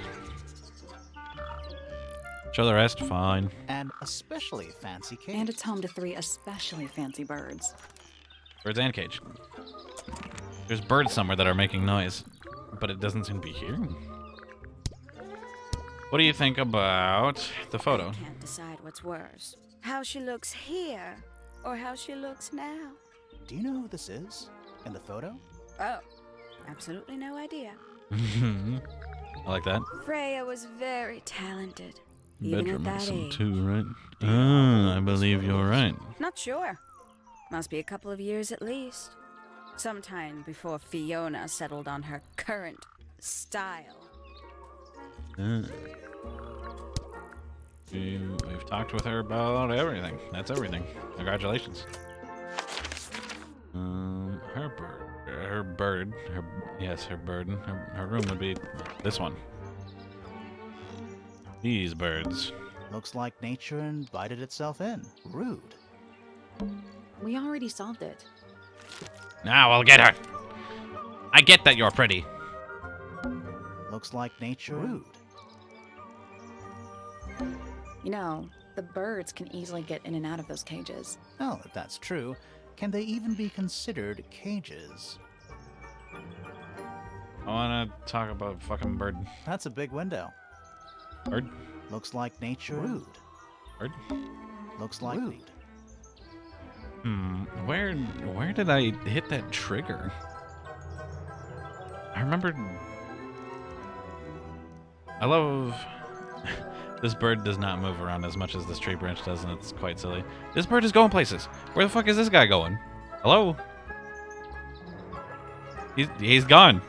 Speaker 1: Show the rest, fine.
Speaker 3: And especially fancy cage.
Speaker 4: And it's home to 3 especially fancy birds.
Speaker 1: Birds and cage. There's birds somewhere that are making noise, but it doesn't seem to be here. What do you think about the photo?
Speaker 8: I can't decide what's worse. How she looks here, or how she looks now.
Speaker 3: Do you know who this is in the photo?
Speaker 8: Oh, absolutely no idea.
Speaker 1: I like that.
Speaker 8: Freya was very talented, even
Speaker 1: Bedroom
Speaker 8: at
Speaker 1: has
Speaker 8: that
Speaker 1: some
Speaker 8: age.
Speaker 1: too, right? Ah, I believe you're right.
Speaker 8: Not sure. Must be a couple of years at least. Sometime before Fiona settled on her current style.
Speaker 1: Ah. We've talked with her about everything. That's everything. Congratulations. Her bird. Her room would be this one. These birds.
Speaker 3: Looks like nature invited itself in. Rude.
Speaker 4: We already solved it.
Speaker 1: Now I'll get her. I get that you're pretty.
Speaker 3: Looks like nature. Rude.
Speaker 4: You know, the birds can easily get in and out of those cages.
Speaker 3: Oh, if that's true, can they even be considered cages?
Speaker 1: I want to talk about fucking bird.
Speaker 3: That's a big window.
Speaker 1: Bird?
Speaker 3: Looks like nature. Rude.
Speaker 1: Bird?
Speaker 3: Looks like rude.
Speaker 1: Where did I hit that trigger? I remember. I love. This bird does not move around as much as this tree branch does, and it's quite silly. This bird is going places. Where the fuck is this guy going? Hello? He's gone.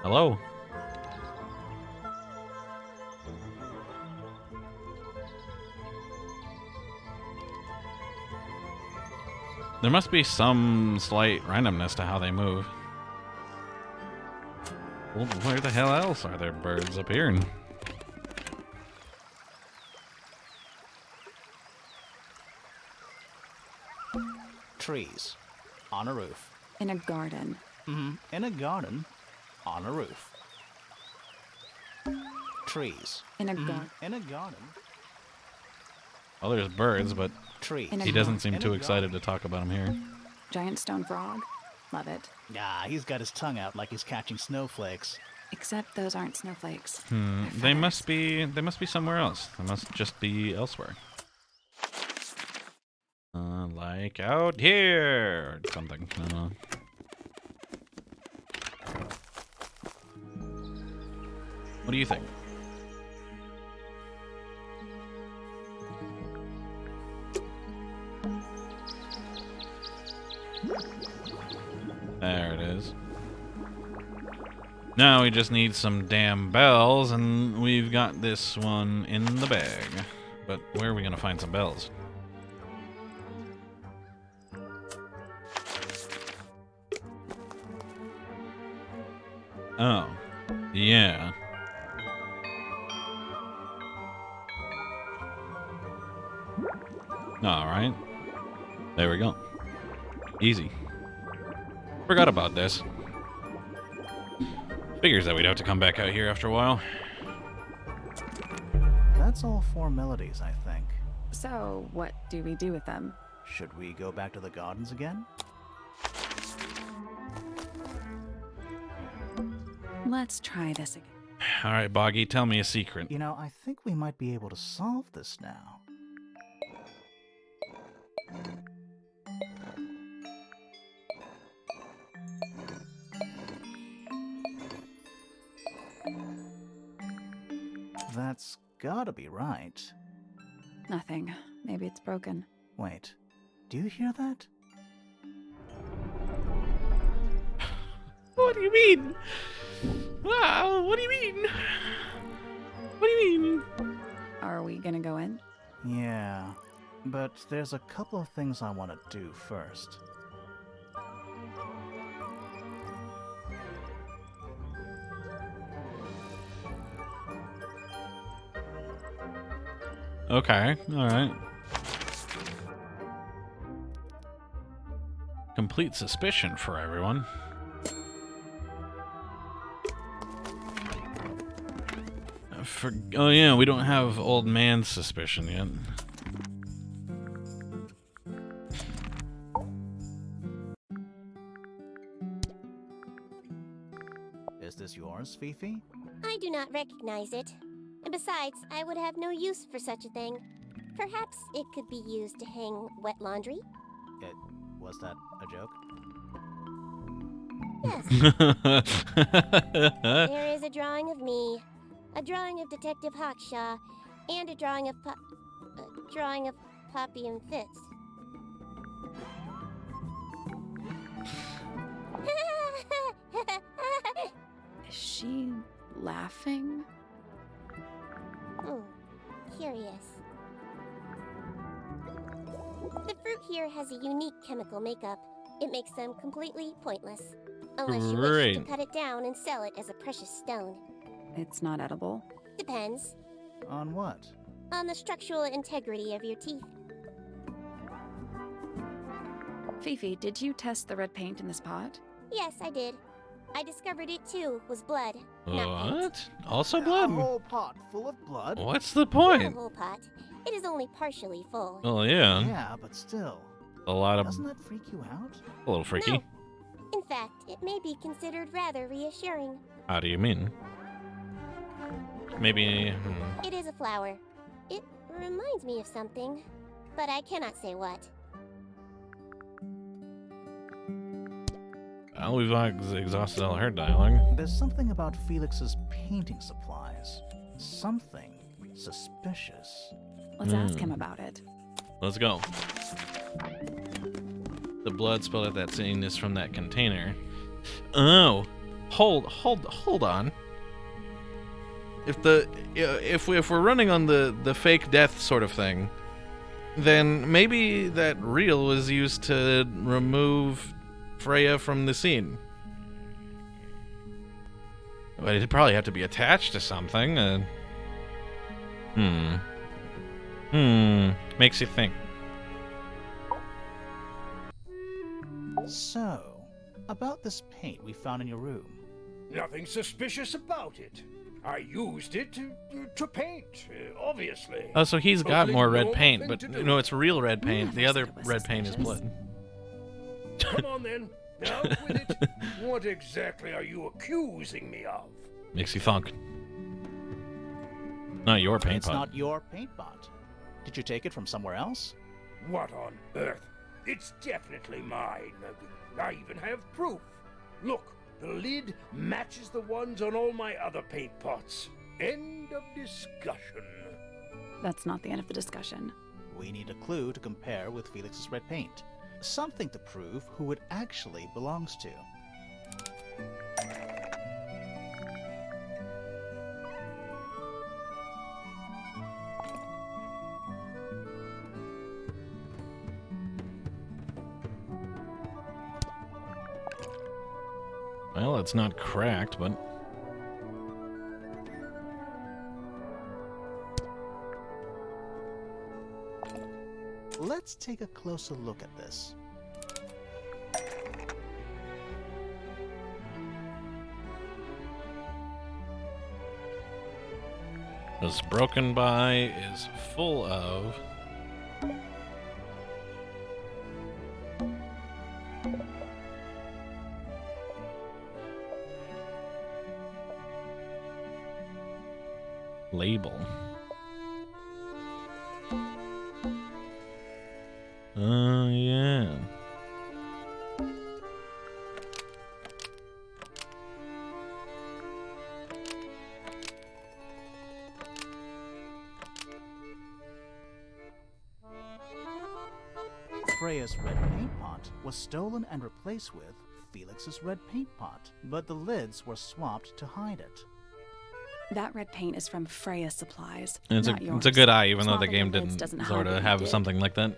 Speaker 1: Hello? There must be some slight randomness to how they move. Well, where the hell else are there birds appearing?
Speaker 3: Trees. On a roof.
Speaker 4: In a garden.
Speaker 3: In a garden. On a roof. Trees.
Speaker 4: In a garden.
Speaker 3: In a garden.
Speaker 1: Well, there's birds, but
Speaker 3: Trees.
Speaker 4: In a
Speaker 1: he doesn't seem
Speaker 3: In a
Speaker 1: too
Speaker 3: garden.
Speaker 1: excited to talk about them here.
Speaker 4: Giant stone frog. Love it.
Speaker 3: Ah, he's got his tongue out like he's catching snowflakes.
Speaker 4: Except those aren't snowflakes.
Speaker 1: They must be somewhere else. They must just be elsewhere. Like out here or something. I don't know. What do you think? There it is. Now we just need some damn bells, and we've got this one in the bag. But where are we gonna find some bells? Oh, yeah. Alright. There we go. Easy. Forgot about this. Figures that we'd have to come back out here after a while.
Speaker 3: That's all formalities, I think.
Speaker 4: So, what do we do with them?
Speaker 3: Should we go back to the gardens again?
Speaker 4: Let's try this again.
Speaker 1: All right, Boggy, tell me a secret.
Speaker 3: You know, I think we might be able to solve this now. That's gotta be right.
Speaker 4: Nothing. Maybe it's broken.
Speaker 3: Wait, do you hear that?
Speaker 1: What do you mean? Wow, what do you mean? What do you mean?
Speaker 4: Are we gonna go in?
Speaker 3: Yeah, but there's a couple of things I want to do first.
Speaker 1: Okay, alright. Complete suspicion for everyone. Oh yeah, we don't have old man suspicion yet.
Speaker 3: Is this yours, Fifi?
Speaker 2: I do not recognize it. And besides, I would have no use for such a thing. Perhaps it could be used to hang wet laundry?
Speaker 3: Was that a joke?
Speaker 2: Yes. There is a drawing of me, a drawing of Detective Hawkshaw, and a drawing of Poppy and Fitz.
Speaker 4: Is she laughing?
Speaker 2: Curious. The fruit here has a unique chemical makeup. It makes them completely pointless. Unless you wish to cut it down and sell it as a precious stone.
Speaker 4: It's not edible.
Speaker 2: Depends.
Speaker 3: On what?
Speaker 2: On the structural integrity of your teeth.
Speaker 4: Fifi, did you test the red paint in this pot?
Speaker 2: Yes, I did. I discovered it too was blood. Not paint.
Speaker 1: What? Also blood?
Speaker 3: A whole pot full of blood?
Speaker 1: What's the
Speaker 2: Not a
Speaker 1: point?
Speaker 2: whole pot. It is only partially full.
Speaker 1: Oh yeah.
Speaker 3: Yeah, but still.
Speaker 1: A lot of...
Speaker 3: Doesn't that freak you out?
Speaker 1: A little freaky.
Speaker 2: No. In fact, it may be considered rather reassuring.
Speaker 1: How do you mean? Maybe...
Speaker 2: It is a flower. It reminds me of something, but I cannot say what.
Speaker 1: Well, we've exhausted all her dialogue.
Speaker 3: There's something about Felix's painting supplies. Something suspicious.
Speaker 4: Let's ask him about it.
Speaker 1: Let's go. The blood spilled out that scene is from that container. Oh, hold on. If we're running on the fake death sort of thing, then maybe that reel was used to remove Freya from the scene. But it'd probably have to be attached to something. Makes you think.
Speaker 3: So, about this paint we found in your room.
Speaker 7: Nothing suspicious about it. I used it to paint, obviously.
Speaker 1: Oh, so he's got
Speaker 7: Totally
Speaker 1: more red
Speaker 7: normal
Speaker 1: paint,
Speaker 7: thing
Speaker 1: but
Speaker 7: to do.
Speaker 1: no, it's real red paint. The
Speaker 4: Never
Speaker 1: other
Speaker 4: said it was
Speaker 1: red paint is
Speaker 4: suspicious.
Speaker 1: blood.
Speaker 7: Come on then. Now with it. What exactly are you accusing me of?
Speaker 1: Makes you thunk. Not your paint
Speaker 3: It's
Speaker 1: pot.
Speaker 3: not your paint pot. Did you take it from somewhere else?
Speaker 7: What on earth? It's definitely mine. I even have proof. Look, the lid matches the ones on all my other paint pots. End of discussion.
Speaker 4: That's not the end of the discussion.
Speaker 3: We need a clue to compare with Felix's red paint. Something to prove who it actually belongs to.
Speaker 1: Well, it's not cracked, but...
Speaker 3: Let's take a closer look at this.
Speaker 1: This broken by is full of... Label. Yeah.
Speaker 3: Freya's red paint pot was stolen and replaced with Felix's red paint pot, but the lids were swapped to hide it.
Speaker 4: That red paint is from Freya Supplies,
Speaker 1: And
Speaker 4: not yours.
Speaker 1: it's a good eye, even though the
Speaker 4: Swapping
Speaker 1: game
Speaker 4: the lids
Speaker 1: didn't
Speaker 4: doesn't
Speaker 1: sort
Speaker 4: hide
Speaker 1: of
Speaker 4: what you
Speaker 1: have
Speaker 4: did.
Speaker 1: something like that.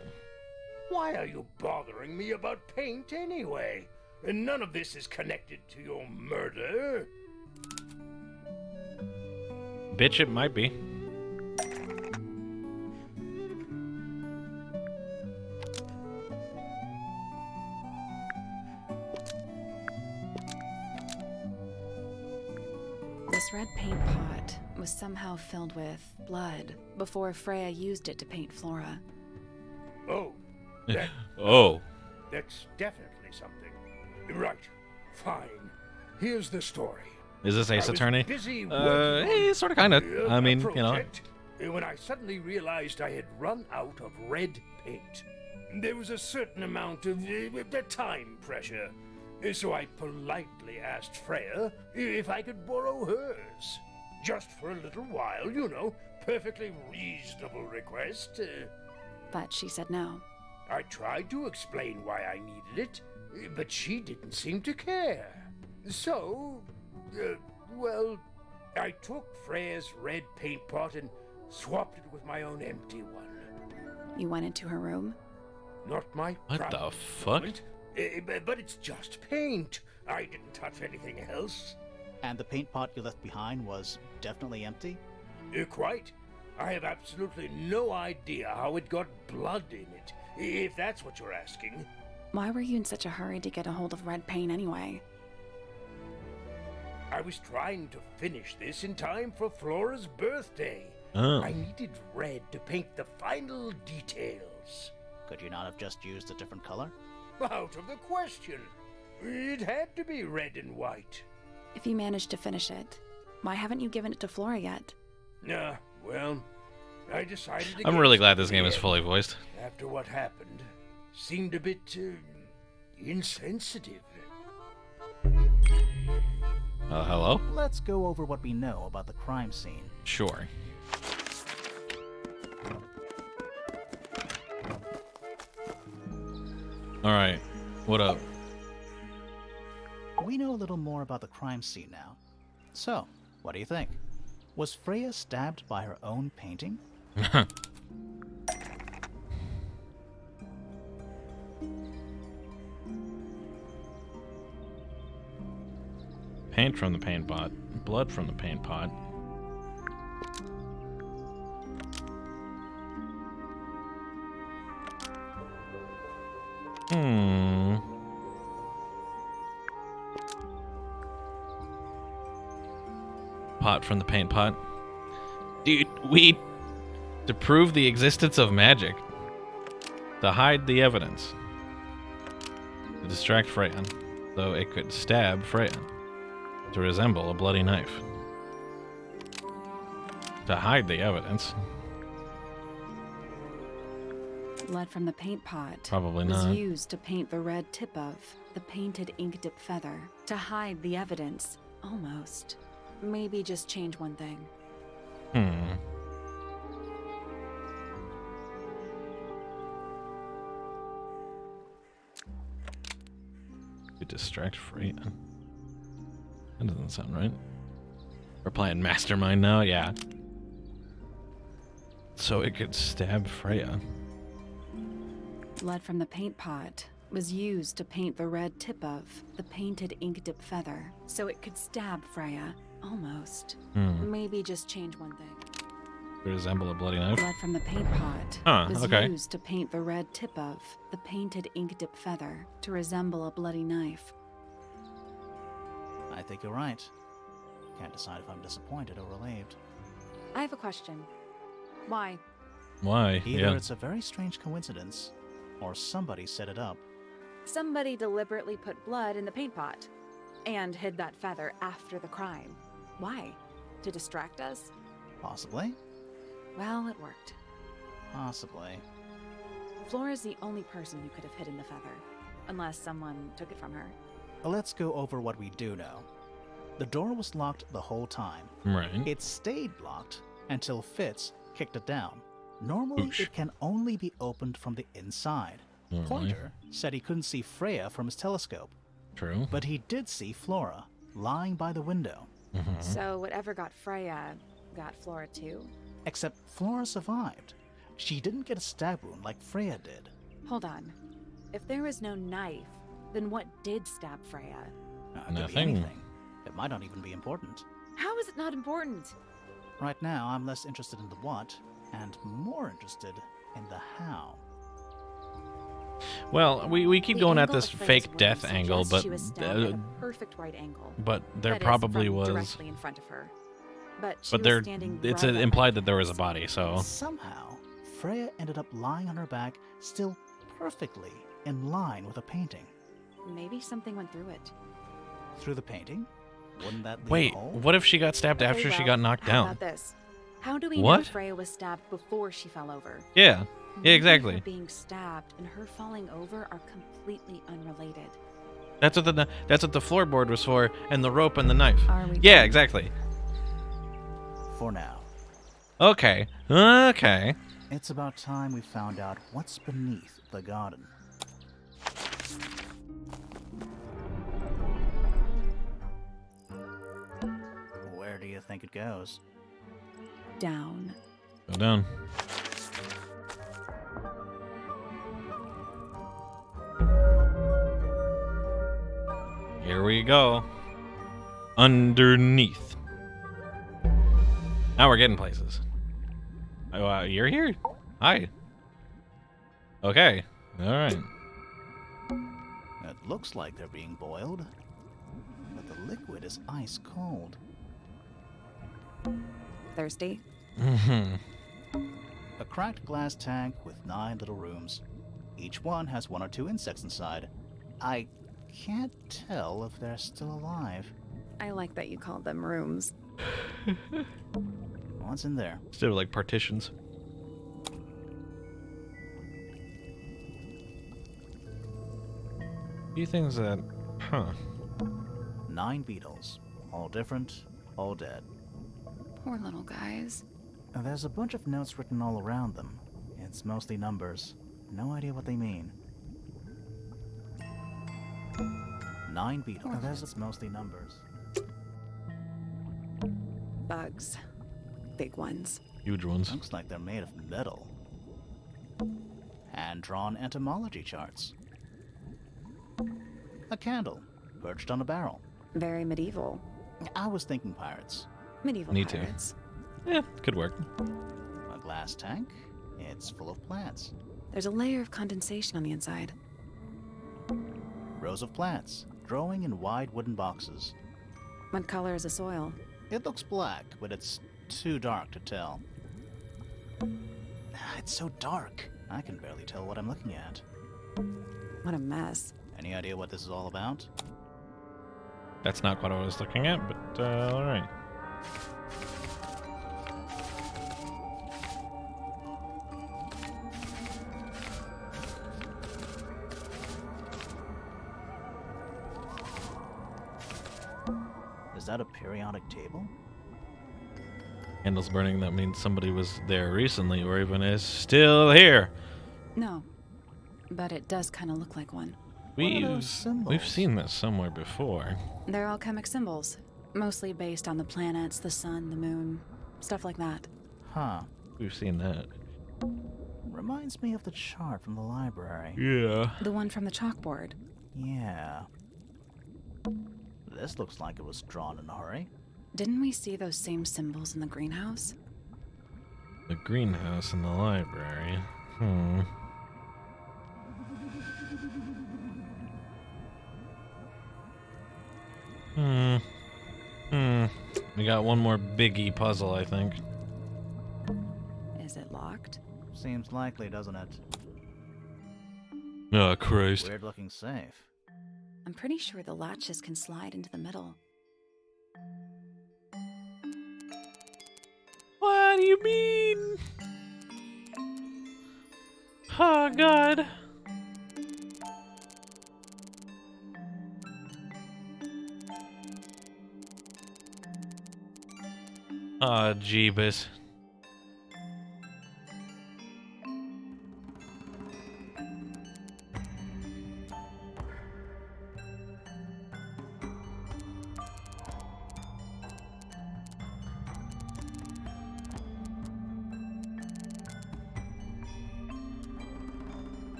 Speaker 7: Why are you bothering me about paint anyway? And none of this is connected to your murder.
Speaker 1: Bitch, it might be.
Speaker 4: This red paint pot was somehow filled with blood before Freya used it to paint Flora.
Speaker 7: Oh, that,
Speaker 1: Oh.
Speaker 7: that's definitely something. Right, fine. Here's the story.
Speaker 1: Is this Ace
Speaker 7: I was
Speaker 1: Attorney?
Speaker 7: busy working on
Speaker 1: Sort of, kind of.
Speaker 7: a
Speaker 1: I mean, you know.
Speaker 7: project when I suddenly realized I had run out of red paint. There was a certain amount of time pressure, so I politely asked Freya if I could borrow hers. Just for a little while, you know. Perfectly reasonable request.
Speaker 4: But she said no.
Speaker 7: I tried to explain why I needed it, but she didn't seem to care. So, well, I took Freya's red paint pot and swapped it with my own empty one.
Speaker 4: You went into her room?
Speaker 7: Not my
Speaker 1: What
Speaker 7: problem
Speaker 1: the
Speaker 7: at the
Speaker 1: fuck?
Speaker 7: moment, but it's just paint. I didn't touch anything else.
Speaker 3: And the paint pot you left behind was definitely empty?
Speaker 7: Quite. I have absolutely no idea how it got blood in it, if that's what you're asking.
Speaker 4: Why were you in such a hurry to get a hold of red paint anyway?
Speaker 7: I was trying to finish this in time for Flora's birthday.
Speaker 1: Oh.
Speaker 7: I needed red to paint the final details.
Speaker 3: Could you not have just used a different color?
Speaker 7: Out of the question. It had to be red and white.
Speaker 4: If you managed to finish it, why haven't you given it to Flora yet?
Speaker 7: Well, I decided to
Speaker 1: I'm
Speaker 7: get
Speaker 1: really
Speaker 7: to
Speaker 1: glad this
Speaker 7: the
Speaker 1: game is
Speaker 7: end
Speaker 1: fully voiced.
Speaker 7: after what happened. Seemed a bit insensitive.
Speaker 1: Hello?
Speaker 3: Let's go over what we know about the crime scene.
Speaker 1: Sure. Alright. What up?
Speaker 3: We know a little more about the crime scene now. So, what do you think? Was Freya stabbed by her own painting?
Speaker 1: Paint from the paint pot. Blood from the paint pot. Pot from the paint pot. Dude, to prove the existence of magic. To hide the evidence. To distract Freya, so it could stab Freya. To resemble a bloody knife. To hide the evidence.
Speaker 4: Blood from the paint pot
Speaker 1: Probably
Speaker 4: was
Speaker 1: not.
Speaker 4: used to paint the red tip of the painted ink dip feather. To hide the evidence. Almost. Maybe just change one thing.
Speaker 1: To distract Freya. That doesn't sound right. We're playing Mastermind now? Yeah. So it could stab Freya.
Speaker 4: Blood from the paint pot was used to paint the red tip of the painted ink dip feather, so it could stab Freya. Almost. Maybe just change one thing.
Speaker 1: To resemble a bloody knife.
Speaker 4: Blood from the paint pot was
Speaker 1: okay.
Speaker 4: used to paint the red tip of the painted ink dip feather to resemble a bloody knife.
Speaker 3: I think you're right. Can't decide if I'm disappointed or relieved.
Speaker 4: I have a question. Why?
Speaker 1: Why?
Speaker 3: Either
Speaker 1: Yeah.
Speaker 3: it's a very strange coincidence, or somebody set it up.
Speaker 4: Somebody deliberately put blood in the paint pot and hid that feather after the crime. Why? To distract us?
Speaker 3: Possibly.
Speaker 4: Well, it worked.
Speaker 3: Possibly.
Speaker 4: Flora's the only person who could have hidden the feather, unless someone took it from her.
Speaker 3: Let's go over what we do know. The door was locked the whole time.
Speaker 1: Right.
Speaker 3: It stayed locked until Fitz kicked it down. Normally,
Speaker 1: Oosh.
Speaker 3: it can only be opened from the inside.
Speaker 1: Normally.
Speaker 3: Pointer said he couldn't see Freya from his telescope,
Speaker 1: True.
Speaker 3: but he did see Flora lying by the window.
Speaker 1: Mhm.
Speaker 4: So whatever got Freya got Flora too?
Speaker 3: Except Flora survived. She didn't get a stab wound like Freya did.
Speaker 4: Hold on. If there was no knife, then what did stab Freya?
Speaker 3: It could be
Speaker 1: Nothing.
Speaker 3: anything. It might not even be important.
Speaker 4: How is it not important?
Speaker 3: Right now, I'm less interested in the what and more interested in the how.
Speaker 1: Well, we keep
Speaker 4: The
Speaker 1: going at
Speaker 4: angle
Speaker 1: this
Speaker 4: of Freya's
Speaker 1: fake
Speaker 4: wound
Speaker 1: death
Speaker 4: suggests
Speaker 1: angle, but
Speaker 4: she was stabbed at a perfect right angle.
Speaker 1: there
Speaker 4: That is,
Speaker 1: probably
Speaker 4: from
Speaker 1: was.
Speaker 4: directly in front of her. But she
Speaker 1: But
Speaker 4: was
Speaker 1: there,
Speaker 4: standing
Speaker 1: it's
Speaker 4: right
Speaker 1: implied
Speaker 4: up
Speaker 1: that there was a
Speaker 4: against
Speaker 1: body. So
Speaker 3: Somehow, Freya ended up lying on her back, still perfectly in line with a painting.
Speaker 4: Maybe something went through it.
Speaker 3: Through the painting? Wouldn't that leave
Speaker 1: wait,
Speaker 3: a hole?
Speaker 1: what if she got stabbed
Speaker 4: Okay,
Speaker 1: after she
Speaker 4: well,
Speaker 1: got knocked
Speaker 4: how
Speaker 1: down?
Speaker 4: about this? How do we know
Speaker 1: What?
Speaker 4: Freya was stabbed before she fell over?
Speaker 1: Yeah,
Speaker 4: Maybe
Speaker 1: exactly.
Speaker 4: Her being stabbed and her falling over are completely unrelated.
Speaker 1: That's what the floorboard was for, and the rope and the knife.
Speaker 4: Are we?
Speaker 1: Yeah,
Speaker 4: done?
Speaker 1: exactly.
Speaker 3: For now.
Speaker 1: Okay. Okay.
Speaker 3: It's about time we found out what's beneath the garden. Where do you think it goes?
Speaker 4: Down.
Speaker 1: Go down. Here we go. Underneath. Now we're getting places. Oh, you're here? Hi. Okay. All right.
Speaker 3: It looks like they're being boiled, but the liquid is ice cold.
Speaker 4: Thirsty?
Speaker 3: A cracked glass tank with 9 little rooms. Each one has 1 or 2 insects inside. I can't tell if they're still alive.
Speaker 4: I like that you called them rooms.
Speaker 3: What's in there?
Speaker 1: Instead of like partitions. Few things that, huh?
Speaker 3: 9 beetles. All different, all dead.
Speaker 4: Poor little guys.
Speaker 3: There's a bunch of notes written all around them. It's mostly numbers. No idea what they mean. 9 beetles. There's mostly numbers.
Speaker 4: Bugs. Big ones.
Speaker 1: Huge ones.
Speaker 3: Looks like they're made of metal. Hand-drawn entomology charts. A candle, perched on a barrel.
Speaker 4: Very medieval.
Speaker 3: I was thinking pirates.
Speaker 4: Medieval
Speaker 1: Me too.
Speaker 4: pirates.
Speaker 1: Yeah, could work.
Speaker 3: A glass tank. It's full of plants.
Speaker 4: There's a layer of condensation on the inside.
Speaker 3: Rows of plants, growing in wide wooden boxes.
Speaker 4: What color is the soil?
Speaker 3: It looks black, but it's too dark to tell. It's so dark. I can barely tell what I'm looking at.
Speaker 4: What a mess.
Speaker 3: Any idea what this is all about?
Speaker 1: That's not what I was looking at, but all right.
Speaker 3: Is that a periodic table?
Speaker 1: Candles burning, that means somebody was there recently or even is still here.
Speaker 4: No. But it does kind of look like one.
Speaker 3: What are
Speaker 1: We've
Speaker 3: those symbols?
Speaker 1: seen this somewhere before.
Speaker 4: They're alchemic symbols. Mostly based on the planets, the sun, the moon, stuff like that.
Speaker 3: Huh.
Speaker 1: We've seen that.
Speaker 3: Reminds me of the chart from the library.
Speaker 1: Yeah.
Speaker 4: The one from the chalkboard.
Speaker 3: Yeah. This looks like it was drawn in a hurry.
Speaker 4: Didn't we see those same symbols in the greenhouse?
Speaker 1: The greenhouse in the library. Hmm. We got one more biggie puzzle, I think.
Speaker 4: Is it locked?
Speaker 3: Seems likely, doesn't it?
Speaker 1: Oh, Christ.
Speaker 3: Weird looking safe.
Speaker 4: I'm pretty sure the latches can slide into the middle.
Speaker 1: What do you mean? Oh, God. Oh, jeebus.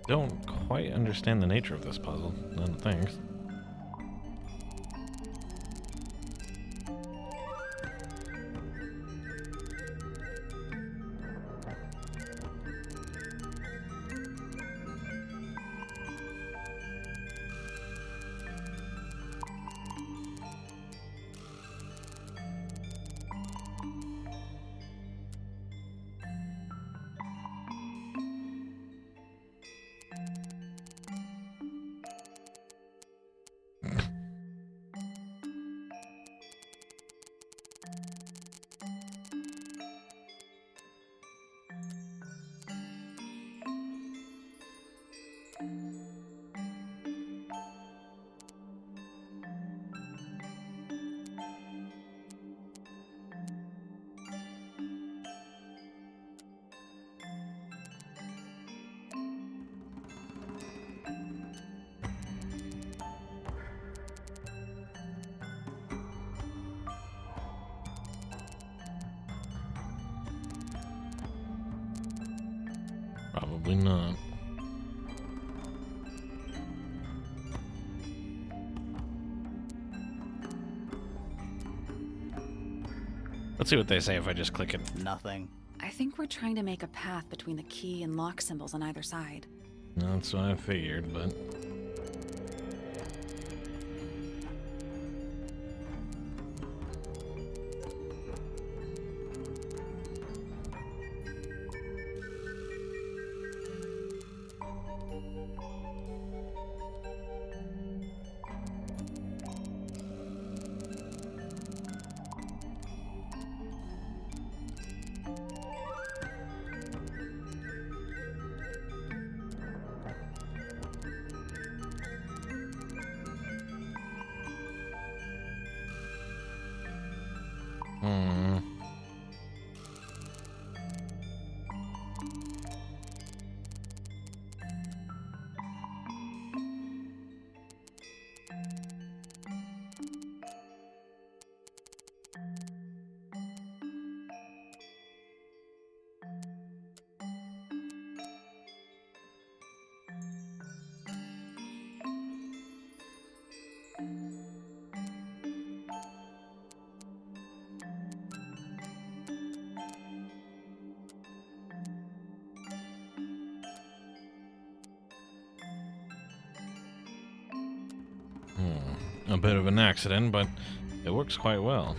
Speaker 1: Don't quite understand the nature of this puzzle, I don't think. Probably not. Let's see what they say if I just click it.
Speaker 3: Nothing.
Speaker 4: I think we're trying to make a path between the key and lock symbols on either side.
Speaker 1: That's what I figured, but... A bit of an accident, but it works quite well.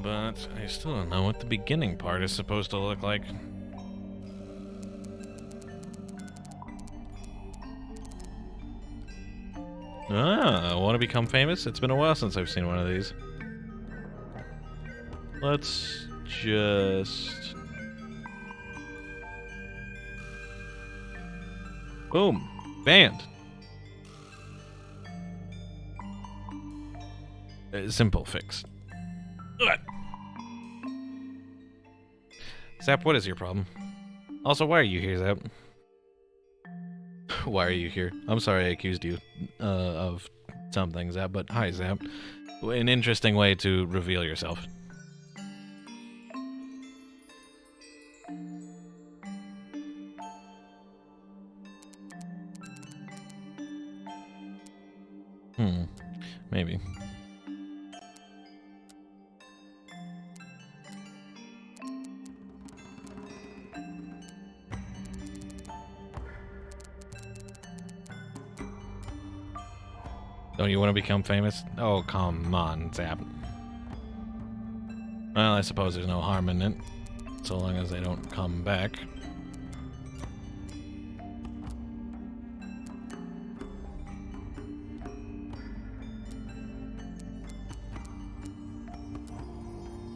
Speaker 1: But I still don't know what the beginning part is supposed to look like. Ah, want to become famous? It's been a while since I've seen one of these. Let's just Boom. Banned. Simple fix. Ugh. Zap, what is your problem? Also, why are you here, Zap? Why are you here? I'm sorry I accused you of something, Zap, but hi, Zap. An interesting way to reveal yourself. Maybe. Don't you want to become famous? Oh, come on, Zap. Well, I suppose there's no harm in it, so long as they don't come back.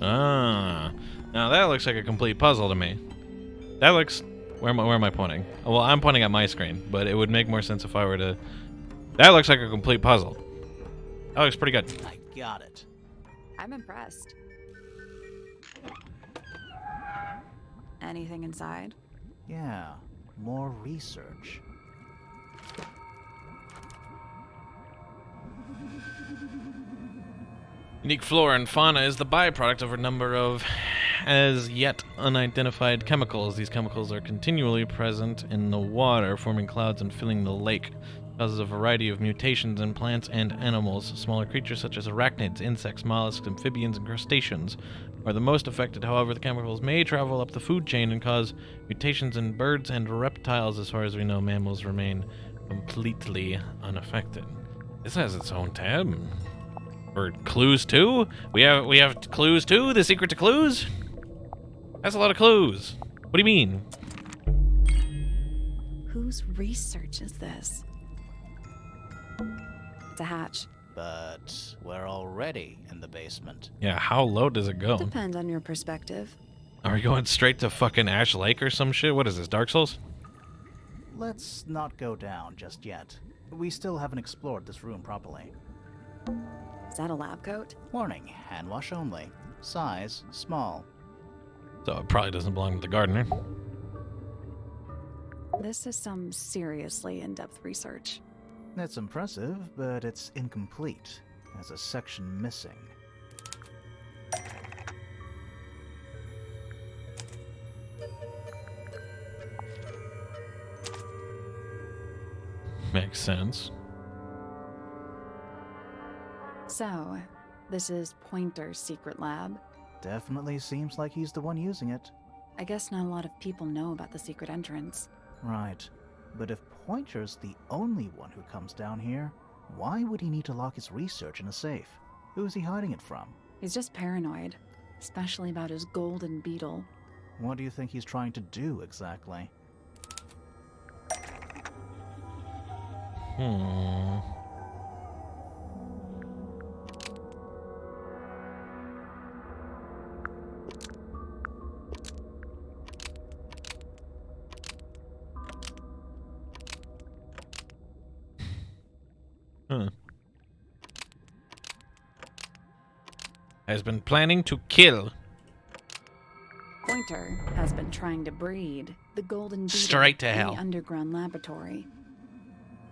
Speaker 1: Ah, now that looks like a complete puzzle to me. That looks... Where am I pointing? Oh, well, I'm pointing at my screen, but it would make more sense if I were to... That looks like a complete puzzle. That looks pretty good.
Speaker 3: I got it.
Speaker 4: I'm impressed. Anything inside?
Speaker 3: Yeah, more research.
Speaker 1: Unique flora and fauna is the byproduct of a number of as yet unidentified chemicals. These chemicals are continually present in the water, forming clouds and filling the lake. Causes a variety of mutations in plants and animals. Smaller creatures such as arachnids, insects, mollusks, amphibians, and crustaceans are the most affected. However, the chemicals may travel up the food chain and cause mutations in birds and reptiles. As far as we know, mammals remain completely unaffected. This has its own tab. Or clues too? We have clues too? The secret to clues? That's a lot of clues. What do you mean?
Speaker 4: Whose research is this? It's a hatch.
Speaker 3: But we're already in the basement.
Speaker 1: Yeah, how low does it go?
Speaker 4: Depends on your perspective.
Speaker 1: Are we going straight to fucking Ash Lake or some shit? What is this, Dark Souls?
Speaker 3: Let's not go down just yet. We still haven't explored this room properly.
Speaker 4: Is that a lab coat?
Speaker 3: Warning, hand wash only. Size, small.
Speaker 1: So it probably doesn't belong to the gardener.
Speaker 4: This is some seriously in-depth research.
Speaker 3: It's impressive, but it's incomplete. There's a section missing.
Speaker 1: Makes sense.
Speaker 4: So, this is Pointer's secret lab.
Speaker 3: Definitely seems like he's the one using it.
Speaker 4: I guess not a lot of people know about the secret entrance.
Speaker 3: Right. But if Pointer's the only one who comes down here, why would he need to lock his research in a safe? Who's he hiding it from?
Speaker 4: He's just paranoid, especially about his golden beetle.
Speaker 3: What do you think he's trying to do exactly?
Speaker 1: Has been planning to kill.
Speaker 4: Pointer has been trying to breed the golden beetle
Speaker 1: Straight to
Speaker 4: in
Speaker 1: hell.
Speaker 4: the underground laboratory.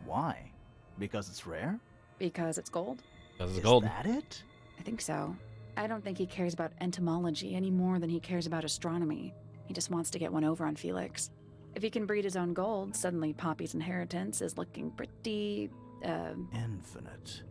Speaker 3: Why? Because it's rare?
Speaker 4: Because it's gold?
Speaker 1: Because it's
Speaker 3: Is
Speaker 1: gold.
Speaker 3: that it?
Speaker 4: I think so. I don't think he cares about entomology any more than he cares about astronomy. He just wants to get one over on Felix. If he can breed his own gold, suddenly Poppy's inheritance is looking pretty,
Speaker 3: Infinite.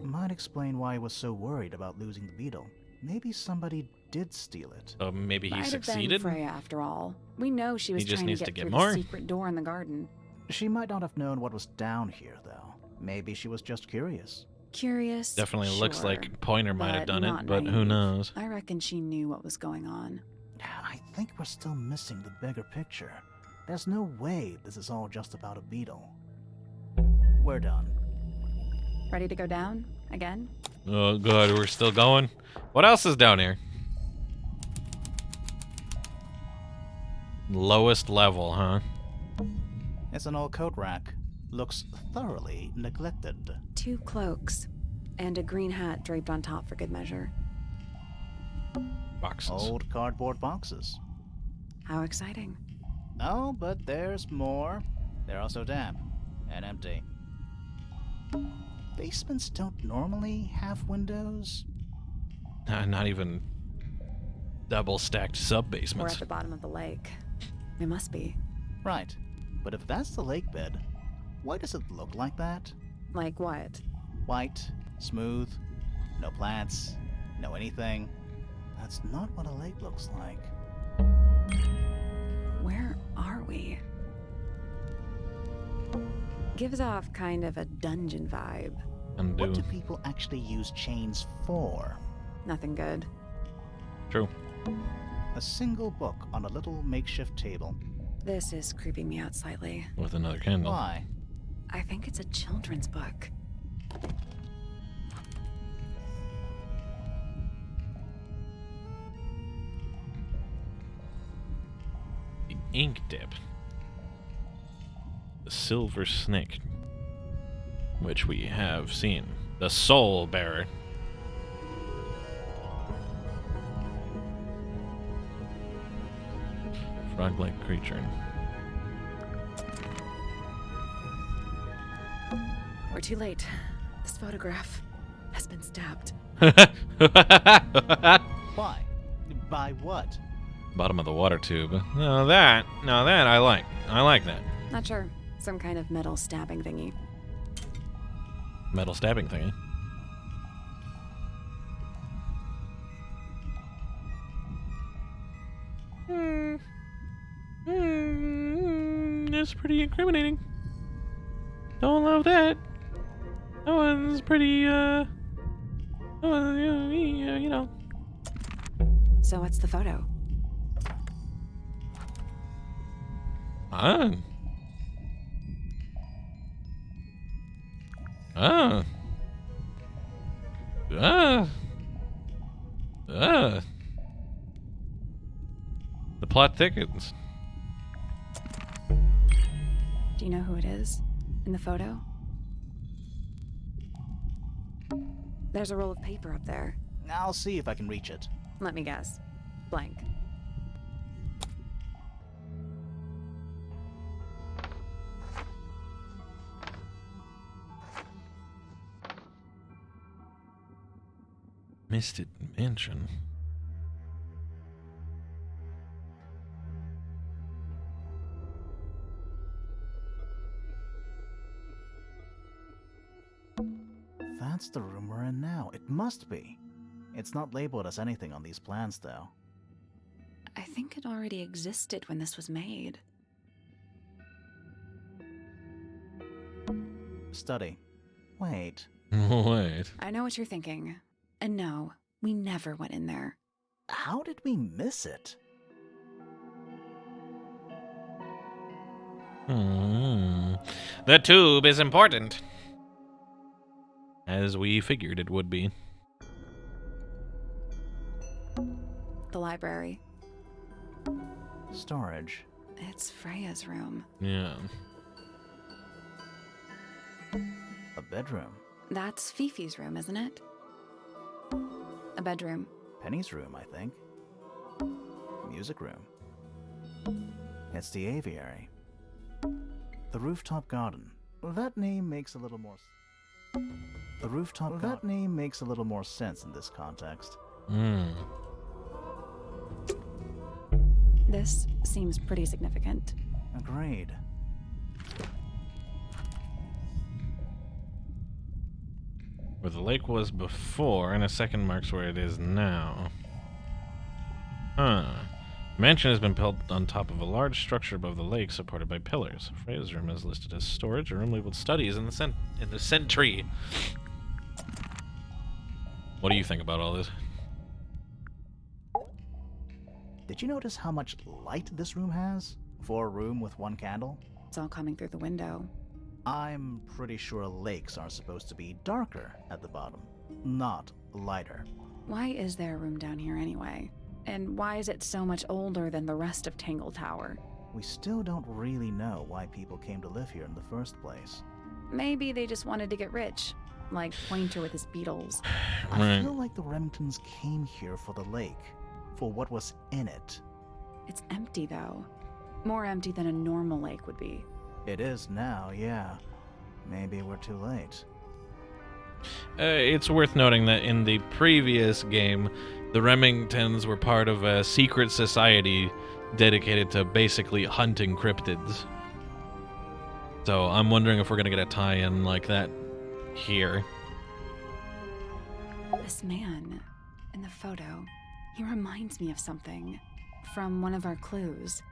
Speaker 3: Might explain why he was so worried about losing the beetle. Maybe somebody did steal it.
Speaker 1: Maybe he
Speaker 4: might have been
Speaker 1: succeeded?
Speaker 4: Freya after all. We know she was
Speaker 1: He just
Speaker 4: trying
Speaker 1: needs
Speaker 4: to
Speaker 1: to
Speaker 4: get
Speaker 1: get
Speaker 4: through
Speaker 1: more.
Speaker 4: the secret door in the garden.
Speaker 3: She might not have known what was down here, though. Maybe she was just curious.
Speaker 4: Curious.
Speaker 1: Definitely looks
Speaker 4: sure,
Speaker 1: like Pointer might have
Speaker 4: but
Speaker 1: done
Speaker 4: not
Speaker 1: it, but who
Speaker 4: naive.
Speaker 1: knows?
Speaker 4: I reckon she knew what was going on.
Speaker 3: I think we're still missing the bigger picture. There's no way this is all just about a beetle. We're done.
Speaker 4: Ready to go down? Again?
Speaker 1: Oh god, we're still going? What else is down here? Lowest level, huh?
Speaker 3: It's an old coat rack. Looks thoroughly neglected.
Speaker 4: 2 cloaks, and a green hat draped on top for good measure.
Speaker 1: Boxes.
Speaker 3: Old cardboard boxes.
Speaker 4: How exciting.
Speaker 3: Oh, but there's more. They're also damp and empty. Basements don't normally have windows.
Speaker 1: Not even double stacked sub
Speaker 4: We're
Speaker 1: basements.
Speaker 4: at the bottom of the lake. We must be.
Speaker 3: Right. But if that's the lake bed, why does it look like that?
Speaker 4: Like what?
Speaker 3: White, smooth, no plants, no anything. That's not what a lake looks like.
Speaker 4: Where are we? Gives off kind of a dungeon vibe.
Speaker 1: Undo.
Speaker 3: What do people actually use chains for?
Speaker 4: Nothing good.
Speaker 1: True.
Speaker 3: A single book on a little makeshift table.
Speaker 4: This is creeping me out slightly.
Speaker 1: With another candle.
Speaker 3: Why?
Speaker 4: I think it's a children's book.
Speaker 1: The ink dip. The silver snake. Which we have seen. The soul bearer. Frog-like creature.
Speaker 4: We're too late. This photograph has been stabbed.
Speaker 3: Why? By what?
Speaker 1: Bottom of the water tube. Now that I like. I like that.
Speaker 4: Not sure. Some kind of metal stabbing thingy.
Speaker 1: Metal stabbing thingy. That's pretty incriminating. Don't love that. That one's pretty, that one, you know.
Speaker 4: So what's the photo?
Speaker 1: Ah. Ah. Ah. Ah. The plot thickens.
Speaker 4: Do you know who it is in the photo? There's a roll of paper up there.
Speaker 3: I'll see if I can reach it.
Speaker 4: Let me guess. Blank.
Speaker 1: Misted Mansion.
Speaker 3: That's the room we're in now. It must be. It's not labeled as anything on these plans, though.
Speaker 4: I think it already existed when this was made.
Speaker 3: Study. Wait.
Speaker 1: Wait.
Speaker 4: I know what you're thinking. And no, we never went in there.
Speaker 3: How did we miss it?
Speaker 1: The tube is important. As we figured it would be.
Speaker 4: The library.
Speaker 3: Storage.
Speaker 4: It's Freya's room.
Speaker 1: Yeah.
Speaker 3: A bedroom.
Speaker 4: That's Fifi's room, isn't it? A bedroom.
Speaker 3: Penny's room, I think. Music room. It's the aviary. The rooftop garden. That name makes a little more... The rooftop garden. That name makes a little more sense in this context.
Speaker 4: This seems pretty significant.
Speaker 3: Agreed.
Speaker 1: Where the lake was before, and a second marks where it is now. Huh. The mansion has been built on top of a large structure above the lake, supported by pillars. Freya's room is listed as storage, a room labeled studies in the sentry. What do you think about all this?
Speaker 3: Did you notice how much light this room has? For a room with one candle?
Speaker 4: It's all coming through the window.
Speaker 3: I'm pretty sure lakes are supposed to be darker at the bottom, not lighter.
Speaker 4: Why is there a room down here anyway? And why is it so much older than the rest of Tangle Tower?
Speaker 3: we still don't really know why people came to live here in the first place.
Speaker 4: Maybe they just wanted to get rich, like Pointer with his beetles.
Speaker 3: I feel like the Remingtons came here for the lake, for what was in it.
Speaker 4: It's empty, though. More empty than a normal lake would be.
Speaker 3: It is now, yeah. Maybe we're too late.
Speaker 1: It's worth noting that in the previous game, the Remingtons were part of a secret society dedicated to basically hunting cryptids. So I'm wondering if we're going to get a tie-in like that here.
Speaker 4: This man in the photo, he reminds me of something from one of our clues.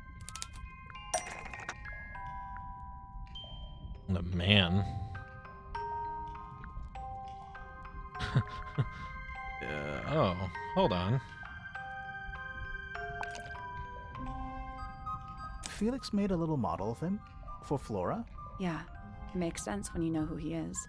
Speaker 1: The man. Oh, hold on.
Speaker 3: Felix made a little model of him for Flora.
Speaker 4: Yeah, it makes sense when you know who he is.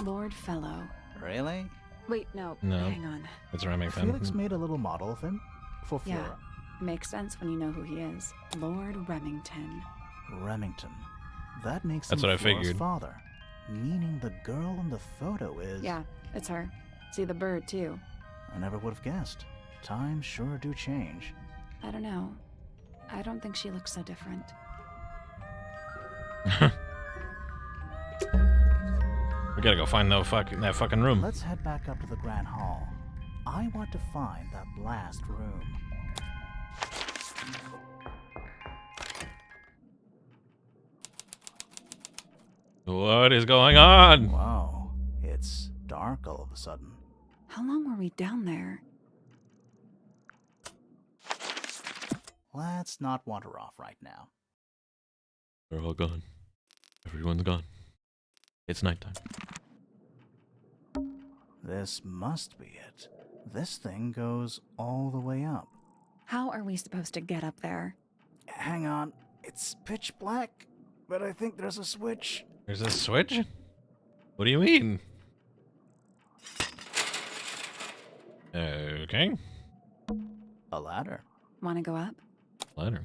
Speaker 4: Lord Fellow.
Speaker 3: Really?
Speaker 4: Wait, no,
Speaker 1: No.
Speaker 4: hang on.
Speaker 1: It's Remington.
Speaker 3: Felix made a little model of him for
Speaker 4: Yeah,
Speaker 3: Flora.
Speaker 4: it makes sense when you know who he is. Lord Remington.
Speaker 3: Remington. That makes
Speaker 1: That's
Speaker 3: him
Speaker 1: what I
Speaker 3: Flora's
Speaker 1: figured.
Speaker 3: father. Meaning the girl in the photo is...
Speaker 4: Yeah, it's her. See the bird, too.
Speaker 3: I never would have guessed. Times sure do change.
Speaker 4: I don't know. I don't think she looks so different.
Speaker 1: We gotta go find that fucking room.
Speaker 3: Let's head back up to the Grand Hall. I want to find that last room.
Speaker 1: What is going on?
Speaker 3: Wow, it's dark all of a sudden.
Speaker 4: How long were we down there?
Speaker 3: Let's not wander off right now.
Speaker 1: They're all gone. Everyone's gone. It's nighttime.
Speaker 3: This must be it. This thing goes all the way up.
Speaker 4: How are we supposed to get up there?
Speaker 3: Hang on, it's pitch black, but I think there's a switch.
Speaker 1: There's a switch? What do you mean? Okay.
Speaker 3: A ladder.
Speaker 4: Want to go up?
Speaker 1: Ladder.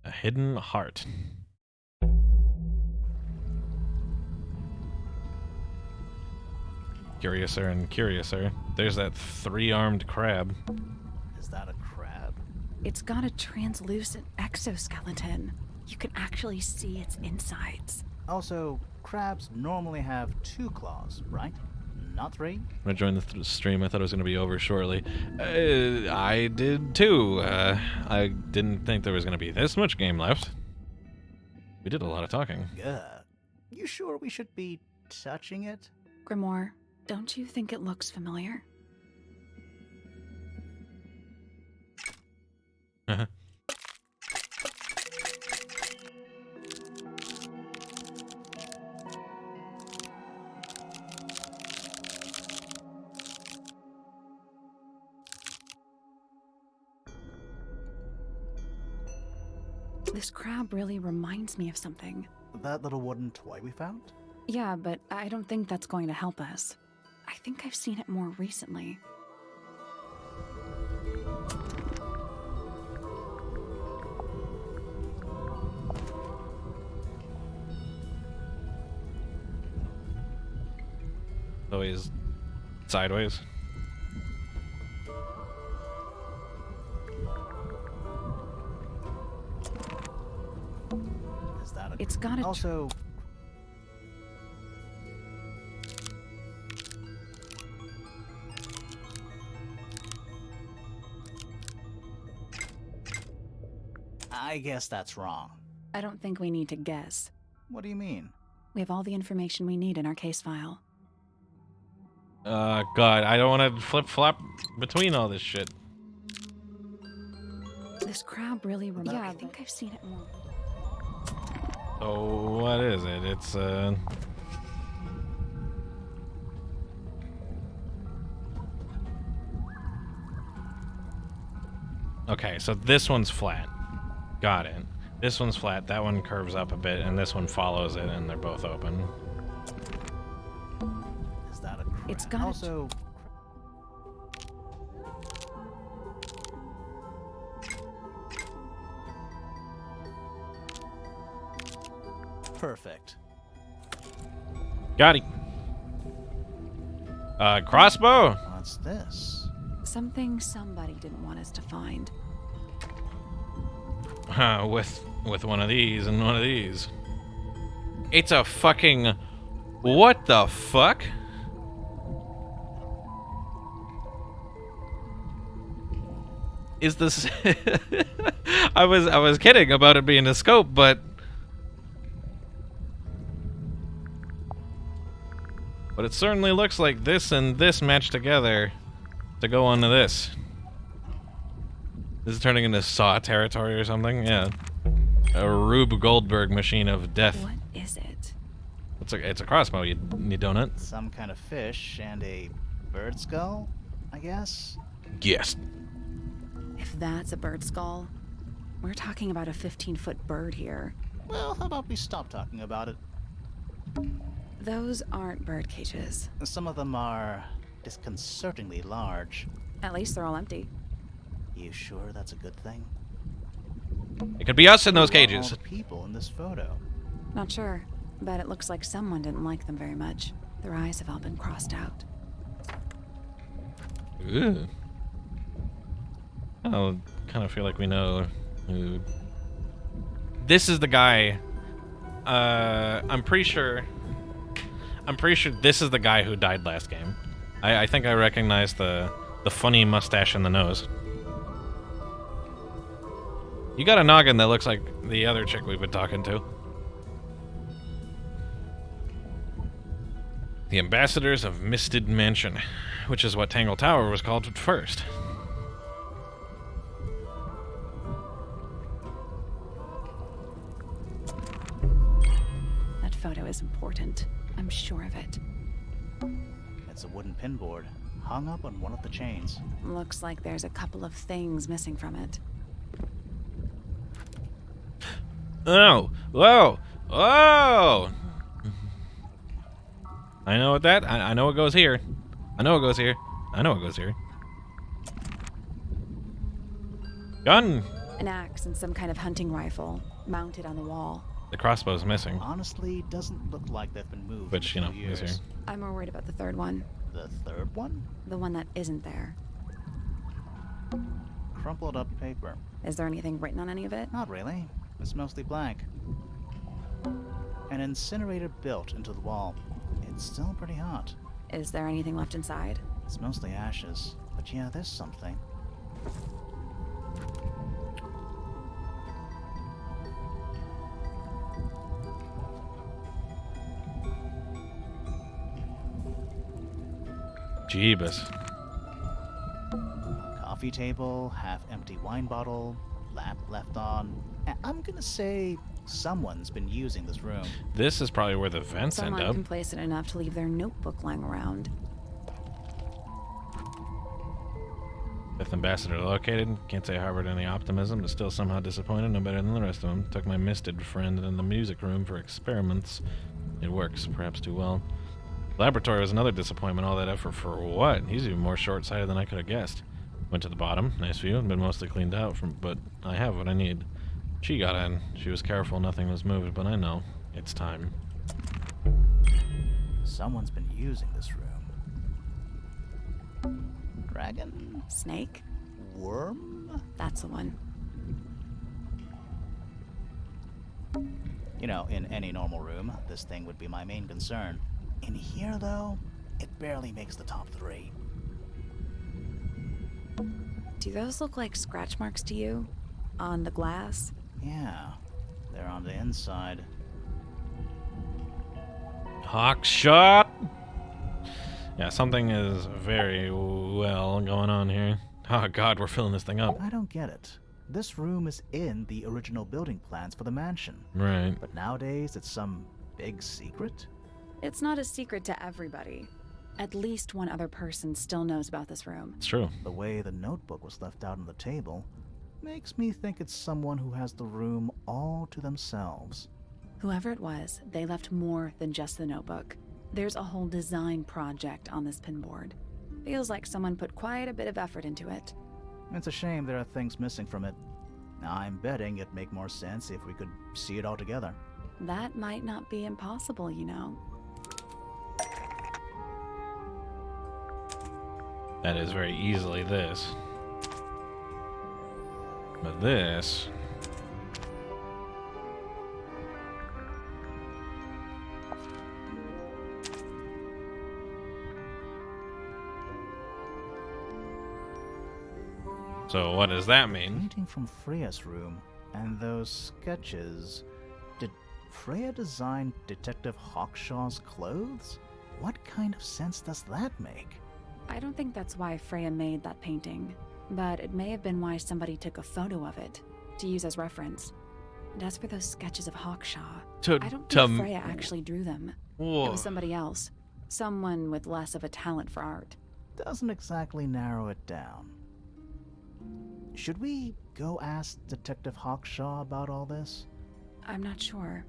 Speaker 1: A hidden heart. Curiouser and curiouser. There's that three-armed crab.
Speaker 3: Is that a crab?
Speaker 4: It's got a translucent exoskeleton. You can actually see its insides.
Speaker 3: Also, crabs normally have 2 claws, right? Not 3?
Speaker 1: When I joined the stream, I thought it was going to be over shortly. I did too. I didn't think there was going to be this much game left. We did a lot of talking.
Speaker 3: You sure we should be touching it?
Speaker 4: Grimoire, don't you think it looks familiar? This crab really reminds me of something.
Speaker 3: That little wooden toy we found?
Speaker 4: Yeah, but I don't think that's going to help us. I think I've seen it more recently.
Speaker 1: Always sideways.
Speaker 3: Is that a...
Speaker 4: It's got a...
Speaker 3: Also... I guess that's wrong.
Speaker 4: I don't think we need to guess.
Speaker 3: What do you mean?
Speaker 4: We have all the information we need in our case file.
Speaker 1: God, I don't want to flip-flop between all this shit.
Speaker 4: This crab really reminds... Yeah, I think I've seen it more.
Speaker 1: So, what is it? It's, Okay, so this one's flat. Got it. This one's flat, that one curves up a bit, and this one follows it, and they're both open.
Speaker 3: Is that a crack?
Speaker 4: It's got
Speaker 3: also. Perfect.
Speaker 1: Got it. Crossbow?
Speaker 3: What's this?
Speaker 4: Something somebody didn't want us to find.
Speaker 1: With one of these and one of these. It's a fucking... What the fuck? Is this... I was kidding about it being a scope, but... But it certainly looks like this and this match together to go onto this. This is turning into Saw territory or something? Yeah. A Rube Goldberg machine of death.
Speaker 4: What is it?
Speaker 1: It's a crossbow, you donut.
Speaker 3: Some kind of fish and a bird skull, I guess?
Speaker 1: Yes.
Speaker 4: If that's a bird skull, we're talking about a 15-foot bird here.
Speaker 3: Well, how about we stop talking about it?
Speaker 4: Those aren't bird cages.
Speaker 3: Some of them are disconcertingly large.
Speaker 4: At least they're all empty.
Speaker 3: You sure that's a good thing?
Speaker 1: It could be us in those
Speaker 3: Who are all
Speaker 1: cages.
Speaker 3: the people in this photo.
Speaker 4: Not sure, but it looks like someone didn't like them very much. Their eyes have all been crossed out.
Speaker 1: Ooh. I kind of feel like we know who... This is the guy... I'm pretty sure this is the guy who died last game. I think I recognize the funny mustache in the nose. You got a noggin that looks like the other chick we've been talking to. The Ambassadors of Misted Mansion, which is what Tangle Tower was called at first.
Speaker 4: That photo is important. I'm sure of it.
Speaker 3: It's a wooden pinboard, hung up on one of the chains.
Speaker 4: Looks like there's a couple of things missing from it.
Speaker 1: Oh! Whoa! Whoa! I know what that... I know what goes here. I know what goes here. I know what goes here. Gun!
Speaker 4: An axe and some kind of hunting rifle, mounted on the wall.
Speaker 1: The crossbow's missing.
Speaker 3: Honestly, doesn't look like they've been moved
Speaker 1: Which, you
Speaker 3: in
Speaker 1: know,
Speaker 3: 2
Speaker 1: is
Speaker 3: years.
Speaker 1: here.
Speaker 4: I'm more worried about the third one.
Speaker 3: The third one?
Speaker 4: The one that isn't there.
Speaker 3: Crumpled up paper.
Speaker 4: Is there anything written on any of it?
Speaker 3: Not really. It's mostly blank. An incinerator built into the wall. It's still pretty hot.
Speaker 4: Is there anything left inside?
Speaker 3: It's mostly ashes. But yeah, there's something.
Speaker 1: Jeebus.
Speaker 3: Coffee table, half-empty wine bottle, lamp left on. I'm gonna say someone's been using this room.
Speaker 1: This is probably where the vents
Speaker 4: Someone
Speaker 1: end up.
Speaker 4: complacent enough to leave their notebook lying around.
Speaker 1: Fifth Ambassador located. Can't say I harbored any optimism, but still somehow disappointed. No better than the rest of them. Took my misted friend in the music room for experiments. It works, perhaps too well. Laboratory was another disappointment. All that effort for what? He's even more short-sighted than I could have guessed. Went to the bottom. Nice view. Been mostly cleaned out, but I have what I need. She got in. She was careful. Nothing was moved, but I know. It's time.
Speaker 3: Someone's been using this room. Dragon?
Speaker 4: Snake?
Speaker 3: Worm?
Speaker 4: That's the one.
Speaker 3: You know, in any normal room, this thing would be my main concern. In here, though, it barely makes the top 3.
Speaker 4: Do those look like scratch marks to you? On the glass?
Speaker 3: Yeah, they're on the inside.
Speaker 1: Hawk shot! Yeah, something is very well going on here. Oh god, we're filling this thing up.
Speaker 3: I don't get it. This room is in the original building plans for the mansion.
Speaker 1: Right.
Speaker 3: But nowadays, it's some big secret?
Speaker 4: It's not a secret to everybody. At least one other person still knows about this room.
Speaker 1: It's true.
Speaker 3: The way the notebook was left out on the table, Makes me think it's someone who has the room all to themselves.
Speaker 4: Whoever it was, they left more than just the notebook. There's a whole design project on this pinboard. Feels like someone put quite a bit of effort into it.
Speaker 3: It's a shame there are things missing from it. I'm betting it'd make more sense if we could see it all together.
Speaker 4: That might not be impossible, you know.
Speaker 1: That is very easily this. But this... So what does that mean?
Speaker 3: Painting from Freya's room, and those sketches... Did Freya design Detective Hawkshaw's clothes? What kind of sense does that make?
Speaker 4: I don't think that's why Freya made that painting, but it may have been why somebody took a photo of it to use as reference. And as for those sketches of Hawkshaw, I don't think Freya actually drew them.
Speaker 1: Whoa.
Speaker 4: It was somebody else. Someone with less of a talent for art.
Speaker 3: Doesn't exactly narrow it down. Should we go ask Detective Hawkshaw about all this?
Speaker 4: I'm not sure.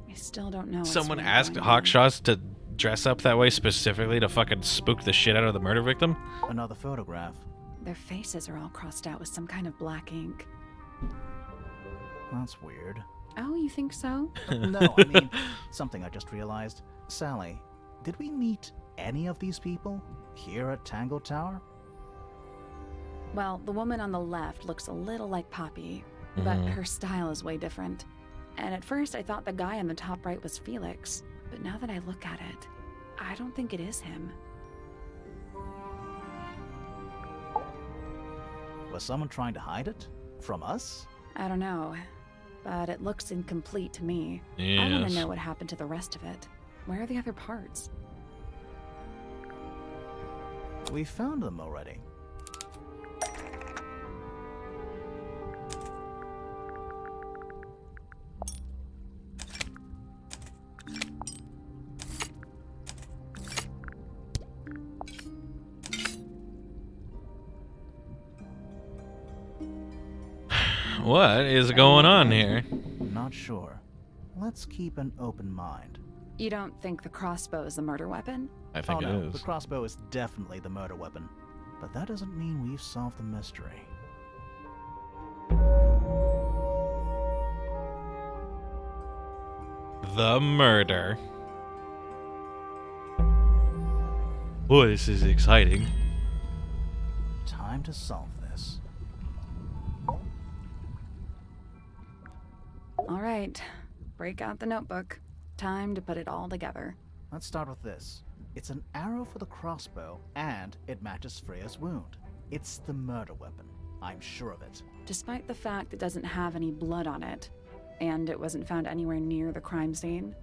Speaker 4: I still don't know. what's
Speaker 1: Someone
Speaker 4: really
Speaker 1: asked
Speaker 4: going on.
Speaker 1: Hawkshaws to dress up that way specifically to fucking spook the shit out of the murder victim?
Speaker 3: Another photograph.
Speaker 4: Their faces are all crossed out with some kind of black ink.
Speaker 3: That's weird.
Speaker 4: Oh, you think so?
Speaker 3: No, I mean, something I just realized. Sally, did we meet any of these people here at Dangle Tower?
Speaker 4: Well, the woman on the left looks a little like Poppy, but her style is way different. And at first I thought the guy on the top right was Felix, but now that I look at it, I don't think it is him.
Speaker 3: Was someone trying to hide it? From us?
Speaker 4: I don't know, but it looks incomplete to me. I want
Speaker 1: Yes.
Speaker 4: to know what happened to the rest of it. Where are the other parts?
Speaker 3: We found them already.
Speaker 1: What is going on here?
Speaker 3: Not sure. Let's keep an open mind.
Speaker 4: You don't think the crossbow is the murder weapon?
Speaker 1: I think
Speaker 3: oh,
Speaker 1: it
Speaker 3: no,
Speaker 1: is.
Speaker 3: the crossbow is definitely the murder weapon. But that doesn't mean we've solved the mystery.
Speaker 1: The murder. Boy, this is exciting.
Speaker 3: Time to solve this.
Speaker 4: All right, break out the notebook. Time to put it all together.
Speaker 3: Let's start with this. It's an arrow for the crossbow, and it matches Freya's wound. It's the murder weapon. I'm sure of it.
Speaker 4: Despite the fact it doesn't have any blood on it, and it wasn't found anywhere near the crime scene.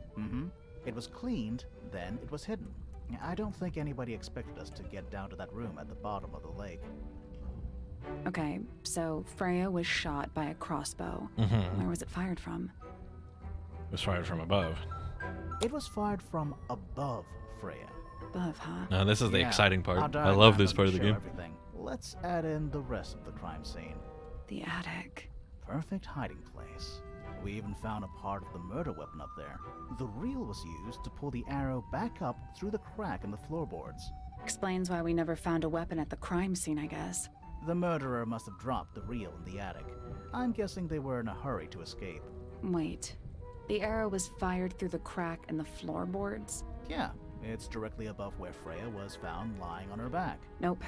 Speaker 3: It was cleaned, then it was hidden. I don't think anybody expected us to get down to that room at the bottom of the lake.
Speaker 4: Okay, so Freya was shot by a crossbow. Where was it fired from?
Speaker 1: It was fired from above.
Speaker 3: It was fired from above Freya.
Speaker 4: Above, huh?
Speaker 1: Now this is the
Speaker 3: Yeah,
Speaker 1: exciting
Speaker 3: our
Speaker 1: part. I
Speaker 3: diagram
Speaker 1: love this
Speaker 3: doesn't
Speaker 1: part of the
Speaker 3: show
Speaker 1: game.
Speaker 3: Everything. Let's add in the rest of the crime scene.
Speaker 4: The attic.
Speaker 3: Perfect hiding place. We even found a part of the murder weapon up there. The reel was used to pull the arrow back up through the crack in the floorboards.
Speaker 4: Explains why we never found a weapon at the crime scene, I guess.
Speaker 3: The murderer must have dropped the reel in the attic. I'm guessing they were in a hurry to escape.
Speaker 4: Wait. The arrow was fired through the crack in the floorboards?
Speaker 3: Yeah, it's directly above where Freya was found lying on her back.
Speaker 4: Nope.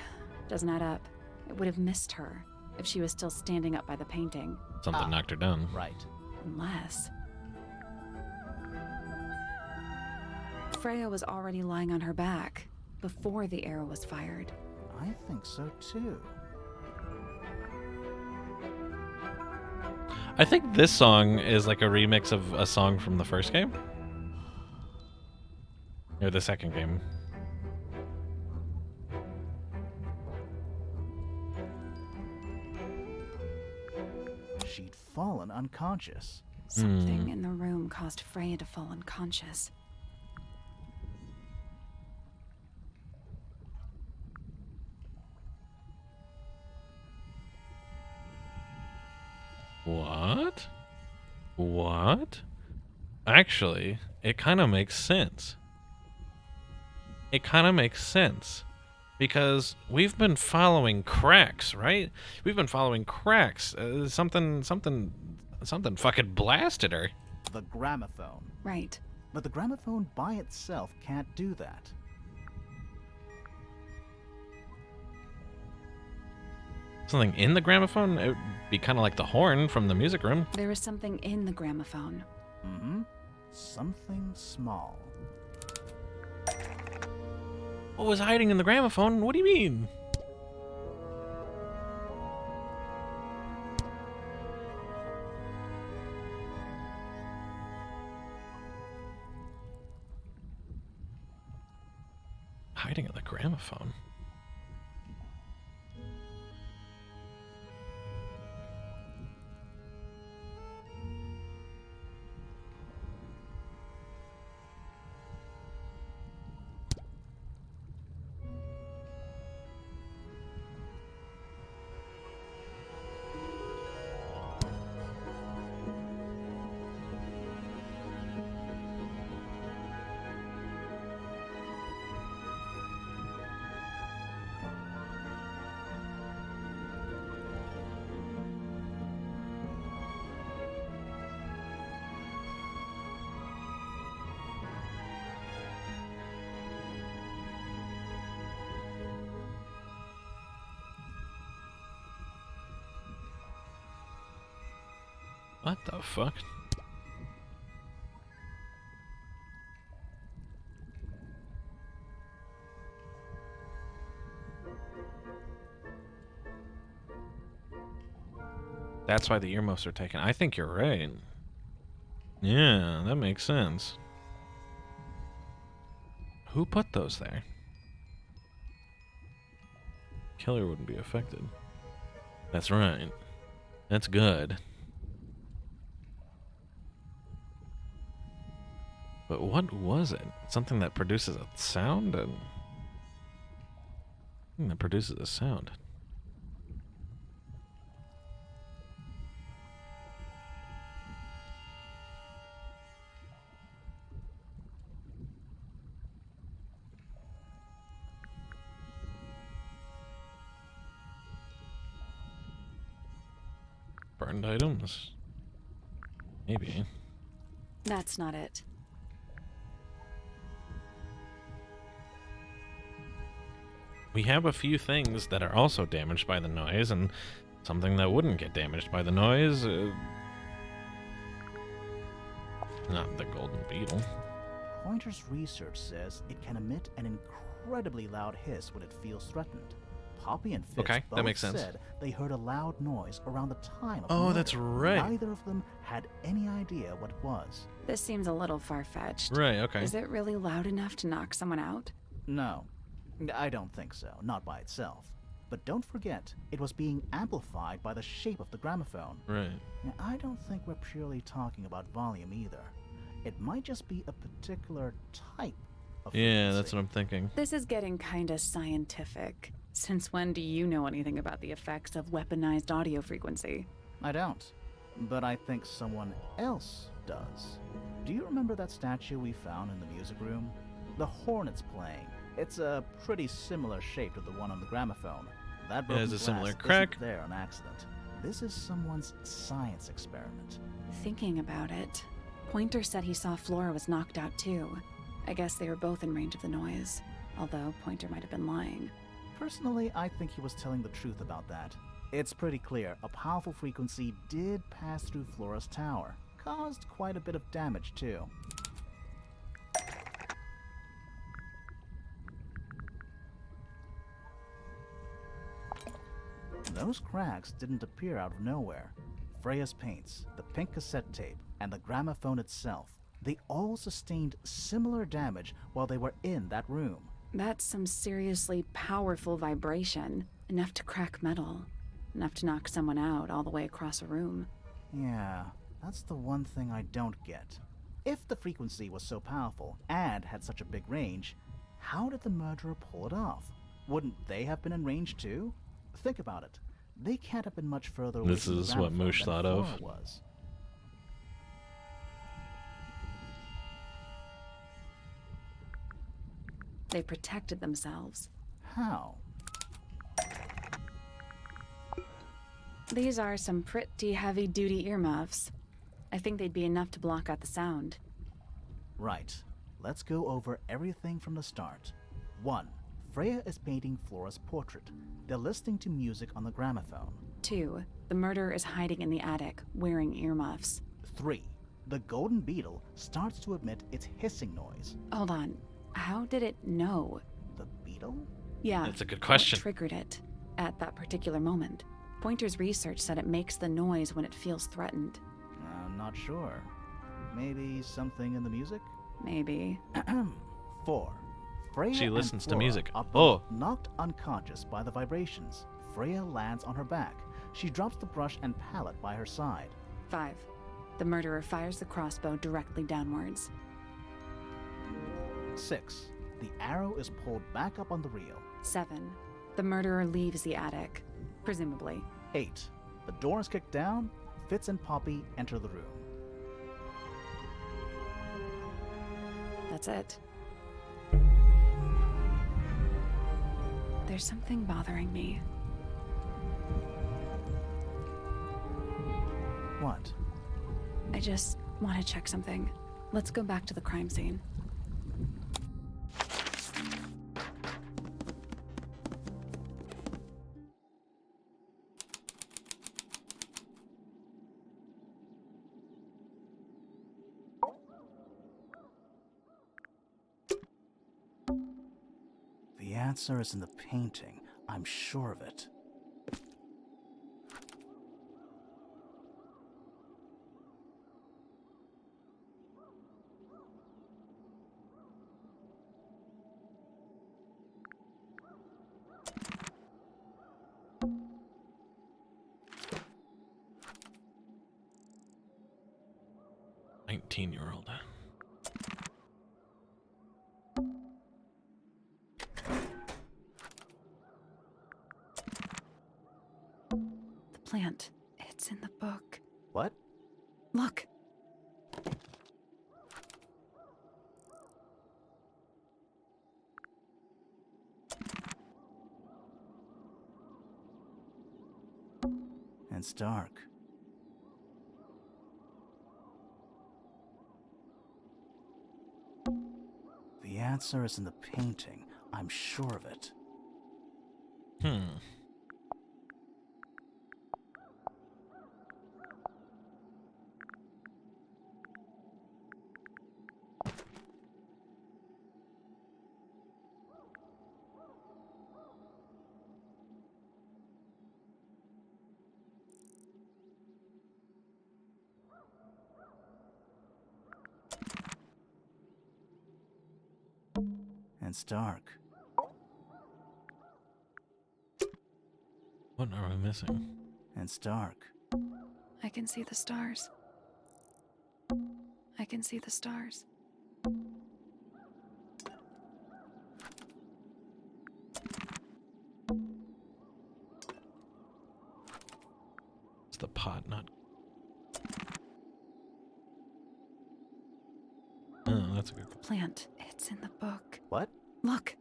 Speaker 4: Doesn't add up. It would have missed her if she was still standing up by the painting.
Speaker 1: Something knocked her down.
Speaker 3: Right.
Speaker 4: Unless... Freya was already lying on her back before the arrow was fired.
Speaker 3: I think so too.
Speaker 1: I think this song is like a remix of a song from the first game. Or the second game.
Speaker 3: She'd fallen unconscious.
Speaker 4: Something in the room caused Freya to fall unconscious.
Speaker 1: What? What? Actually, it kind of makes sense. It kind of makes sense. Because we've been following cracks, right? We've been following cracks. Something fucking blasted her.
Speaker 3: The gramophone.
Speaker 4: Right.
Speaker 3: But the gramophone by itself can't do that.
Speaker 1: Something in the gramophone? It would be kind of like the horn from the music room.
Speaker 4: There is something in the gramophone.
Speaker 3: Mm-hmm. Something small.
Speaker 1: What was hiding in the gramophone? What do you mean? Hiding in the gramophone? What the fuck? That's why the earmuffs are taken. I think you're right. Yeah, that makes sense. Who put those there? Killer wouldn't be affected. That's right. That's good. But what was it? Something that produces a sound? Something that produces a sound. Burned items? Maybe.
Speaker 4: That's not it.
Speaker 1: We have a few things that are also damaged by the noise, and something that wouldn't get damaged by the noise. Not the golden beetle.
Speaker 3: Pointer's research says it can emit an incredibly loud hiss when it feels threatened. Poppy and Fitz
Speaker 1: Okay,
Speaker 3: both
Speaker 1: that makes sense.
Speaker 3: said they heard a loud noise around the time of the
Speaker 1: Oh,
Speaker 3: murder.
Speaker 1: that's right.
Speaker 3: Neither of them had any idea what it was.
Speaker 4: This seems a little far-fetched.
Speaker 1: Right, okay.
Speaker 4: Is it really loud enough to knock someone out?
Speaker 3: No, I don't think so, not by itself. But don't forget, it was being amplified by the shape of the gramophone.
Speaker 1: Right.
Speaker 3: Now, I don't think we're purely talking about volume either. It might just be a particular type of
Speaker 1: Yeah, that's
Speaker 3: frequency.
Speaker 1: what I'm thinking.
Speaker 4: This is getting kinda scientific. Since when do you know anything about the effects of weaponized audio frequency?
Speaker 3: I don't, but I think someone else does. Do you remember that statue we found in the music room? The hornet's playing. It's a pretty similar shape to the one on the gramophone. That broken
Speaker 1: it's a similar
Speaker 3: glass
Speaker 1: crack.
Speaker 3: isn't there on accident. This is someone's science experiment.
Speaker 4: Thinking about it, Pointer said he saw Flora was knocked out too. I guess they were both in range of the noise, although Pointer might have been lying.
Speaker 3: Personally, I think he was telling the truth about that. It's pretty clear a powerful frequency did pass through Flora's tower. Caused quite a bit of damage too. Those cracks didn't appear out of nowhere. Freya's paints, the pink cassette tape, and the gramophone itself, they all sustained similar damage while they were in that room.
Speaker 4: That's some seriously powerful vibration, enough to crack metal, enough to knock someone out all the way across a room.
Speaker 3: Yeah, that's the one thing I don't get. If the frequency was so powerful and had such a big range, how did the murderer pull it off? Wouldn't they have been in range too? Think about it. They can't have been much further away
Speaker 1: This
Speaker 3: from the
Speaker 1: is what
Speaker 3: gramophone
Speaker 1: Moosh
Speaker 3: than
Speaker 1: thought of.
Speaker 3: Flora was.
Speaker 4: They protected themselves.
Speaker 3: How?
Speaker 4: These are some pretty heavy-duty earmuffs. I think they'd be enough to block out the sound.
Speaker 3: Right. Let's go over everything from the start. 1. Freya is painting Flora's portrait. They're listening to music on the gramophone.
Speaker 4: 2. The murderer is hiding in the attic, wearing earmuffs.
Speaker 3: 3. The golden beetle starts to emit its hissing noise.
Speaker 4: Hold on. How did it know?
Speaker 3: The beetle?
Speaker 4: Yeah.
Speaker 1: That's a good question.
Speaker 4: What triggered it at that particular moment? Pointer's research said it makes the noise when it feels threatened.
Speaker 3: I'm not sure. Maybe something in the music?
Speaker 4: Maybe.
Speaker 3: 4. Freya
Speaker 1: She
Speaker 3: and
Speaker 1: listens to
Speaker 3: Flora
Speaker 1: music.
Speaker 3: are
Speaker 1: Oh.
Speaker 3: both knocked unconscious by the vibrations. Freya lands on her back. She drops the brush and palette by her side.
Speaker 4: 5. The murderer fires the crossbow directly downwards.
Speaker 3: 6. The arrow is pulled back up on the reel.
Speaker 4: 7. The murderer leaves the attic, presumably.
Speaker 3: 8. The door is kicked down. Fitz and Poppy enter the room.
Speaker 4: That's it. There's something bothering me.
Speaker 3: What?
Speaker 4: I just want to check something. Let's go back to the crime scene.
Speaker 3: The answer is in the painting. I'm sure of it.
Speaker 1: Year-old.
Speaker 4: The plant. It's in the book.
Speaker 3: What?
Speaker 4: Look.
Speaker 3: It's dark. The answer is in the painting. I'm sure of it. It's dark.
Speaker 1: What are we missing?
Speaker 3: It's dark.
Speaker 4: I can see the stars. I can see the stars.
Speaker 1: It's the pot, not... Oh, that's a good...
Speaker 4: The plant. It's in the book.
Speaker 3: What?
Speaker 4: Look.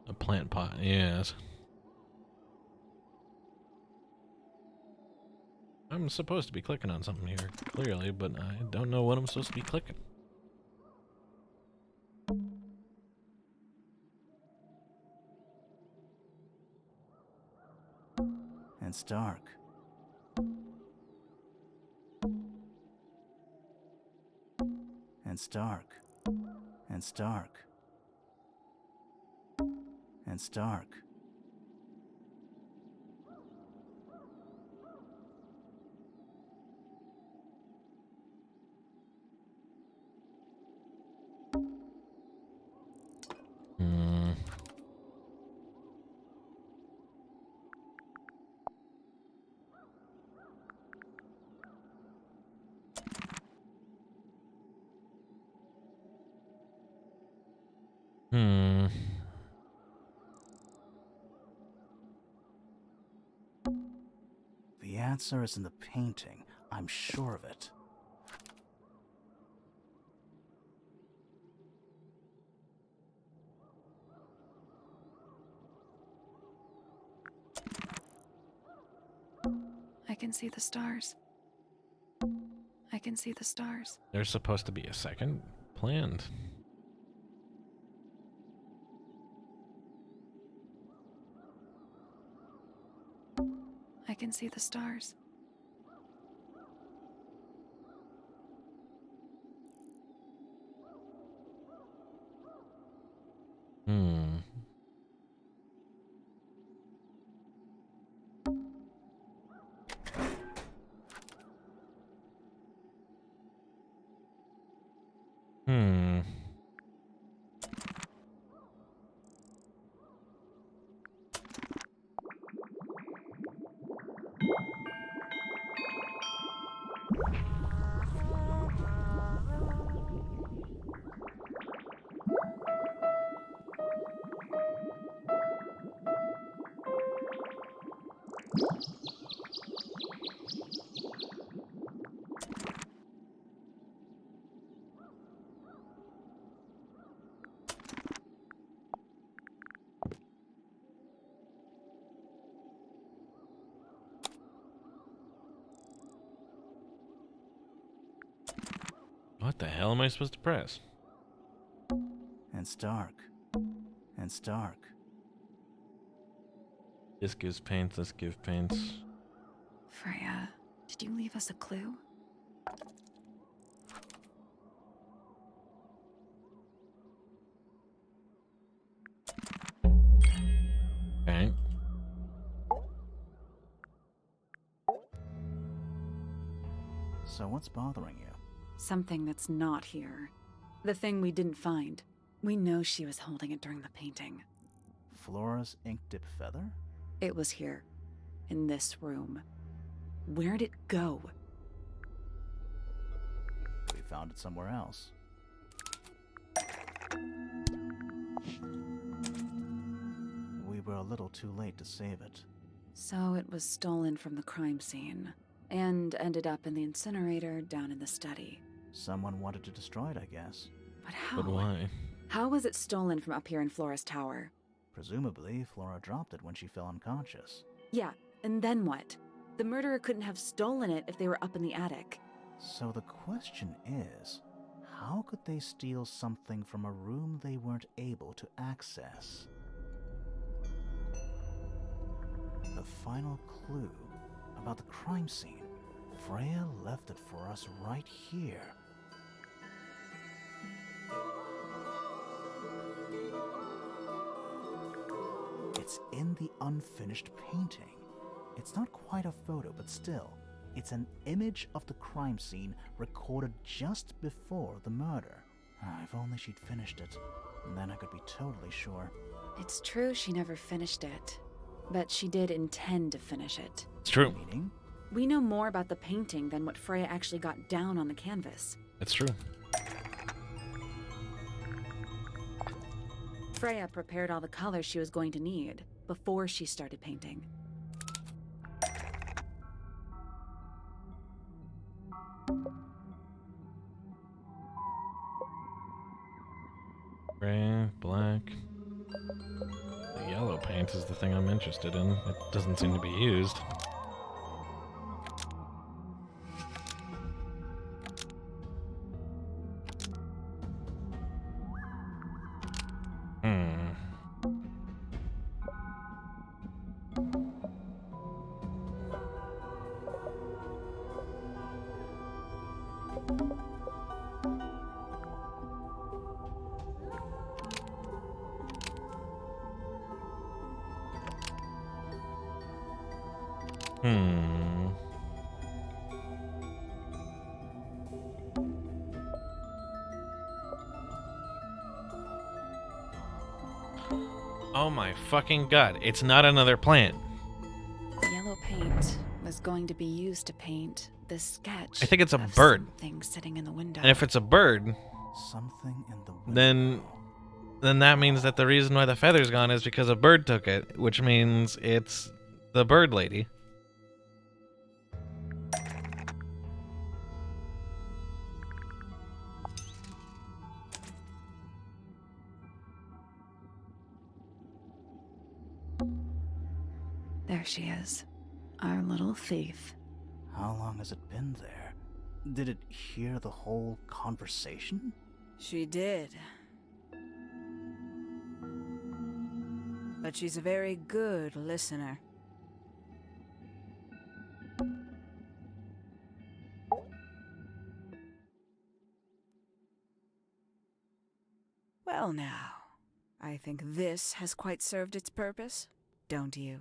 Speaker 1: A plant pot, yes. I'm supposed to be clicking on something here, clearly, but I don't know what I'm supposed to be clicking.
Speaker 3: It's dark. It's dark. It's dark. It's dark. The answer is in the painting. I'm sure of it.
Speaker 4: I can see the stars. I can see the stars.
Speaker 1: There's supposed to be a second planned.
Speaker 4: I can see the stars.
Speaker 1: What the hell am I supposed to press?
Speaker 3: It's dark. It's dark.
Speaker 1: This gives paints, this gives paints.
Speaker 4: Freya, did you leave us a clue?
Speaker 1: Okay.
Speaker 3: So what's bothering you?
Speaker 4: Something that's not here. The thing we didn't find. We know she was holding it during the painting.
Speaker 3: Flora's ink dip feather?
Speaker 4: It was here. In this room. Where'd it go?
Speaker 3: We found it somewhere else. We were a little too late to save it.
Speaker 4: So it was stolen from the crime scene. And ended up in the incinerator down in the study.
Speaker 3: Someone wanted to destroy it, I guess.
Speaker 4: But how?
Speaker 1: But why?
Speaker 4: How was it stolen from up here in Flora's tower?
Speaker 3: Presumably, Flora dropped it when she fell unconscious.
Speaker 4: Yeah, and then what? The murderer couldn't have stolen it if they were up in the attic.
Speaker 3: So the question is, how could they steal something from a room they weren't able to access? The final clue about the crime scene. Freya left it for us right here. It's in the unfinished painting. It's not quite a photo, but still, it's an image of the crime scene recorded just before the murder. If only she'd finished it, then I could be totally sure.
Speaker 4: It's true she never finished it, but she did intend to finish it.
Speaker 1: It's true.
Speaker 3: Meaning?
Speaker 4: We know more about the painting than what Freya actually got down on the canvas.
Speaker 1: It's true.
Speaker 4: Freya prepared all the colors she was going to need before she started painting.
Speaker 1: Gray, black. The yellow paint is the thing I'm interested in. It doesn't seem to be used. Oh my fucking god, it's not another plant.
Speaker 4: Yellow paint was going to be used to paint this sketch.
Speaker 1: I think it's a
Speaker 4: of
Speaker 1: bird.
Speaker 4: something sitting in the window.
Speaker 1: And if it's a bird,
Speaker 3: Something in the window.
Speaker 1: then then that means that the reason why the feather's gone is because a bird took it, which means it's the bird lady.
Speaker 4: There she is. Our little thief.
Speaker 3: How long has it been there? Did it hear the whole conversation?
Speaker 9: She did. But she's a very good listener. Well now, I think this has quite served its purpose, don't you?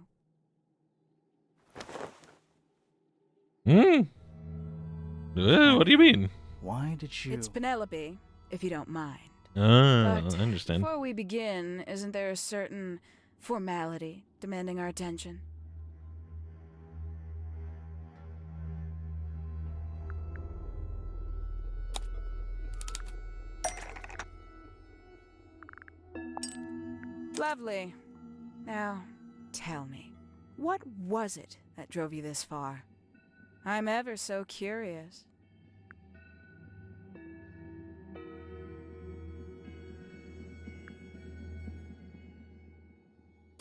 Speaker 1: What do you mean?
Speaker 3: Why did you...
Speaker 9: It's Penelope, if you don't mind.
Speaker 1: Oh,
Speaker 9: But
Speaker 1: I understand.
Speaker 9: before we begin, isn't there a certain formality demanding our attention? Lovely. Now, tell me, what was it that drove you this far? I'm ever so curious.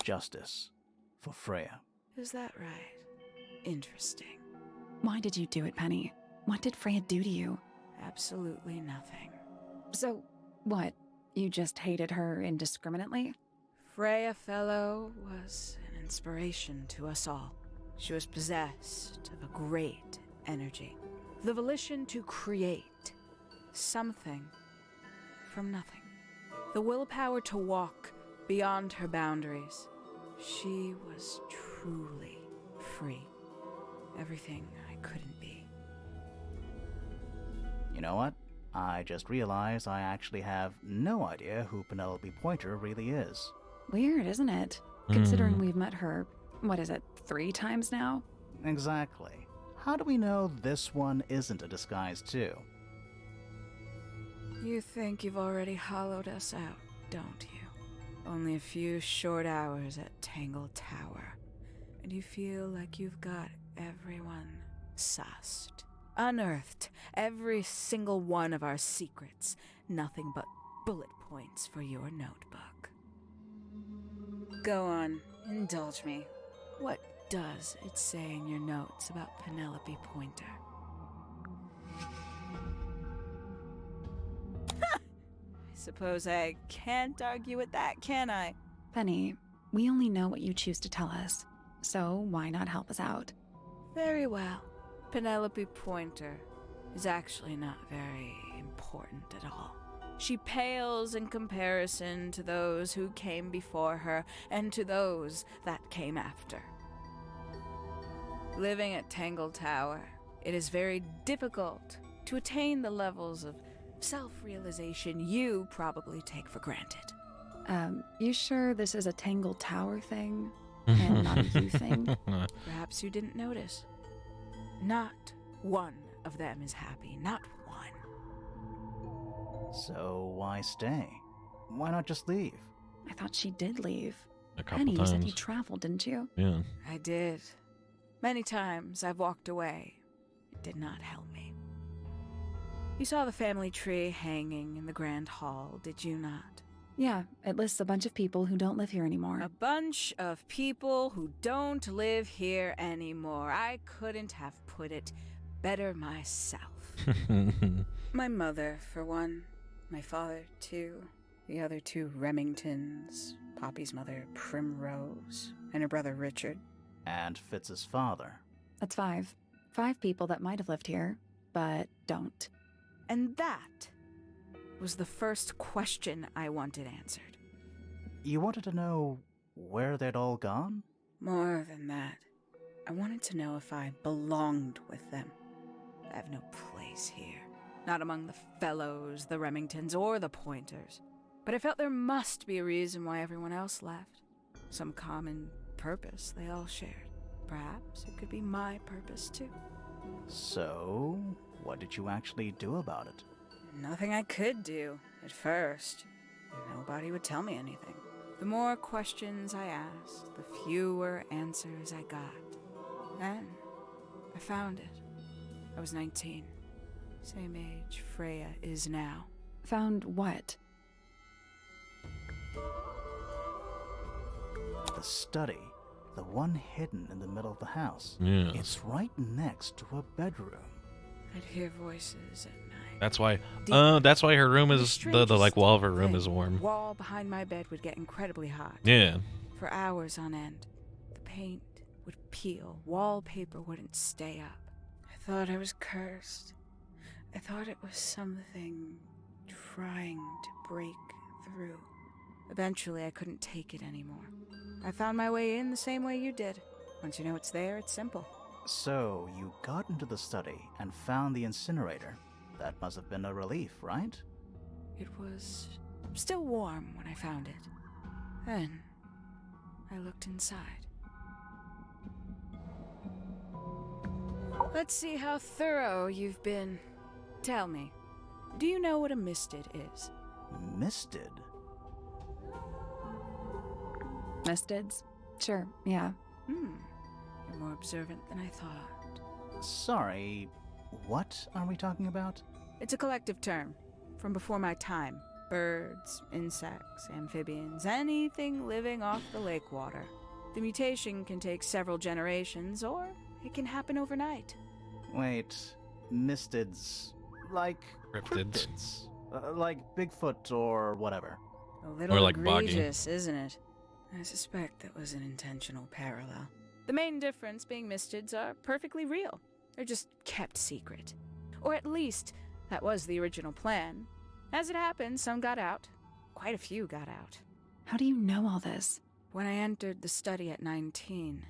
Speaker 3: Justice for Freya.
Speaker 9: Is that right? Interesting.
Speaker 4: Why did you do it, Penny? What did Freya do to you?
Speaker 9: Absolutely nothing.
Speaker 4: So, what? You just hated her indiscriminately?
Speaker 9: Freya Fellow was an inspiration to us all. She was possessed of a great energy, the volition to create something from nothing, the willpower to walk beyond her boundaries. She was truly free. Everything I couldn't be.
Speaker 3: You know what? I just realized I actually have no idea who Penelope Pointer really is.
Speaker 4: Weird, isn't it? Considering we've met her, what is it, 3 times now?
Speaker 3: Exactly. How do we know this one isn't a disguise too?
Speaker 9: You think you've already hollowed us out, don't you? Only a few short hours at Dangle Tower, and you feel like you've got everyone sussed. Unearthed every single one of our secrets. Nothing but bullet points for your notebook. Go on, indulge me. What does it say in your notes about Penelope Pointer? I suppose I can't argue with that, can I?
Speaker 4: Penny, we only know what you choose to tell us, so why not help us out?
Speaker 9: Very well. Penelope Pointer is actually not very important at all. She pales in comparison to those who came before her and to those that came after. Living at Dangle Tower, it is very difficult to attain the levels of self-realization you probably take for granted.
Speaker 4: You sure this is a Dangle Tower thing and not a you thing?
Speaker 9: Perhaps you didn't notice. Not one of them is happy, not one.
Speaker 3: So why stay? Why not just leave?
Speaker 4: I thought she did leave.
Speaker 1: A couple
Speaker 4: Penny,
Speaker 1: times.
Speaker 4: you said you traveled, didn't you?
Speaker 1: Yeah.
Speaker 9: I did. Many times I've walked away. It did not help me. You saw the family tree hanging in the grand hall, did you not?
Speaker 4: Yeah, it lists a bunch of people who don't live here anymore.
Speaker 9: A bunch of people who don't live here anymore. I couldn't have put it better myself. My mother, for one. My father, too. The other 2 Remingtons. Poppy's mother, Primrose. And her brother, Richard.
Speaker 3: And Fitz's father.
Speaker 4: That's 5. 5 people that might have lived here, but don't.
Speaker 9: And that was the first question I wanted answered.
Speaker 3: You wanted to know where they'd all gone?
Speaker 9: More than that, I wanted to know if I belonged with them. I have no place here. Not among the Fellows, the Remingtons, or the Pointers. But I felt there must be a reason why everyone else left. Some common purpose they all shared. Perhaps it could be my purpose, too.
Speaker 3: So, what did you actually do about it?
Speaker 9: Nothing I could do, at first. Nobody would tell me anything. The more questions I asked, the fewer answers I got. Then, I found it. I was 19. Same age Freya is now.
Speaker 4: Found what?
Speaker 3: The study, the one hidden in the middle of the house.
Speaker 1: Yes.
Speaker 3: It's right next to a bedroom.
Speaker 9: I'd hear voices at night.
Speaker 1: That's why.
Speaker 9: Deep.
Speaker 1: That's why her room
Speaker 9: The
Speaker 1: is the like wall of her room
Speaker 9: thing,
Speaker 1: is warm.
Speaker 9: The wall behind my bed would get incredibly hot.
Speaker 1: Yeah.
Speaker 9: For hours on end. The paint would peel. Wallpaper wouldn't stay up. I thought I was cursed. I thought it was something trying to break through. Eventually, I couldn't take it anymore. I found my way in the same way you did. Once you know it's there, it's simple.
Speaker 3: So, you got into the study and found the incinerator. That must have been a relief, right?
Speaker 9: It was still warm when I found it. Then, I looked inside. Let's see how thorough you've been. Tell me, do you know what a misted is?
Speaker 3: Misted?
Speaker 4: Mistids? Sure, yeah.
Speaker 9: You're more observant than I thought.
Speaker 3: Sorry, what are we talking about?
Speaker 9: It's a collective term from before my time. Birds, insects, amphibians, anything living off the lake water. The mutation can take several generations, or it can happen overnight.
Speaker 3: Wait, mistids. Like
Speaker 1: Cryptids.
Speaker 3: Like Bigfoot or whatever.
Speaker 9: A little
Speaker 1: Or like boggy.
Speaker 9: egregious, isn't it? I suspect that was an intentional parallel. The main difference being mistids are perfectly real. They're just kept secret. Or at least, that was the original plan. As it happened, some got out. Quite a few got out.
Speaker 4: How do you know all this?
Speaker 9: When I entered the study at 19,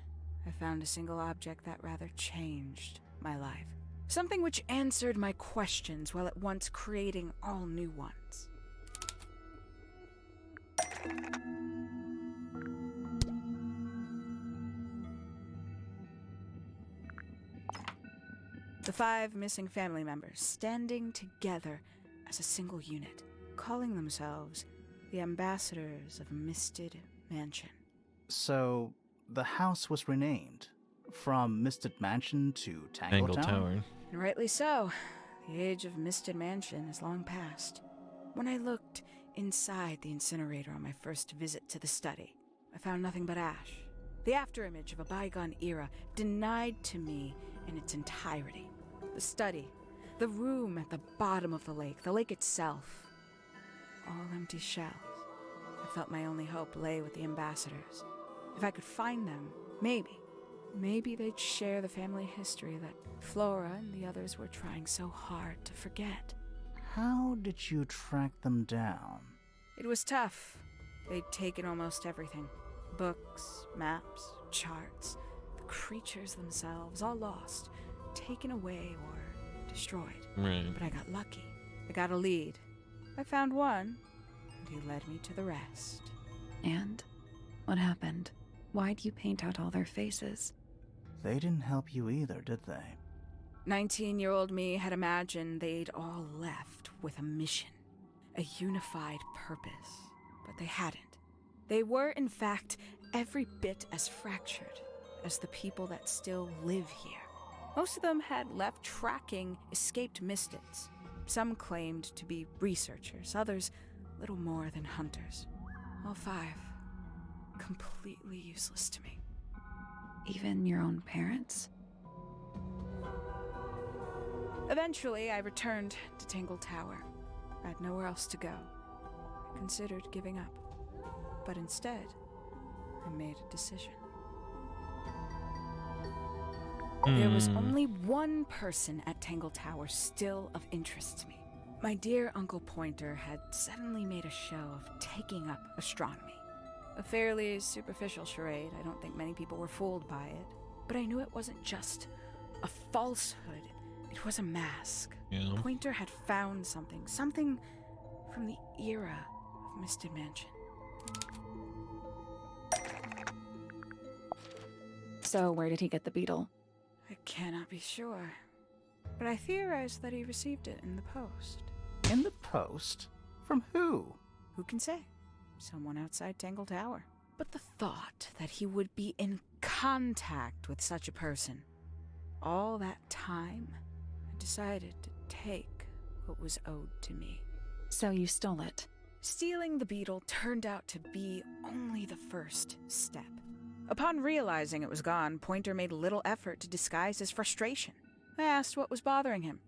Speaker 9: I found a single object that rather changed my life. Something which answered my questions while at once creating all new ones. The 5 missing family members standing together as a single unit, calling themselves the ambassadors of Misted Mansion.
Speaker 3: So, the house was renamed from Misted Mansion to Dangle Tower?
Speaker 9: And rightly so. The age of Misted Mansion is long past. When I looked inside the incinerator on my first visit to the study, I found nothing but ash. The afterimage of a bygone era denied to me in its entirety. The study, the room at the bottom of the lake itself, all empty shells. I felt my only hope lay with the ambassadors. If I could find them, maybe they'd share the family history that Flora and the others were trying so hard to forget.
Speaker 3: How did you track them down?
Speaker 9: It was tough. They'd taken almost everything. Books, maps, charts, the creatures themselves, all lost, taken away or destroyed.
Speaker 1: Right.
Speaker 9: But I got lucky. I got a lead. I found one, and he led me to the rest.
Speaker 4: And? What happened? Why'd you paint out all their faces?
Speaker 3: They didn't help you either, did they?
Speaker 9: 19-year-old me had imagined they'd all left with a mission, a unified purpose, but they hadn't. They were, in fact, every bit as fractured as the people that still live here. Most of them had left tracking escaped mystids. Some claimed to be researchers, others little more than hunters. All 5 completely useless to me.
Speaker 4: Even your own parents?
Speaker 9: Eventually, I returned to Dangle Tower. I had nowhere else to go. I considered giving up. But instead, I made a decision. There was only one person at Dangle Tower still of interest to me. My dear Uncle Pointer had suddenly made a show of taking up astronomy. A fairly superficial charade. I don't think many people were fooled by it. But I knew it wasn't just a falsehood. It was a mask.
Speaker 1: Yeah.
Speaker 9: Pointer had found something from the era of Misted Mansion.
Speaker 4: So where did he get the beetle?
Speaker 9: I cannot be sure, but I theorize that he received it in the post.
Speaker 3: In the post? From who?
Speaker 9: Who can say? Someone outside Dangle Tower. But the thought that he would be in contact with such a person, all that time, I decided to take what was owed to me.
Speaker 4: So you stole it.
Speaker 9: Stealing the beetle turned out to be only the first step. Upon realizing it was gone, Pointer made little effort to disguise his frustration. I asked what was bothering him.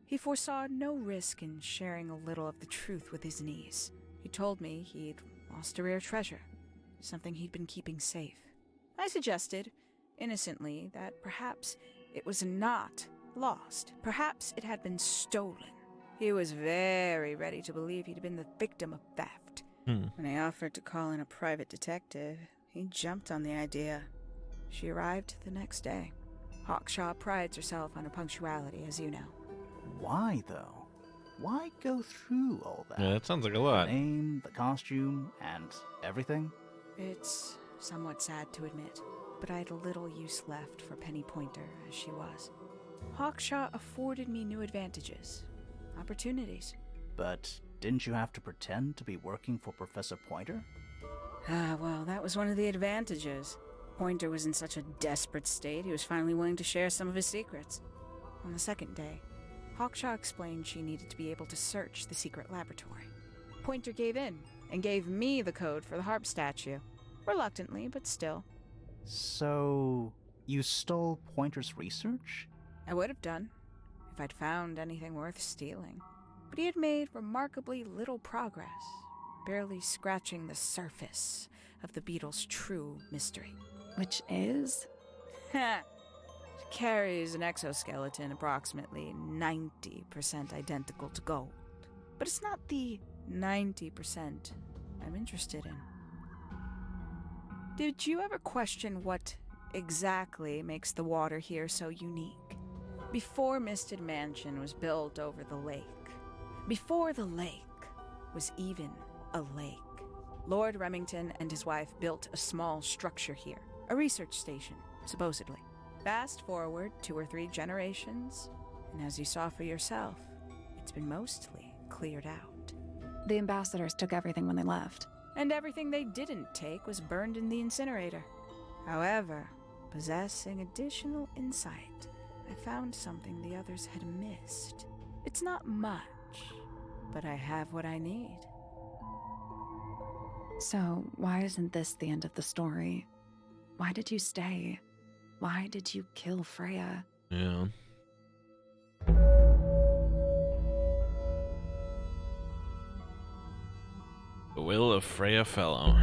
Speaker 9: He foresaw no risk in sharing a little of the truth with his niece. He told me he'd lost a rare treasure, something he'd been keeping safe. I suggested, innocently, that perhaps it was not lost. Perhaps it had been stolen. He was very ready to believe he'd been the victim of theft. When I offered to call in a private detective, he jumped on the idea. She arrived the next day. Hawkshaw prides herself on her punctuality, as you know.
Speaker 3: Why, though? Why go through all that?
Speaker 1: Yeah, that sounds like a lot.
Speaker 3: The name, the costume, and everything?
Speaker 9: It's somewhat sad to admit, but I had little use left for Penny Pointer as she was. Hawkshaw afforded me new advantages, opportunities.
Speaker 3: But didn't you have to pretend to be working for Professor Pointer?
Speaker 9: Well, that was one of the advantages. Pointer was in such a desperate state, he was finally willing to share some of his secrets. On the second day, Hawkshaw explained she needed to be able to search the secret laboratory. Pointer gave in and gave me the code for the harp statue. Reluctantly, but still.
Speaker 3: So, you stole Pointer's research?
Speaker 9: I would have done, if I'd found anything worth stealing. But he had made remarkably little progress, barely scratching the surface of the beetle's true mystery.
Speaker 4: Which is?
Speaker 9: It carries an exoskeleton approximately 90% identical to gold. But it's not the 90% I'm interested in. Did you ever question what exactly makes the water here so unique? Before Misted Mansion was built over the lake, before the lake was even a lake, Lord Remington and his wife built a small structure here, a research station, supposedly. Fast forward 2 or 3 generations, and as you saw for yourself, it's been mostly cleared out.
Speaker 4: The ambassadors took everything when they left.
Speaker 9: And everything they didn't take was burned in the incinerator. However, possessing additional insight, I found something the others had missed. It's not much, but I have what I need.
Speaker 4: So, why isn't this the end of the story? Why did you stay? Why did you kill Freya?
Speaker 1: Yeah. The Will of Freya Fellow.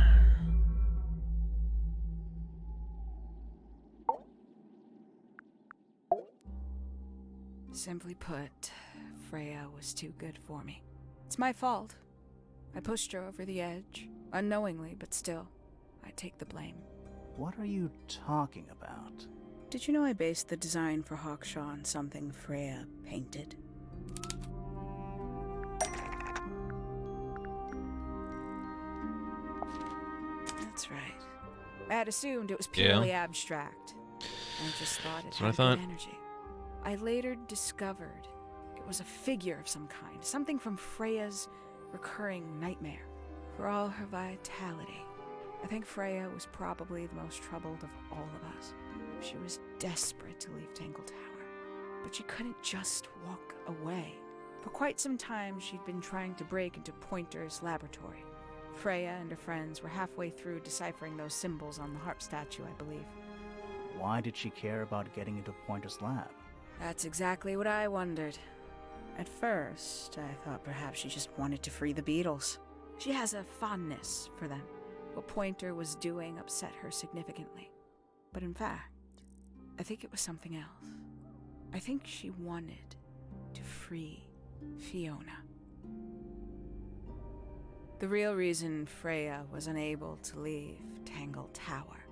Speaker 9: Simply put, Freya was too good for me. It's my fault. I pushed her over the edge, unknowingly, but still, I take the blame.
Speaker 3: What are you talking about?
Speaker 9: Did you know I based the design for Hawkshaw on something Freya painted? That's right. I had assumed it was purely abstract. I just thought it had good energy. I later discovered it was a figure of some kind, something from Freya's recurring nightmare. For all her vitality, I think Freya was probably the most troubled of all of us. She was desperate to leave Dangle Tower, but she couldn't just walk away. For quite some time, she'd been trying to break into Pointer's laboratory. Freya and her friends were halfway through deciphering those symbols on the harp statue, I believe.
Speaker 3: Why did she care about getting into Pointer's lab?
Speaker 9: That's exactly what I wondered. At first, I thought perhaps she just wanted to free the beetles. She has a fondness for them. What Pointer was doing upset her significantly. But in fact, I think it was something else. I think she wanted to free Fiona. The real reason Freya was unable to leave Dangle Tower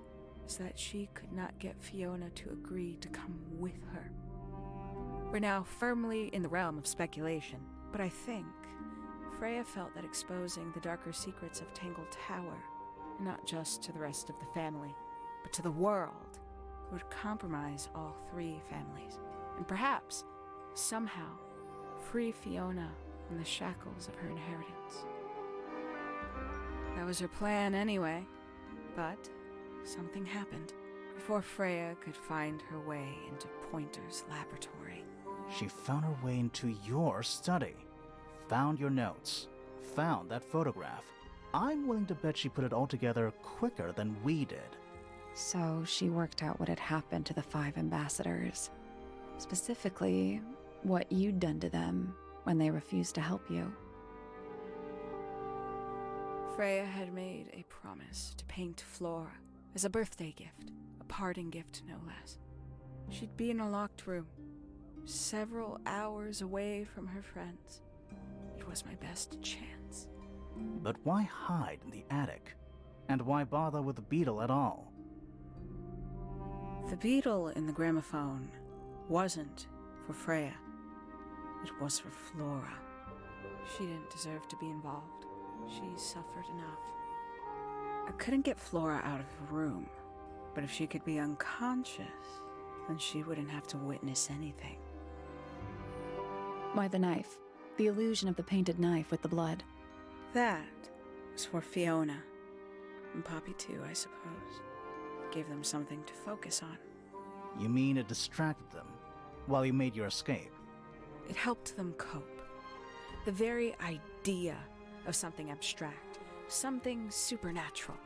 Speaker 9: is that she could not get Fiona to agree to come with her. We're now firmly in the realm of speculation, but I think Freya felt that exposing the darker secrets of Dangle Tower, not just to the rest of the family, but to the world, would compromise all 3 families, and perhaps, somehow, free Fiona from the shackles of her inheritance. That was her plan anyway. But something happened before Freya could find her way into Pointer's laboratory.
Speaker 3: She found her way into your study, found your notes, found that photograph. I'm willing to bet she put it all together quicker than we did.
Speaker 4: So she worked out what had happened to the 5 ambassadors. Specifically, what you'd done to them when they refused to help you.
Speaker 9: Freya had made a promise to paint Flora as a birthday gift, a parting gift no less. She'd be in a locked room, several hours away from her friends. It was my best chance.
Speaker 3: But why hide in the attic? And why bother with the beetle at all?
Speaker 9: The beetle in the gramophone wasn't for Freya. It was for Flora. She didn't deserve to be involved. She suffered enough. I couldn't get Flora out of her room, but if she could be unconscious, then she wouldn't have to witness anything.
Speaker 4: Why the knife? The illusion of the painted knife with the blood.
Speaker 9: That was for Fiona. And Poppy too, I suppose. Gave them something to focus on.
Speaker 3: You mean it distracted them while you made your escape?
Speaker 9: It helped them cope. The very idea of something abstract, something supernatural.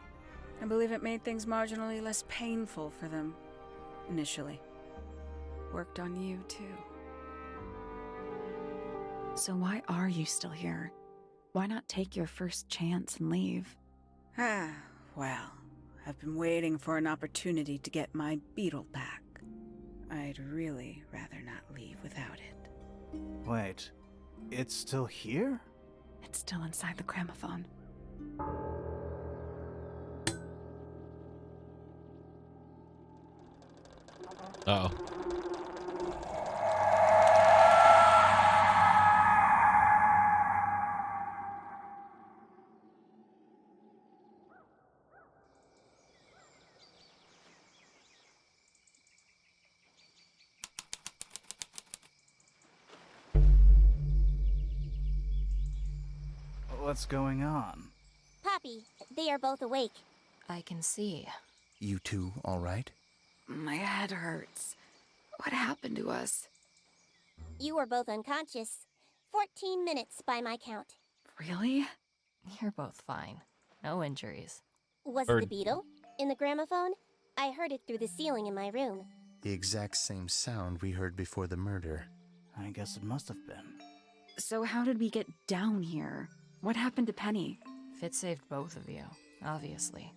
Speaker 9: I believe it made things marginally less painful for them, initially. Worked on you, too.
Speaker 4: So why are you still here? Why not take your first chance and leave?
Speaker 9: Well, I've been waiting for an opportunity to get my beetle back. I'd really rather not leave without it.
Speaker 3: Wait, it's still here?
Speaker 4: It's still inside the gramophone.
Speaker 1: Uh-oh.
Speaker 3: What's going on?
Speaker 2: Poppy, they are both awake.
Speaker 10: I can see.
Speaker 5: You two all right?
Speaker 4: My head hurts. What happened to us?
Speaker 2: You were both unconscious. 14 minutes by my count.
Speaker 4: Really?
Speaker 10: You're both fine. No injuries.
Speaker 2: Was it the beetle? In the gramophone? I heard it through the ceiling in my room.
Speaker 5: The exact same sound we heard before the murder.
Speaker 3: I guess it must have been.
Speaker 4: So how did we get down here? What happened to Penny?
Speaker 10: Fit saved both of you, obviously.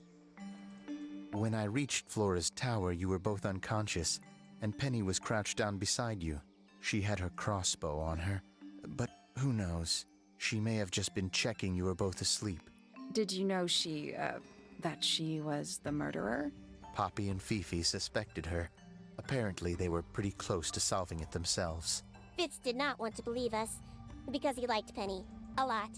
Speaker 5: When I reached Flora's tower, you were both unconscious, and Penny was crouched down beside you. She had her crossbow on her, but who knows? She may have just been checking you were both asleep.
Speaker 4: Did you know that she was the murderer?
Speaker 5: Poppy and Fifi suspected her. Apparently, they were pretty close to solving it themselves.
Speaker 2: Fitz did not want to believe us, because he liked Penny. A lot.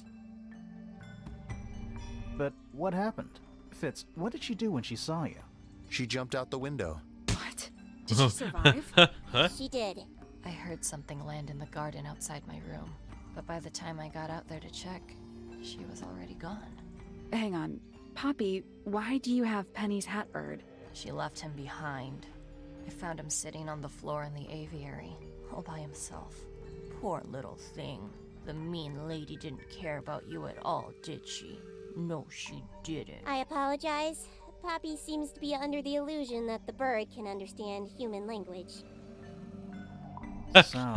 Speaker 3: But what happened? Fitz, what did she do when she saw you?
Speaker 5: She jumped out the window.
Speaker 4: What? Did she survive?
Speaker 2: She did.
Speaker 10: I heard something land in the garden outside my room, but by the time I got out there to check, she was already gone.
Speaker 4: Hang on. Poppy, why do you have Penny's hat bird?
Speaker 10: She left him behind. I found him sitting on the floor in the aviary, all by himself. Poor little thing. The mean lady didn't care about you at all, did she? No, she didn't.
Speaker 2: I apologize. Poppy seems to be under the illusion that the bird can understand human language.
Speaker 3: So,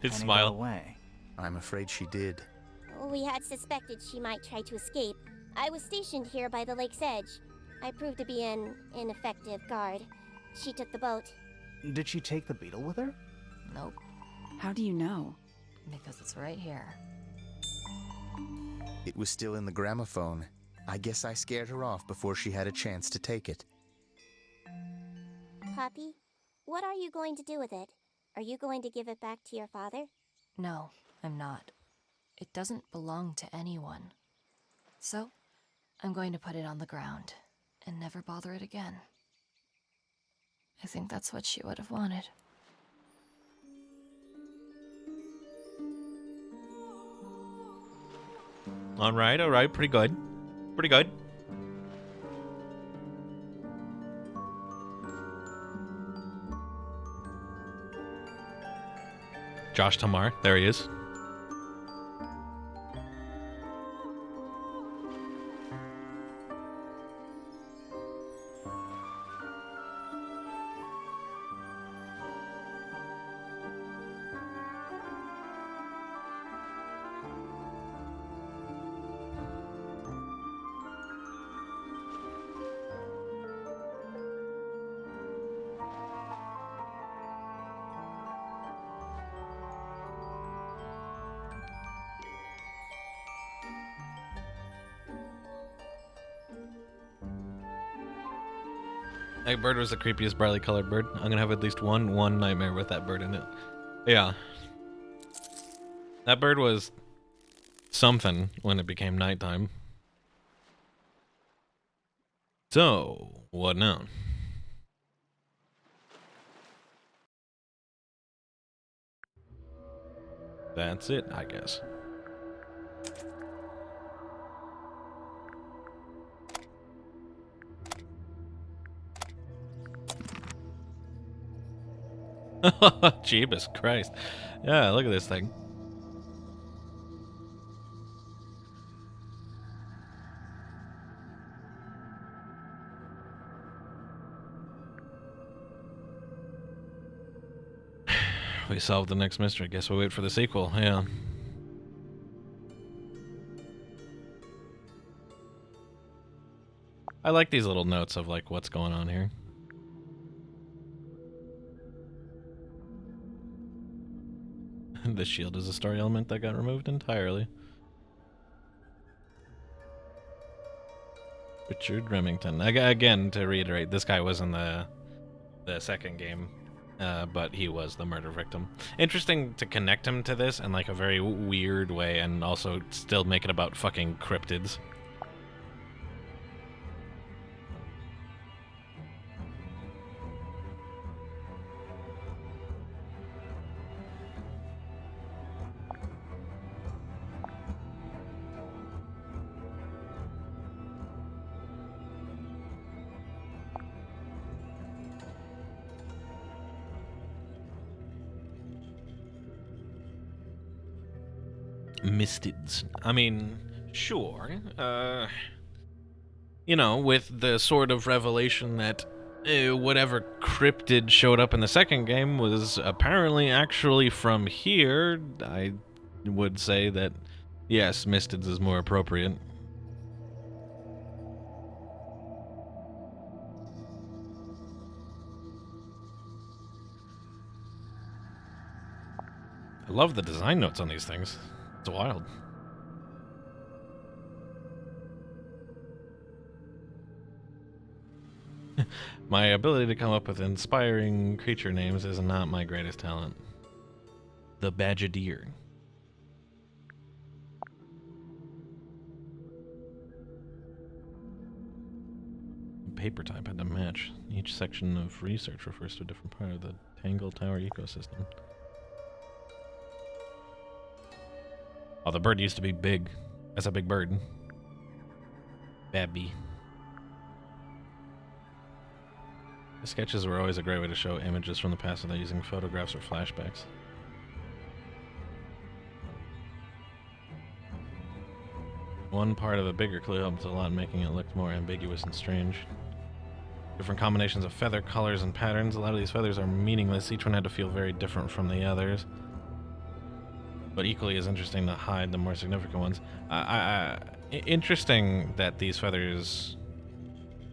Speaker 1: His
Speaker 3: Penny
Speaker 1: smile.
Speaker 3: got away.
Speaker 5: I'm afraid she did.
Speaker 2: We had suspected she might try to escape. I was stationed here by the lake's edge. I proved to be an ineffective guard. She took the boat.
Speaker 3: Did she take the beetle with her?
Speaker 10: Nope,
Speaker 4: How do you know?
Speaker 10: because it's right here.
Speaker 5: It was still in the gramophone. I guess I scared her off before she had a chance to take it.
Speaker 2: Poppy, what are you going to do with it? Are you going to give it back to your father?
Speaker 10: No, I'm not. It doesn't belong to anyone. So, I'm going to put it on the ground and never bother it again. I think that's what she would have wanted.
Speaker 1: All right, pretty good. Pretty good. Josh Tamar, there he is. That bird was the creepiest brightly colored bird. I'm gonna have at least one nightmare with that bird in it. Yeah. That bird was something when it became nighttime. So, what now? That's it, I guess. Jeebus Christ. Yeah, look at this thing. We solved the next mystery. Guess we'll wait for the sequel. Yeah. I like these little notes of like what's going on here. The shield is a story element that got removed entirely. Richard Remington. Again, to reiterate, this guy was in the second game, but he was the murder victim. Interesting to connect him to this in like a very weird way, and also still make it about fucking cryptids. Mystids. I mean, sure. You know, with the sort of revelation that whatever cryptid showed up in the second game was apparently actually from here, I would say that, yes, Mystids is more appropriate. I love the design notes on these things. It's wild. My ability to come up with inspiring creature names is not my greatest talent. The Badger-Deer. Paper type had to match. Each section of research refers to a different part of the Dangle Tower ecosystem. Oh, the bird used to be big. That's a big bird. Babby. The sketches were always a great way to show images from the past without using photographs or flashbacks. One part of a bigger clue helps a lot, making it look more ambiguous and strange. Different combinations of feather colors and patterns. A lot of these feathers are meaningless. Each one had to feel very different from the others, but equally as interesting to hide the more significant ones. Interesting that these feathers,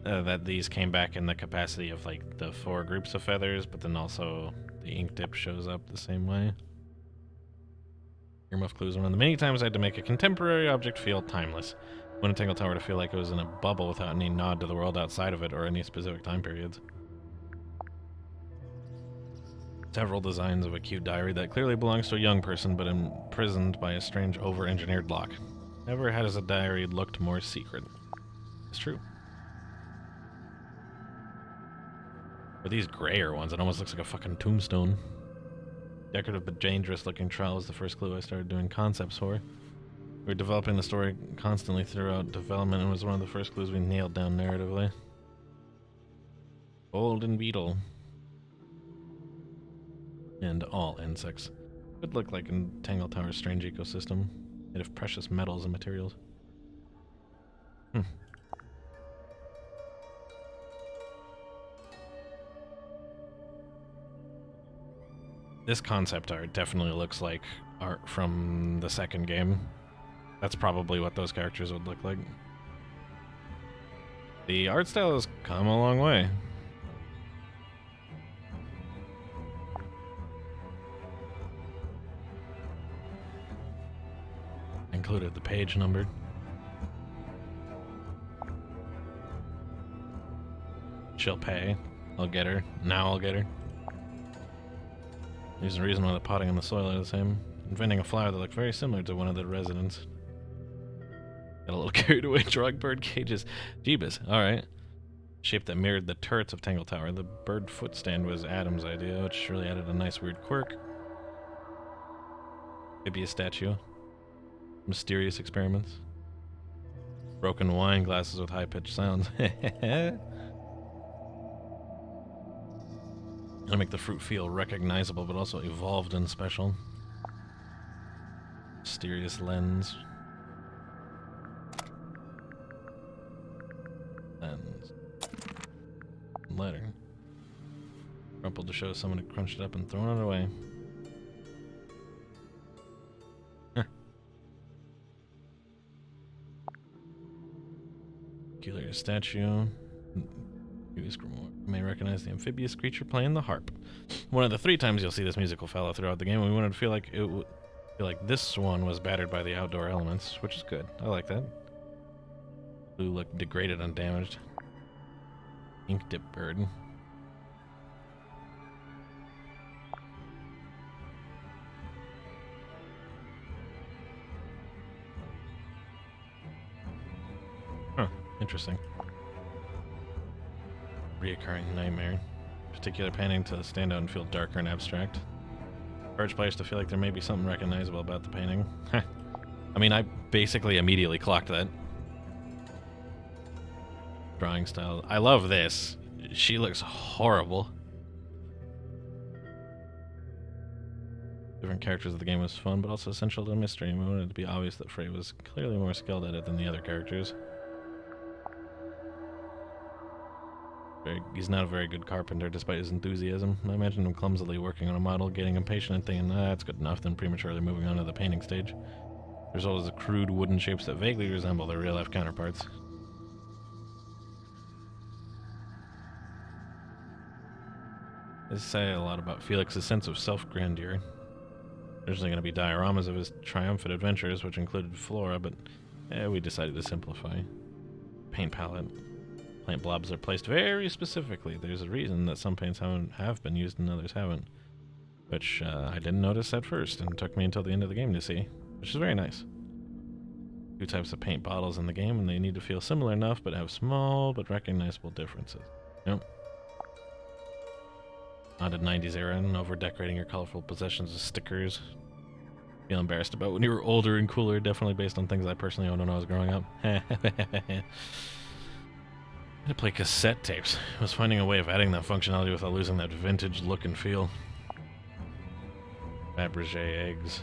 Speaker 1: that these came back in the capacity of like the 4 groups of feathers, but then also the ink dip shows up the same way. Earmuff clues. One of the many times I had to make a contemporary object feel timeless. One in Tangle Tower to feel like it was in a bubble without any nod to the world outside of it or any specific time periods. Several designs of a cute diary that clearly belongs to a young person but imprisoned by a strange over-engineered lock. Never has a diary looked more secret. It's true. For these grayer ones, it almost looks like a fucking tombstone. Decorative but dangerous looking trowel was the first clue I started doing concepts for. We're developing the story constantly throughout development and was one of the first clues we nailed down narratively. Golden beetle. And all insects. Could look like in Tangle Tower's strange ecosystem, made of precious metals and materials. This concept art definitely looks like art from the second game. That's probably what those characters would look like. The art style has come a long way. Included the page numbered. She'll pay. I'll get her. Now I'll get her. There's a reason why the potting and the soil are the same. Inventing a flower that looked very similar to one of the residents. Got a little carried away drawing bird cages. Jeebus. Alright. Shape that mirrored the turrets of Tangle Tower. The bird foot stand was Adam's idea, which really added a nice weird quirk. Maybe a statue. Mysterious experiments. Broken wine glasses with high-pitched sounds. To make the fruit feel recognizable, but also evolved and special. Mysterious lens. Lens. Letter. Crumpled to show someone had crunched it up and thrown it away. Peculiar statue. You may recognize the amphibious creature playing the harp. One of the 3 times you'll see this musical fellow throughout the game, and we wanted to feel like this one was battered by the outdoor elements, which is good. I like that. Blue looked degraded and damaged. Ink dip bird. Huh, interesting. Reoccurring nightmare. Particular painting to stand out and feel darker and abstract. Encourage players to feel like there may be something recognizable about the painting. I mean, I basically immediately clocked that. Drawing style. I love this. She looks horrible. Different characters of the game was fun, but also essential to the mystery. We wanted it to be obvious that Frey was clearly more skilled at it than the other characters. He's not a very good carpenter, despite his enthusiasm. I imagine him clumsily working on a model, getting impatient and thinking, that's good enough, then prematurely moving on to the painting stage. The result is the crude wooden shapes that vaguely resemble their real-life counterparts. They say a lot about Felix's sense of self-grandeur. Originally going to be dioramas of his triumphant adventures, which included flora, but we decided to simplify. Paint palette. Plant blobs are placed very specifically. There's a reason that some paints have been used and others haven't, which I didn't notice at first, and took me until the end of the game to see, which is very nice. 2 types of paint bottles in the game, and they need to feel similar enough, but have small but recognizable differences. Yep. Not a 90s era and over-decorating your colorful possessions with stickers. Feel embarrassed about when you were older and cooler, definitely based on things I personally owned when I was growing up. To play cassette tapes. I was finding a way of adding that functionality without losing that vintage look and feel. Fabergé eggs.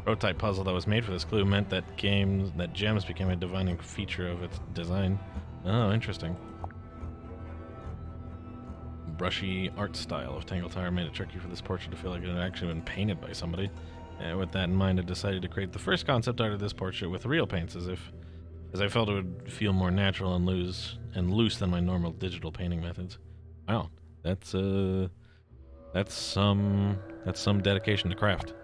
Speaker 1: Prototype puzzle that was made for this clue meant that gems became a defining feature of its design. Oh, interesting. Brushy art style of Tangle Tower made it tricky for this portrait to feel like it had actually been painted by somebody. With that in mind, I decided to create the first concept art of this portrait with real paints, as I felt it would feel more natural and loose than my normal digital painting methods. Wow, that's some dedication to craft. It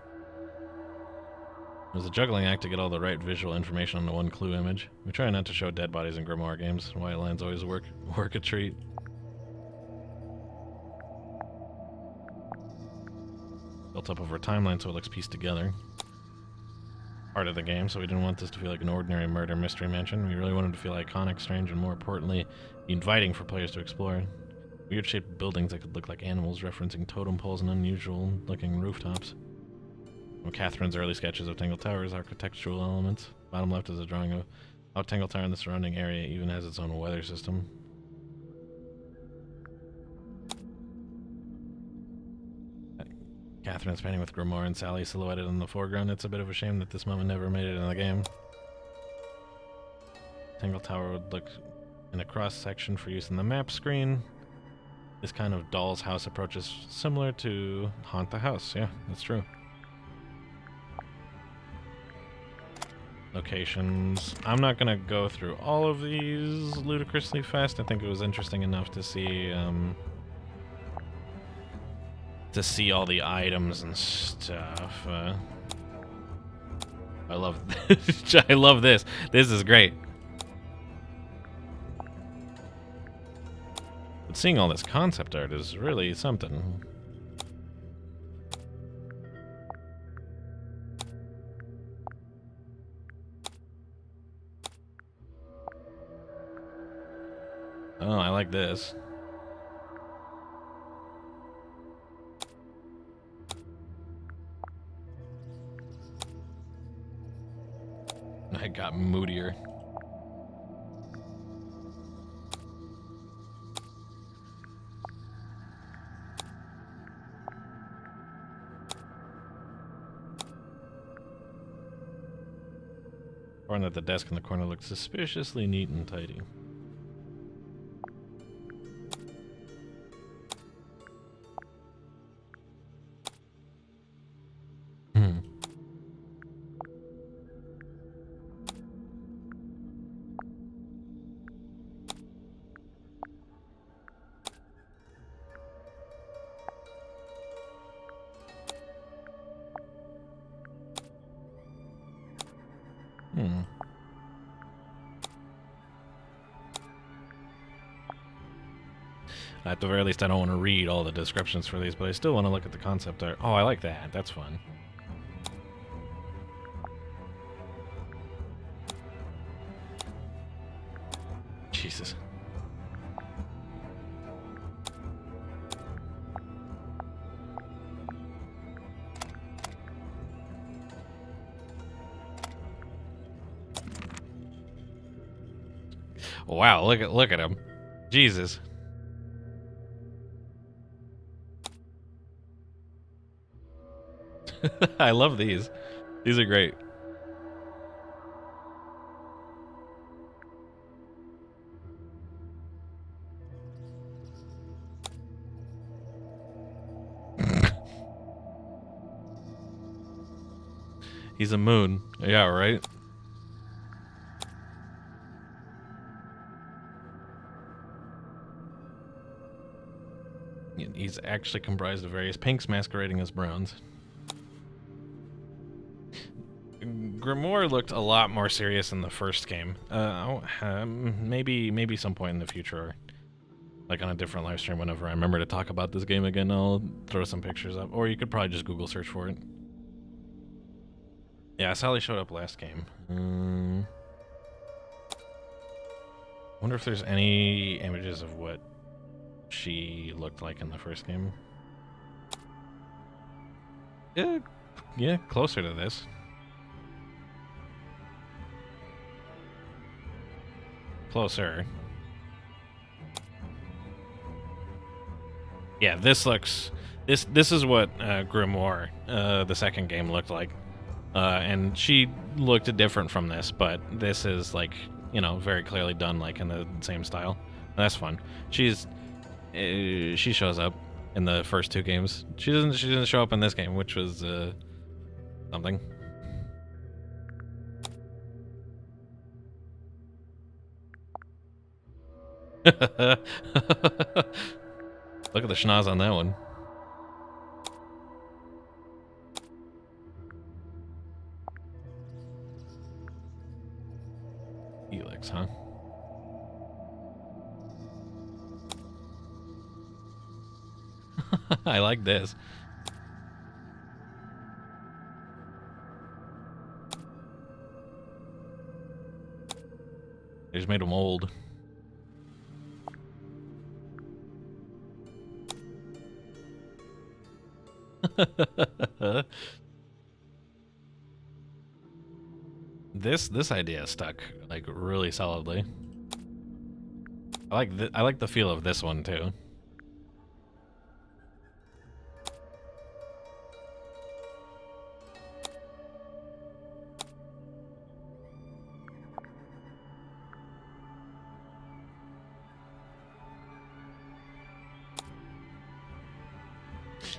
Speaker 1: was a juggling act to get all the right visual information on the one clue image. We try not to show dead bodies in grimoire games. White lines always work a treat. Built up over a timeline so it looks pieced together. Part of the game, so we didn't want this to feel like an ordinary murder mystery mansion. We really wanted to feel iconic, strange, and more importantly, inviting for players to explore. Weird shaped buildings that could look like animals, referencing totem poles and unusual looking rooftops. From Catherine's early sketches of Tangle Tower's architectural elements. Bottom left is a drawing of how Tangle Tower and the surrounding area even has its own weather system. Catherine's painting with Grimoire and Sally silhouetted in the foreground. It's a bit of a shame that this moment never made it in the game. Tangle Tower would look in a cross-section for use in the map screen. This kind of doll's house approach is similar to Haunt the House. Yeah, that's true. Locations. I'm not going to go through all of these ludicrously fast. I think it was interesting enough to see all the items and stuff. I love this. I love this. This is great. But seeing all this concept art is really something. Oh, I like this. I got moodier. Or that the desk in the corner looked suspiciously neat and tidy. At the very least, I don't want to read all the descriptions for these, but I still want to look at the concept art. Oh, I like that. That's fun. Jesus. Wow, look at him. Jesus. I love these. These are great. He's a moon. Yeah, right? He's actually comprised of various pinks masquerading as browns. Grimoire looked a lot more serious in the first game. Maybe some point in the future, like on a different live stream, whenever I remember to talk about this game again, I'll throw some pictures up. Or you could probably just Google search for it. Yeah, Sally showed up last game. Wonder if there's any images of what she looked like in the first game. Yeah, closer to this. Closer. Yeah, this looks... This is what Grimoire, the second game, looked like. And she looked different from this, but this is, like, you know, very clearly done, like, in the same style. And that's fun. She shows up in the first two games. She doesn't show up in this game, which was something. Look at the schnoz on that one. Helix, huh? I like this. They just made them old. This idea stuck like really solidly. I like the feel of this one too.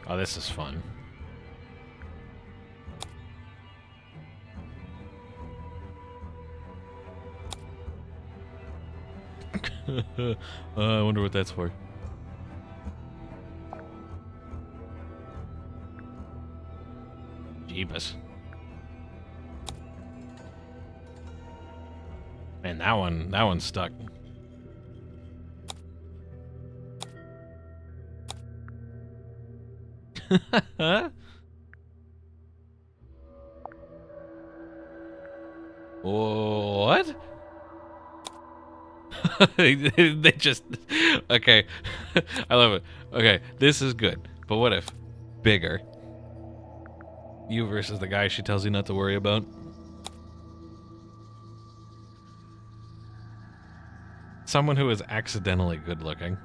Speaker 1: Oh, this is fun. I wonder what that's for. Jeebus. Man, that one's stuck. What? They just... Okay. I love it. Okay, this is good. But what if? Bigger. You versus the guy she tells you not to worry about. Someone who is accidentally good looking.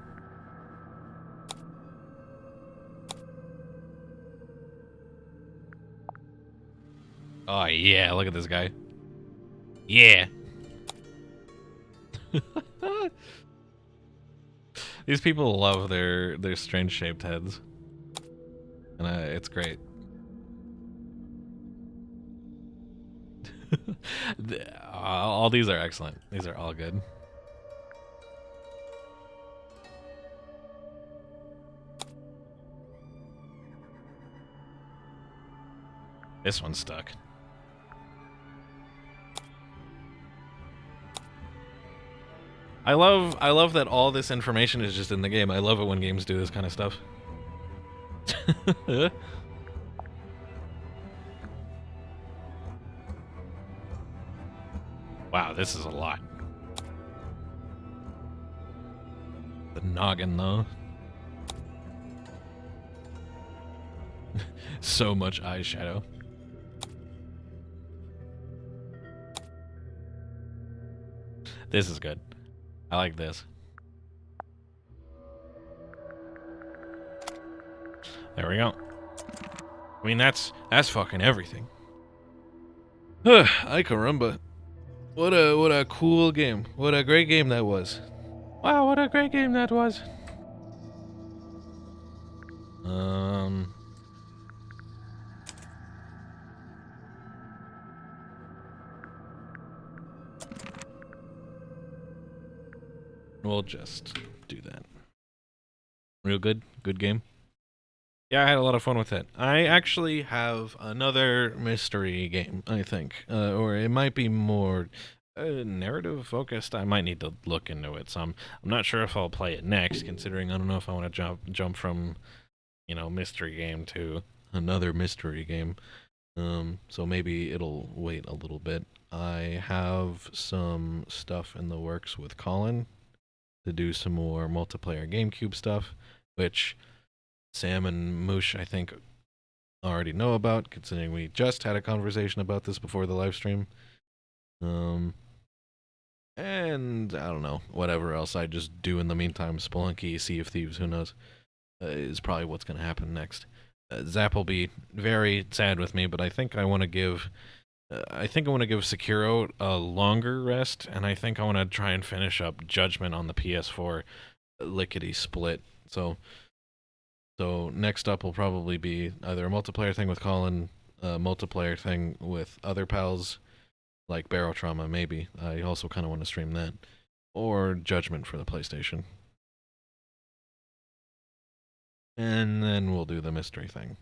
Speaker 1: Oh yeah, look at this guy. Yeah. These people love their strange shaped heads. And it's great. All these are excellent. These are all good. This one's stuck. I love that all this information is just in the game. I love it when games do this kind of stuff. Wow, this is a lot. The noggin, though. So much eyeshadow. This is good. I like this. There we go. I mean, that's fucking everything. Ay caramba. What a cool game. What a great game that was. Wow, what a great game that was. We'll just do that. Real good. Good game. Yeah, I had a lot of fun with it. I actually have another mystery game, I think. Or it might be more narrative focused. I might need to look into it some. I'm not sure if I'll play it next, considering I don't know if I want to jump from, mystery game to another mystery game. So maybe it'll wait a little bit. I have some stuff in the works with Colin to do some more multiplayer GameCube stuff, which Sam and Moosh, I think, already know about, considering we just had a conversation about this before the live stream. And I don't know, whatever else I just do in the meantime, Spelunky, Sea of Thieves, who knows, is probably what's going to happen next. Zap will be very sad with me, but I think I want to give Sekiro a longer rest, and I think I want to try and finish up Judgment on the PS4 lickety split. So next up will probably be either a multiplayer thing with Colin, a multiplayer thing with other pals, like Barrel Trauma, maybe. I also kind of want to stream that. Or Judgment for the PlayStation. And then we'll do the mystery thing.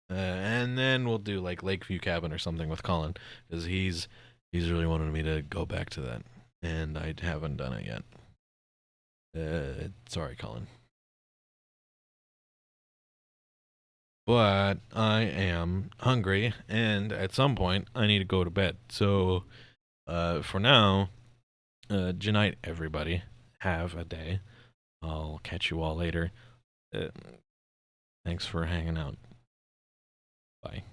Speaker 1: And then we'll do like Lakeview Cabin or something with Colin, because he's really wanted me to go back to that, and I haven't done it yet. Sorry, Colin. But I am hungry, and at some point I need to go to bed. So for now, good night, everybody. Have a day. I'll catch you all later. Thanks for hanging out. Bye.